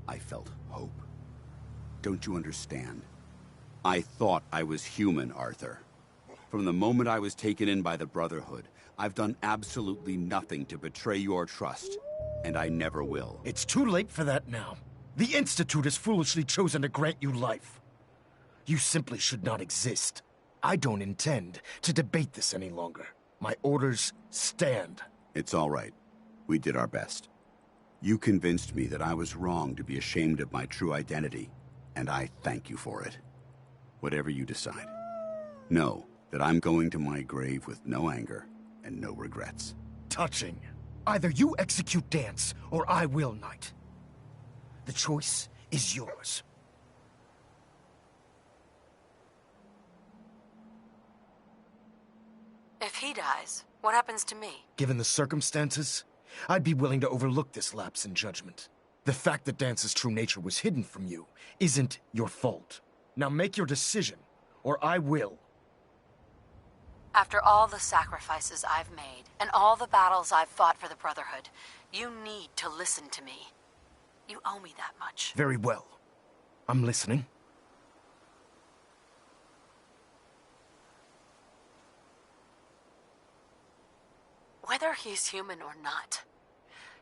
I felt hope. Don't you understand? I thought I was human, Arthur. From the moment I was taken in by the Brotherhood, I've done absolutely nothing to betray your trust. And I never will. It's too late for that now. The Institute has foolishly chosen to grant you life. You simply should not exist. I don't intend to debate this any longer. My orders stand. It's all right. We did our best. You convinced me that I was wrong to be ashamed of my true identity, and I thank you for it. Whatever you decide. Know that I'm going to my grave with no anger and no regrets. Touching. Either you execute Danse, or I will, Knight. The choice is yours. If he dies, what happens to me? Given the circumstances, I'd be willing to overlook this lapse in judgment. The fact that Dance's true nature was hidden from you isn't your fault. Now make your decision, or I will. After all the sacrifices I've made, and all the battles I've fought for the Brotherhood, you need to listen to me. You owe me that much. Very well. I'm listening. Whether he's human or not,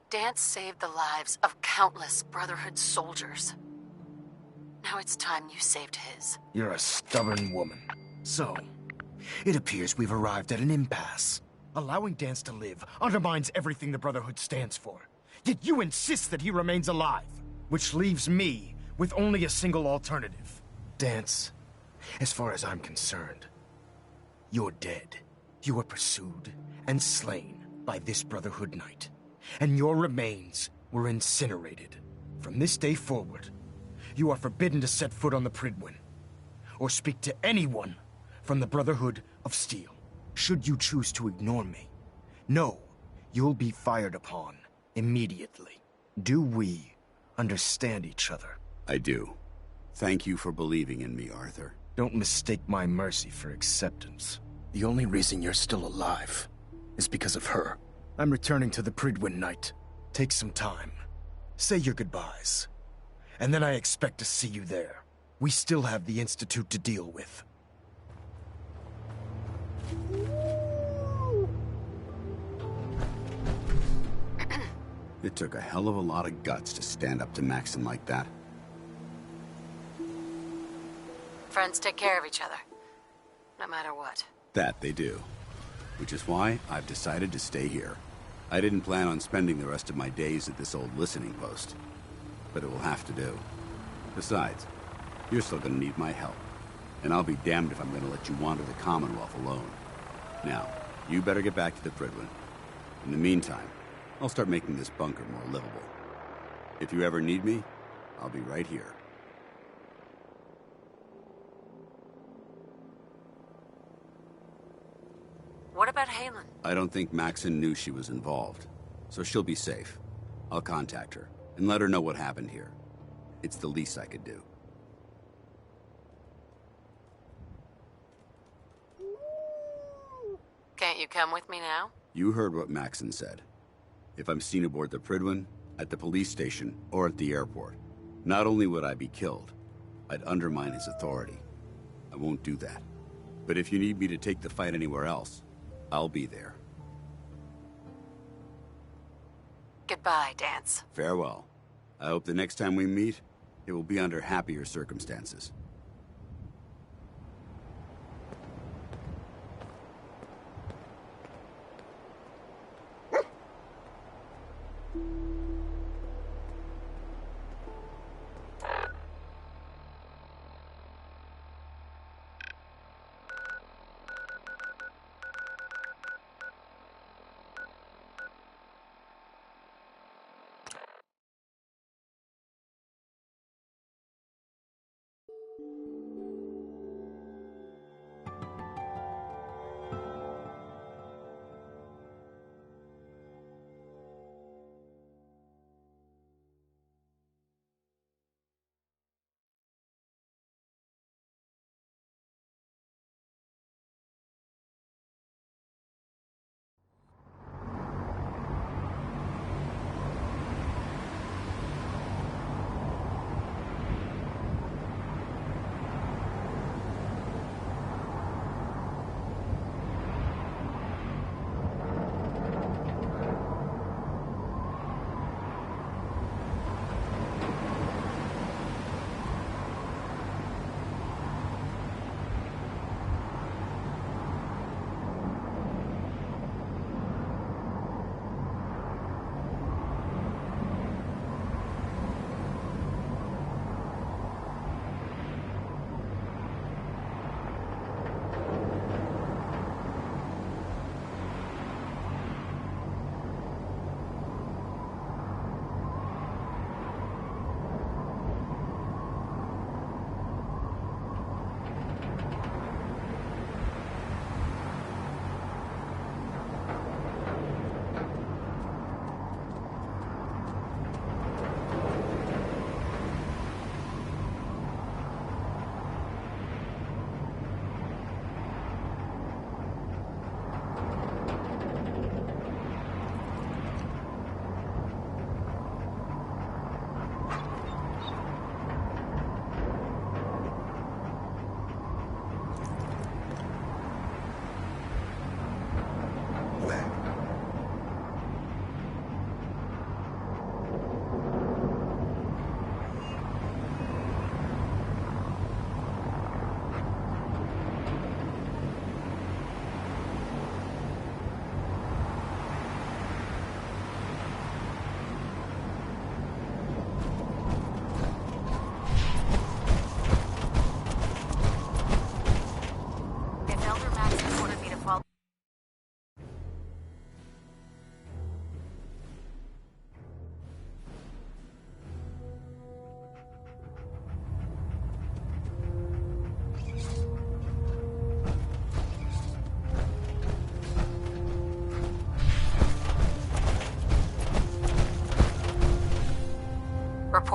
Danse saved the lives of countless Brotherhood soldiers. Now it's time you saved his. You're a stubborn woman. So, it appears we've arrived at an impasse. Allowing Danse to live undermines everything the Brotherhood stands for. Yet you insist that he remains alive, which leaves me with only a single alternative. Danse, as far as I'm concerned, you're dead. You were pursued and slain by this Brotherhood Knight, and your remains were incinerated. From this day forward, you are forbidden to set foot on the Prydwen, or speak to anyone from the Brotherhood of Steel. Should you choose to ignore me, know you'll be fired upon immediately. Do we understand each other? I do. Thank you for believing in me, Arthur. Don't mistake my mercy for acceptance. The only reason you're still alive is because of her. I'm returning to the Prydwen, Knight. Take some time. Say your goodbyes. And then I expect to see you there. We still have the Institute to deal with. It took a hell of a lot of guts to stand up to Maxon like that. Friends take care of each other, no matter what. That they do. Which is why I've decided to stay here. I didn't plan on spending the rest of my days at this old listening post. But it will have to do. Besides, you're still gonna need my help. And I'll be damned if I'm gonna let you wander the Commonwealth alone. Now, you better get back to the Prydwen. In the meantime, I'll start making this bunker more livable. If you ever need me, I'll be right here. What about Haylen? I don't think Maxon knew she was involved, so she'll be safe. I'll contact her and let her know what happened here. It's the least I could do. Can't you come with me now? You heard what Maxon said. If I'm seen aboard the Prydwen, at the police station, or at the airport, not only would I be killed, I'd undermine his authority. I won't do that. But if you need me to take the fight anywhere else, I'll be there. Goodbye, Danse. Farewell. I hope the next time we meet, it will be under happier circumstances.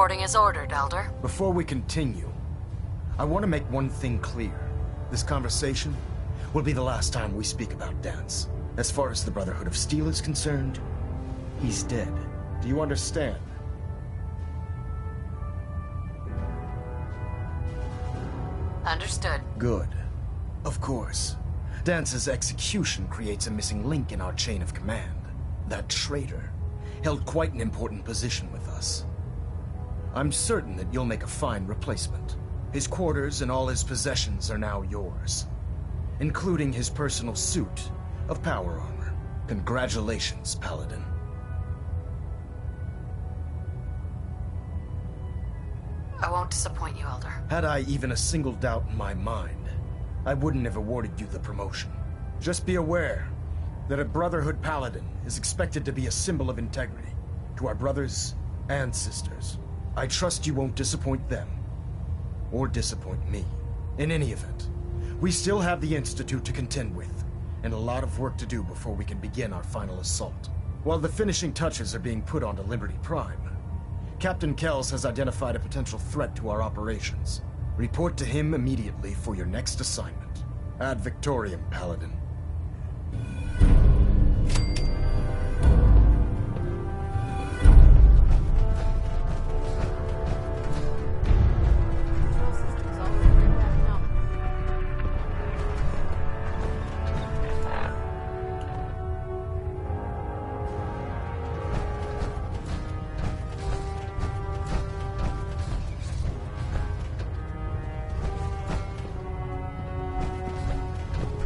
Reporting as ordered, Elder. Before we continue, I want to make one thing clear. This conversation will be the last time we speak about Dance. As far as the Brotherhood of Steel is concerned, he's dead. Do you understand? Understood. Good. Of course. Dance's execution creates a missing link in our chain of command. That traitor held quite an important position with us. I'm certain that you'll make a fine replacement. His quarters and all his possessions are now yours, including his personal suit of power armor. Congratulations, Paladin. I won't disappoint you, Elder. Had I even a single doubt in my mind, I wouldn't have awarded you the promotion. Just be aware that a Brotherhood Paladin is expected to be a symbol of integrity to our brothers and sisters. I trust you won't disappoint them, or disappoint me. In any event, we still have the Institute to contend with, and a lot of work to do before we can begin our final assault. While the finishing touches are being put onto Liberty Prime, Captain Kells has identified a potential threat to our operations. Report to him immediately for your next assignment. Ad Victoriam, Paladin.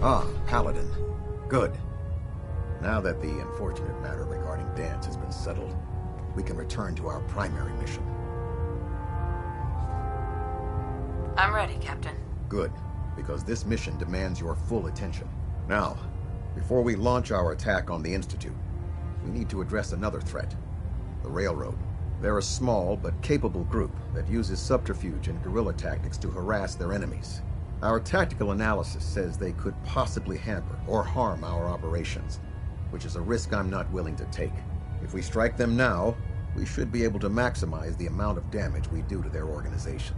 Ah, Paladin. Good. Now that the unfortunate matter regarding Dance has been settled, we can return to our primary mission. I'm ready, Captain. Good, because this mission demands your full attention. Now, before we launch our attack on the Institute, we need to address another threat. The Railroad. They're a small but capable group that uses subterfuge and guerrilla tactics to harass their enemies. Our tactical analysis says they could possibly hamper or harm our operations, which is a risk I'm not willing to take. If we strike them now, we should be able to maximize the amount of damage we do to their organization.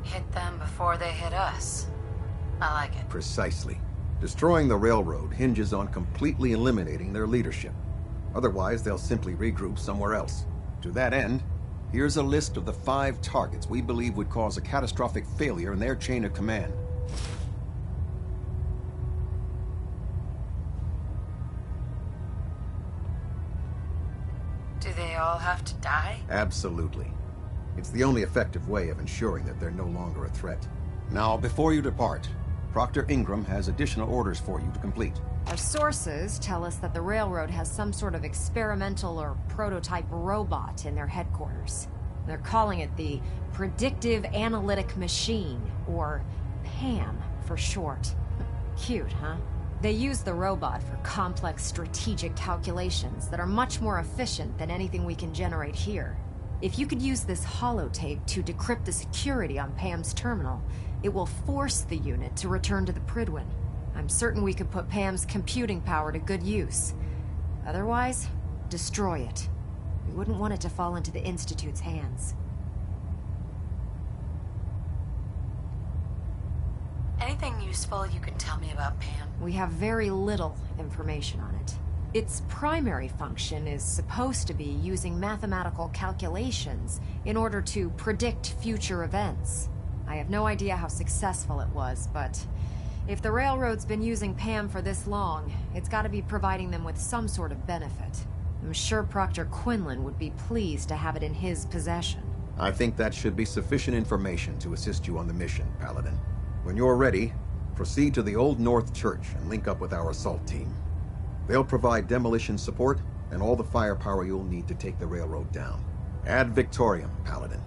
Hit them before they hit us. I like it. Precisely. Destroying the Railroad hinges on completely eliminating their leadership. Otherwise, they'll simply regroup somewhere else. To that end, here's a list of the 5 targets we believe would cause a catastrophic failure in their chain of command. Do they all have to die? Absolutely. It's the only effective way of ensuring that they're no longer a threat. Now, before you depart, Proctor Ingram has additional orders for you to complete. Our sources tell us that the Railroad has some sort of experimental or prototype robot in their headquarters. They're calling it the Predictive Analytic Machine, or PAM for short. Cute, huh? They use the robot for complex strategic calculations that are much more efficient than anything we can generate here. If you could use this holotape to decrypt the security on PAM's terminal, it will force the unit to return to the Prydwen. I'm certain we could put PAM's computing power to good use. Otherwise, destroy it. We wouldn't want it to fall into the Institute's hands. Anything useful you can tell me about PAM? We have very little information on it. Its primary function is supposed to be using mathematical calculations in order to predict future events. I have no idea how successful it was, but if the Railroad's been using PAM for this long, it's got to be providing them with some sort of benefit. I'm sure Proctor Quinlan would be pleased to have it in his possession. I think that should be sufficient information to assist you on the mission, Paladin. When you're ready, proceed to the Old North Church and link up with our assault team. They'll provide demolition support and all the firepower you'll need to take the Railroad down. Ad Victoriam, Paladin.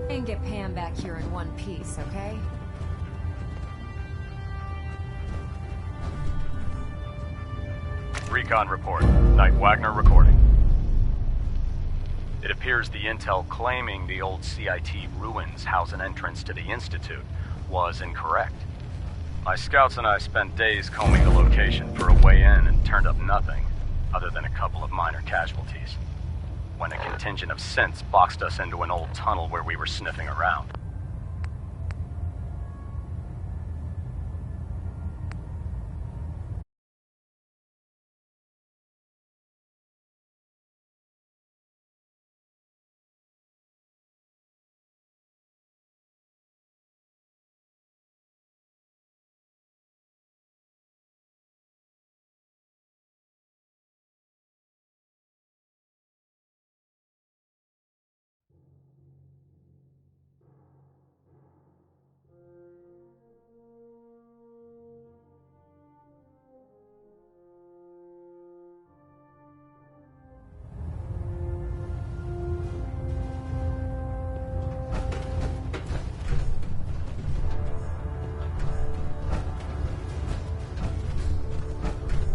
And get Pam back here in one piece, okay? Recon report. Knight Wagner recording. It appears the intel claiming the old CIT ruins house an entrance to the Institute was incorrect. My scouts and I spent days combing the location for a way in and turned up nothing, other than a couple of minor casualties. When a contingent of synths boxed us into an old tunnel where we were sniffing around.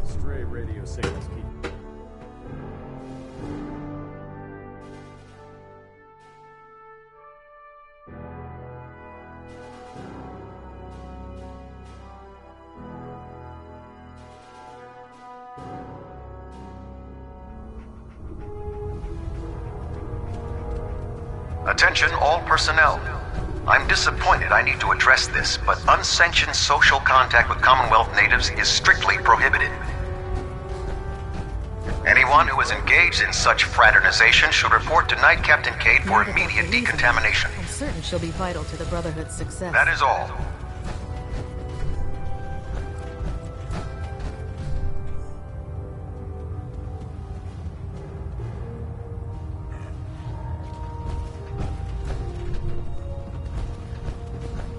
Stray radio signals keep. Attention all personnel. I'm disappointed I need to address this, but unsanctioned social contact with Commonwealth natives is strictly prohibited. Anyone who is engaged in such fraternization should report to Knight Captain Cade for immediate decontamination. I'm certain she'll be vital to the Brotherhood's success. That is all.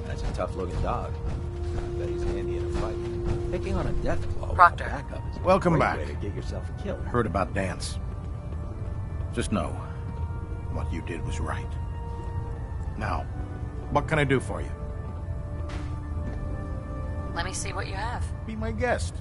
That's a tough-looking dog. I bet he's handy in a fight. Taking on a death blow. Proctor. Backup is a Welcome great back. way to get yourself a kill. Heard about Dance. Just know, what you did was right. Now, what can I do for you? Let me see what you have. Be my guest.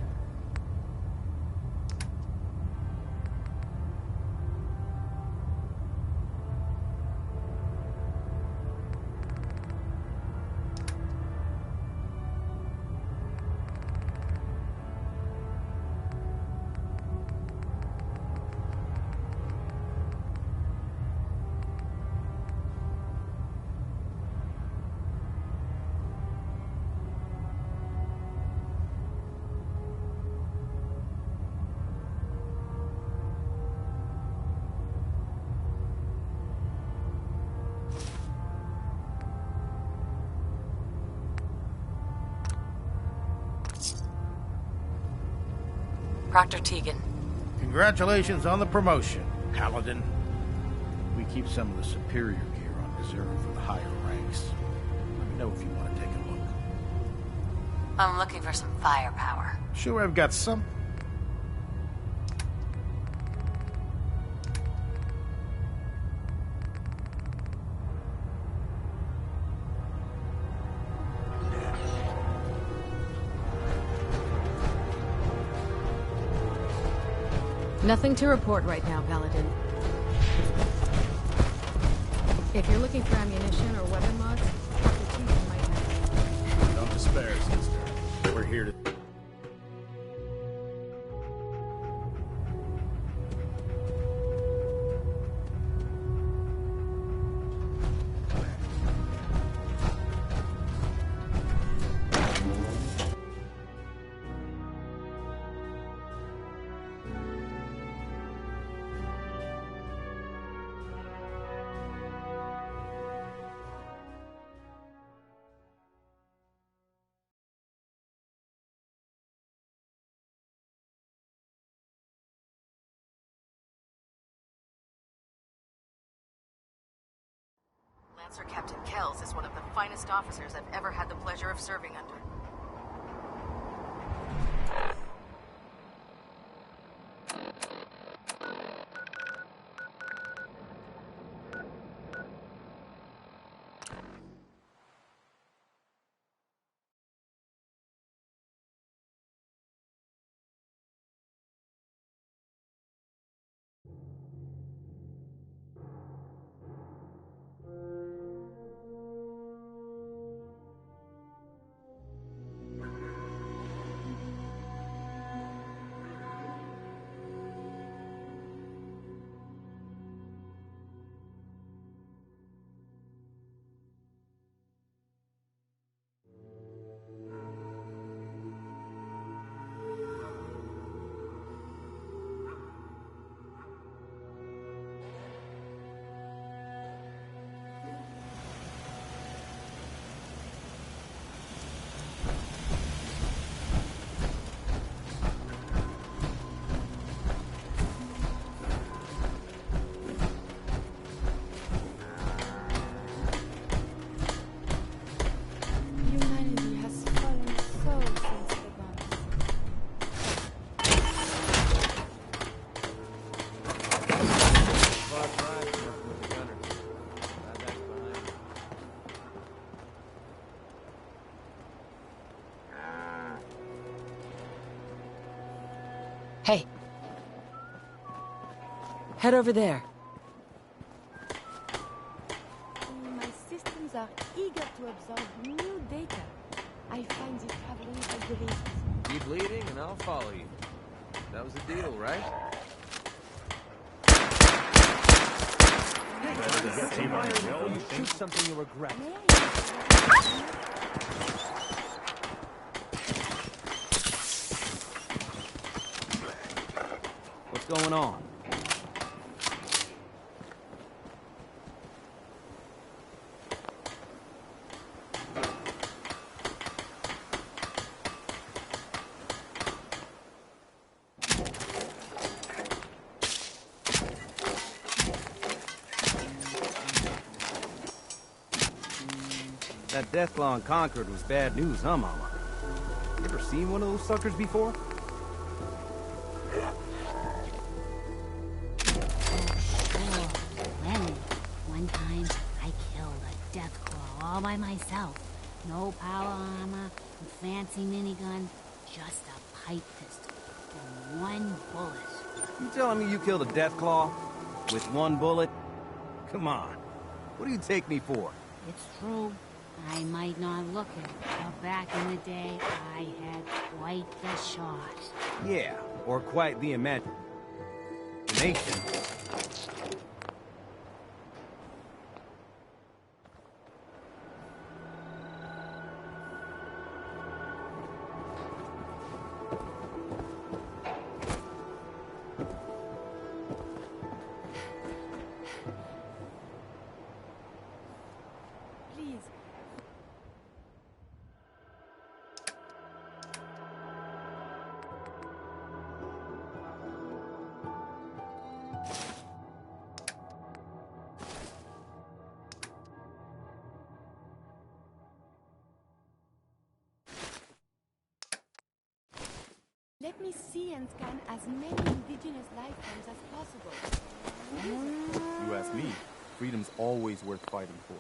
Proctor Tegan. Congratulations on the promotion, Paladin. We keep some of the superior gear on reserve for the higher ranks. Let me know if you want to take a look. I'm looking for some firepower. Sure, I've got some. Nothing to report right now, Paladin. If you're looking for ammunition or weapon mods, Dr. Tegan might have. Don't despair, sister. We're here to... Lancer Captain Kells is one of the finest officers I've ever had the pleasure of serving under. Hey. Head over there. My systems are eager to absorb new data. I find the traveling algorithms. Keep leading and I'll follow you. That was the deal, right? You shoot something you'll regret. What's going on? That Deathclaw in Concord was bad news, huh, Mama? You ever seen one of those suckers before? Plenty. One time, I killed a Deathclaw all by myself. No power armor, no fancy minigun, just a pipe pistol and one bullet. You telling me you killed a Deathclaw? With one bullet? Come on. What do you take me for? It's true. I might not look it, but back in the day, I had quite the shot. Yeah, or quite the imagination. Please. Let me see and scan as many indigenous lifetimes as possible. You ask me, freedom's always worth fighting for.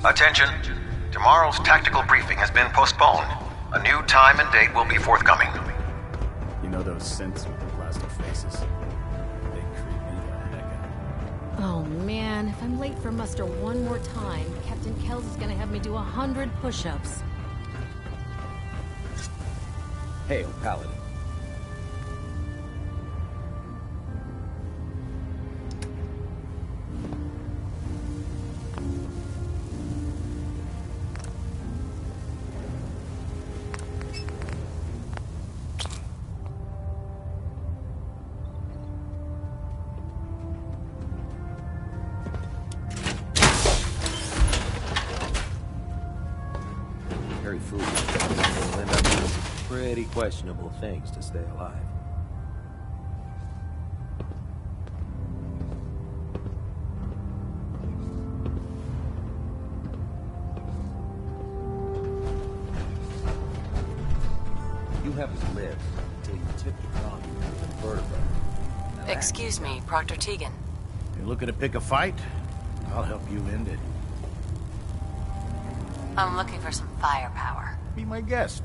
Attention. Tomorrow's tactical briefing has been postponed. A new time and date will be forthcoming. You know those synths with the plastic faces? They creep me the heck out. Oh man, if I'm late for muster one more time, Captain Kells is gonna have me do 100 push-ups. Hail, Paladin. Very foolish. You'll end up doing some pretty questionable things to stay alive. You haven't lived until you tip the tongue with the vertebra. Excuse me, Proctor Tegan. You're looking to pick a fight? I'll help you end it. I'm looking for some firepower. Be my guest.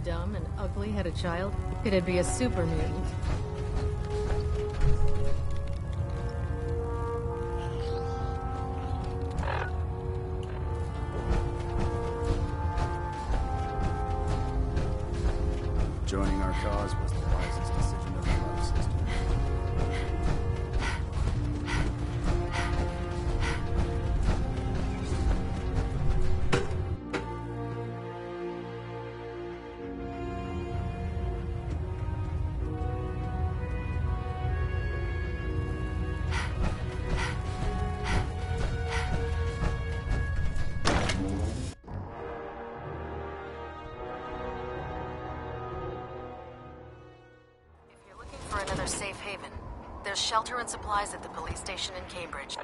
dumb and ugly had a child, it'd be a super mutant. Joining our cause was the wisest decision of my life, sister. For another safe haven, there's shelter and supplies at the police station in Cambridge.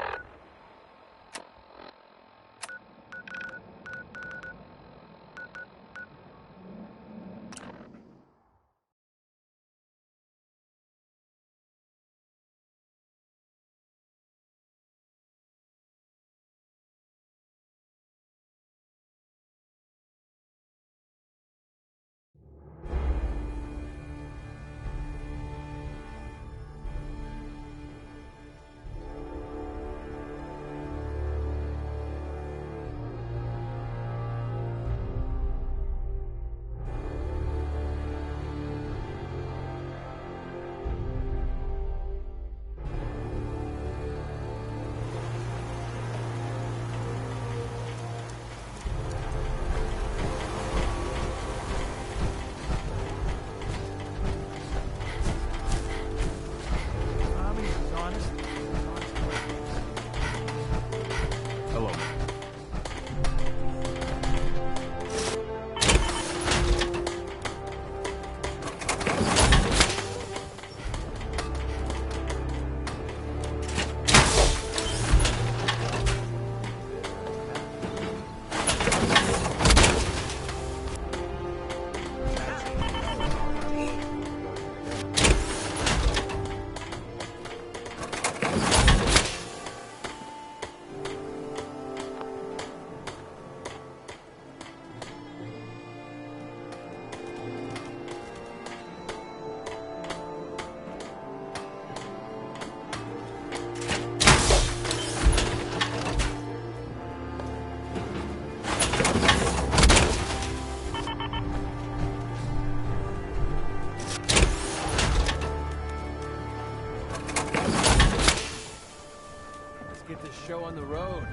Get this show on the road.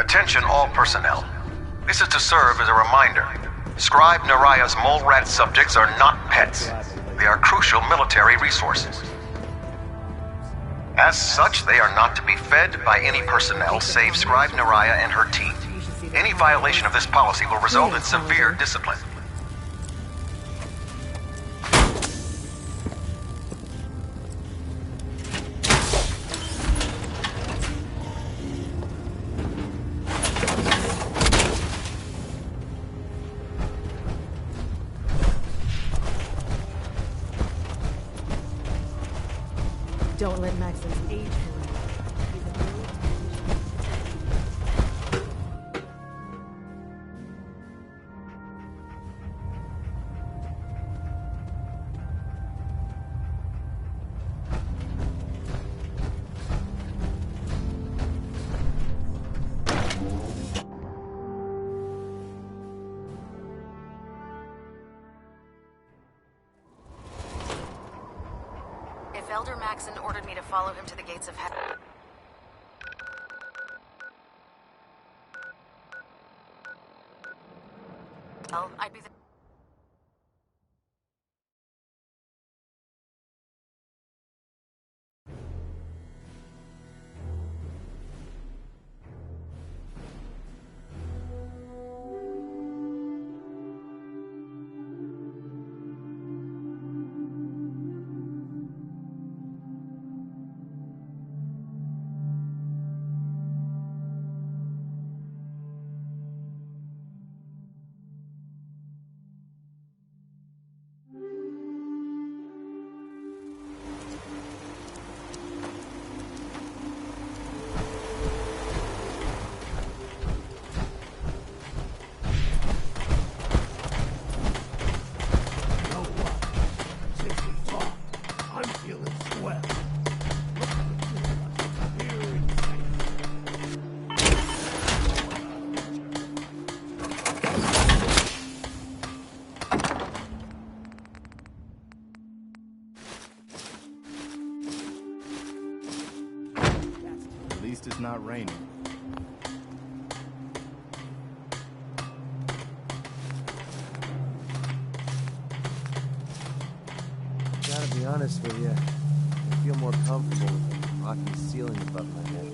Attention all personnel. This is to serve as a reminder. Scribe Naraya's mole rat subjects are not pets. They are crucial military resources. As such, they are not to be fed by any personnel save Scribe Naraya and her team. Any violation of this policy will result in severe discipline. Don't let Maxon's age fool you. He's a real If Elder Maxon ordered me to follow him to the gates of heaven... well, I'd be the... At least it's not raining. Gotta be honest with you, I feel more comfortable with the rocky ceiling above my head.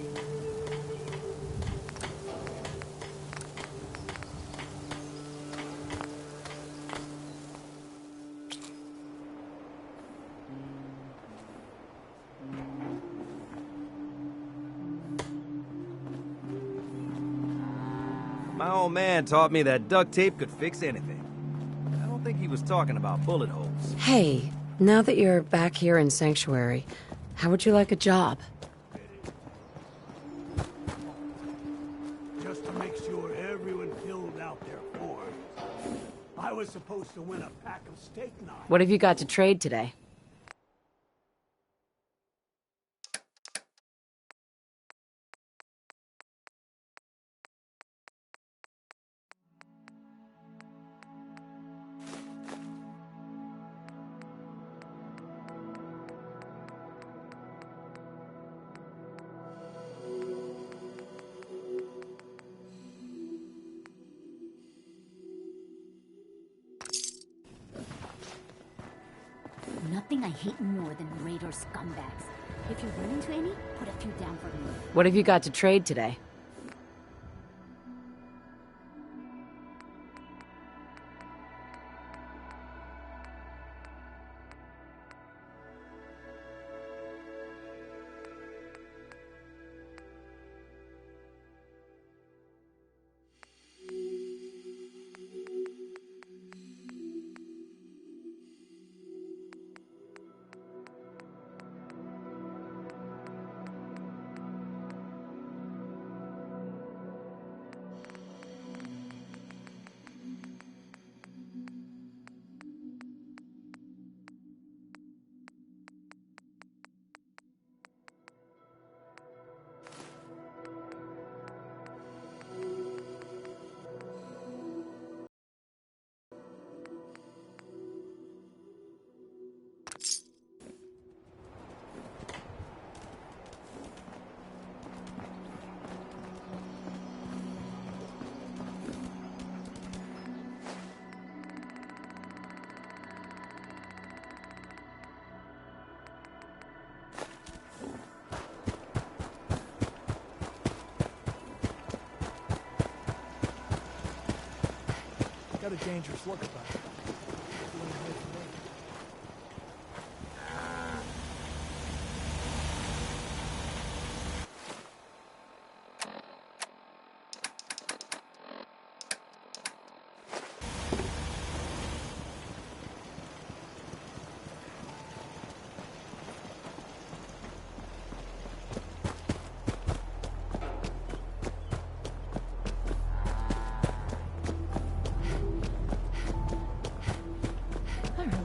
My old man taught me that duct tape could fix anything. I don't think he was talking about bullet holes. Hey, now that you're back here in Sanctuary, how would you like a job? Just to make sure everyone filled out their forms. I was supposed to win a pack of steak knives. What have you got to trade today? Nothing I hate more than Raider scumbags. If you run into any, put a few down for me. What have you got to trade today? a dangerous look about it.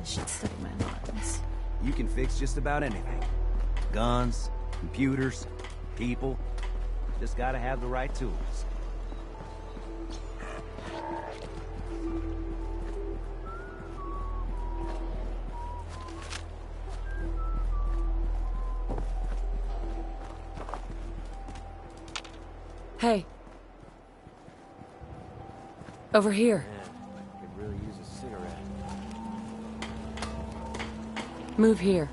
Should study my lines. You can fix just about anything. Guns, computers, people. Just gotta have the right tools. Hey. Over here. Man, I could really use a cigarette. Move here.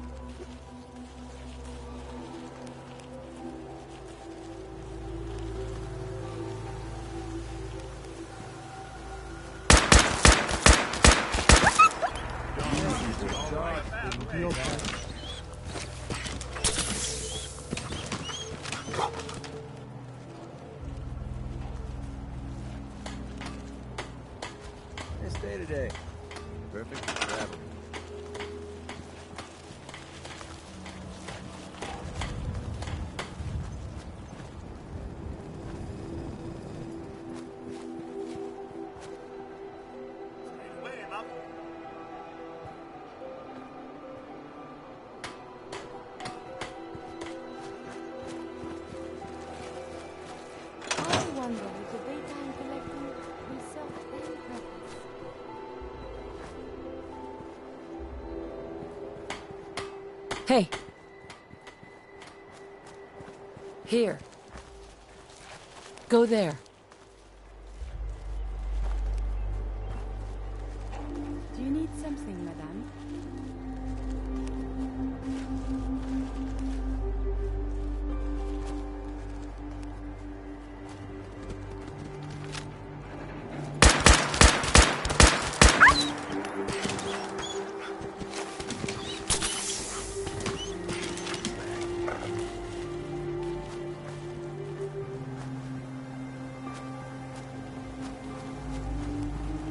Nice day today. Perfect for traveling. I wonder if the data I'm collecting will serve any purpose. Hey. Here. Go there. Do you need something, madame?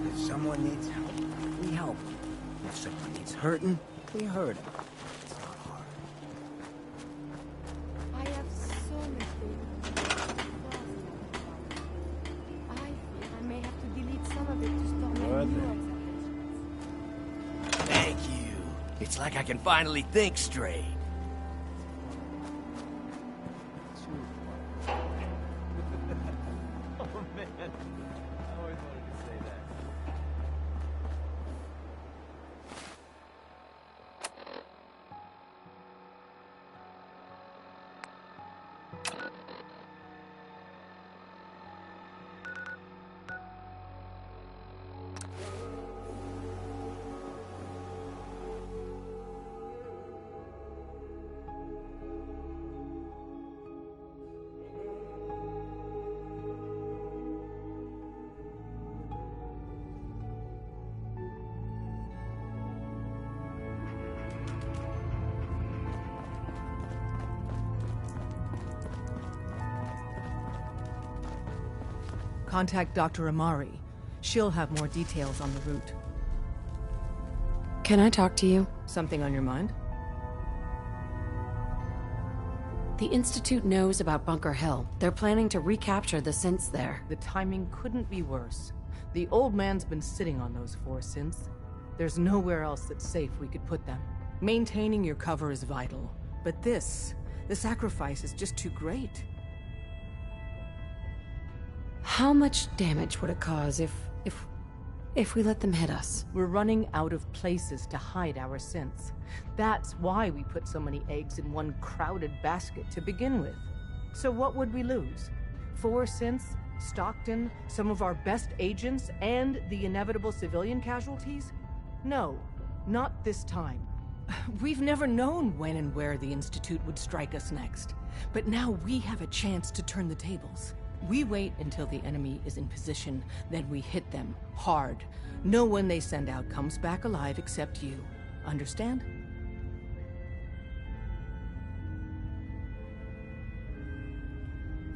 If someone needs help, we help. If someone needs hurting, we hurt him. It's not hard. I have so much data. I fear I may have to delete some of it to store my new observations. Thank you. It's like I can finally think straight. Oh man, I always wanted to say that. Contact Dr. Amari. She'll have more details on the route. Can I talk to you? Something on your mind? The Institute knows about Bunker Hill. They're planning to recapture the synths there. The timing couldn't be worse. The old man's been sitting on those 4 synths. There's nowhere else that's safe we could put them. Maintaining your cover is vital. But the sacrifice is just too great. How much damage would it cause if we let them hit us? We're running out of places to hide our synths. That's why we put so many eggs in one crowded basket to begin with. So what would we lose? 4 synths, Stockton, some of our best agents, and the inevitable civilian casualties? No, not this time. We've never known when and where the Institute would strike us next. But now we have a chance to turn the tables. We wait until the enemy is in position, then we hit them hard. No one they send out comes back alive except you. Understand?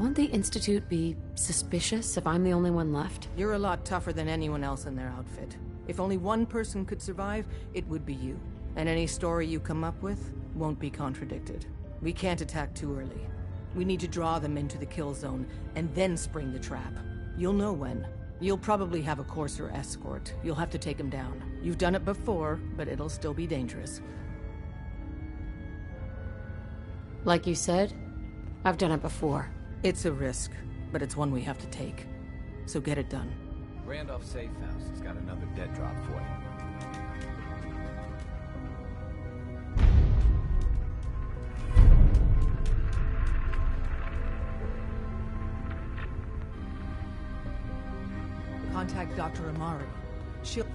Won't the Institute be suspicious if I'm the only one left? You're a lot tougher than anyone else in their outfit. If only one person could survive, it would be you. And any story you come up with won't be contradicted. We can't attack too early. We need to draw them into the kill zone, and then spring the trap. You'll know when. You'll probably have a Courser escort. You'll have to take him down. You've done it before, but it'll still be dangerous. Like you said, I've done it before. It's a risk, but it's one we have to take. So get it done. Randolph Safe House has got another dead drop for you. Contact Dr. Amari. She'll...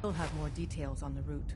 We'll have more details on the route.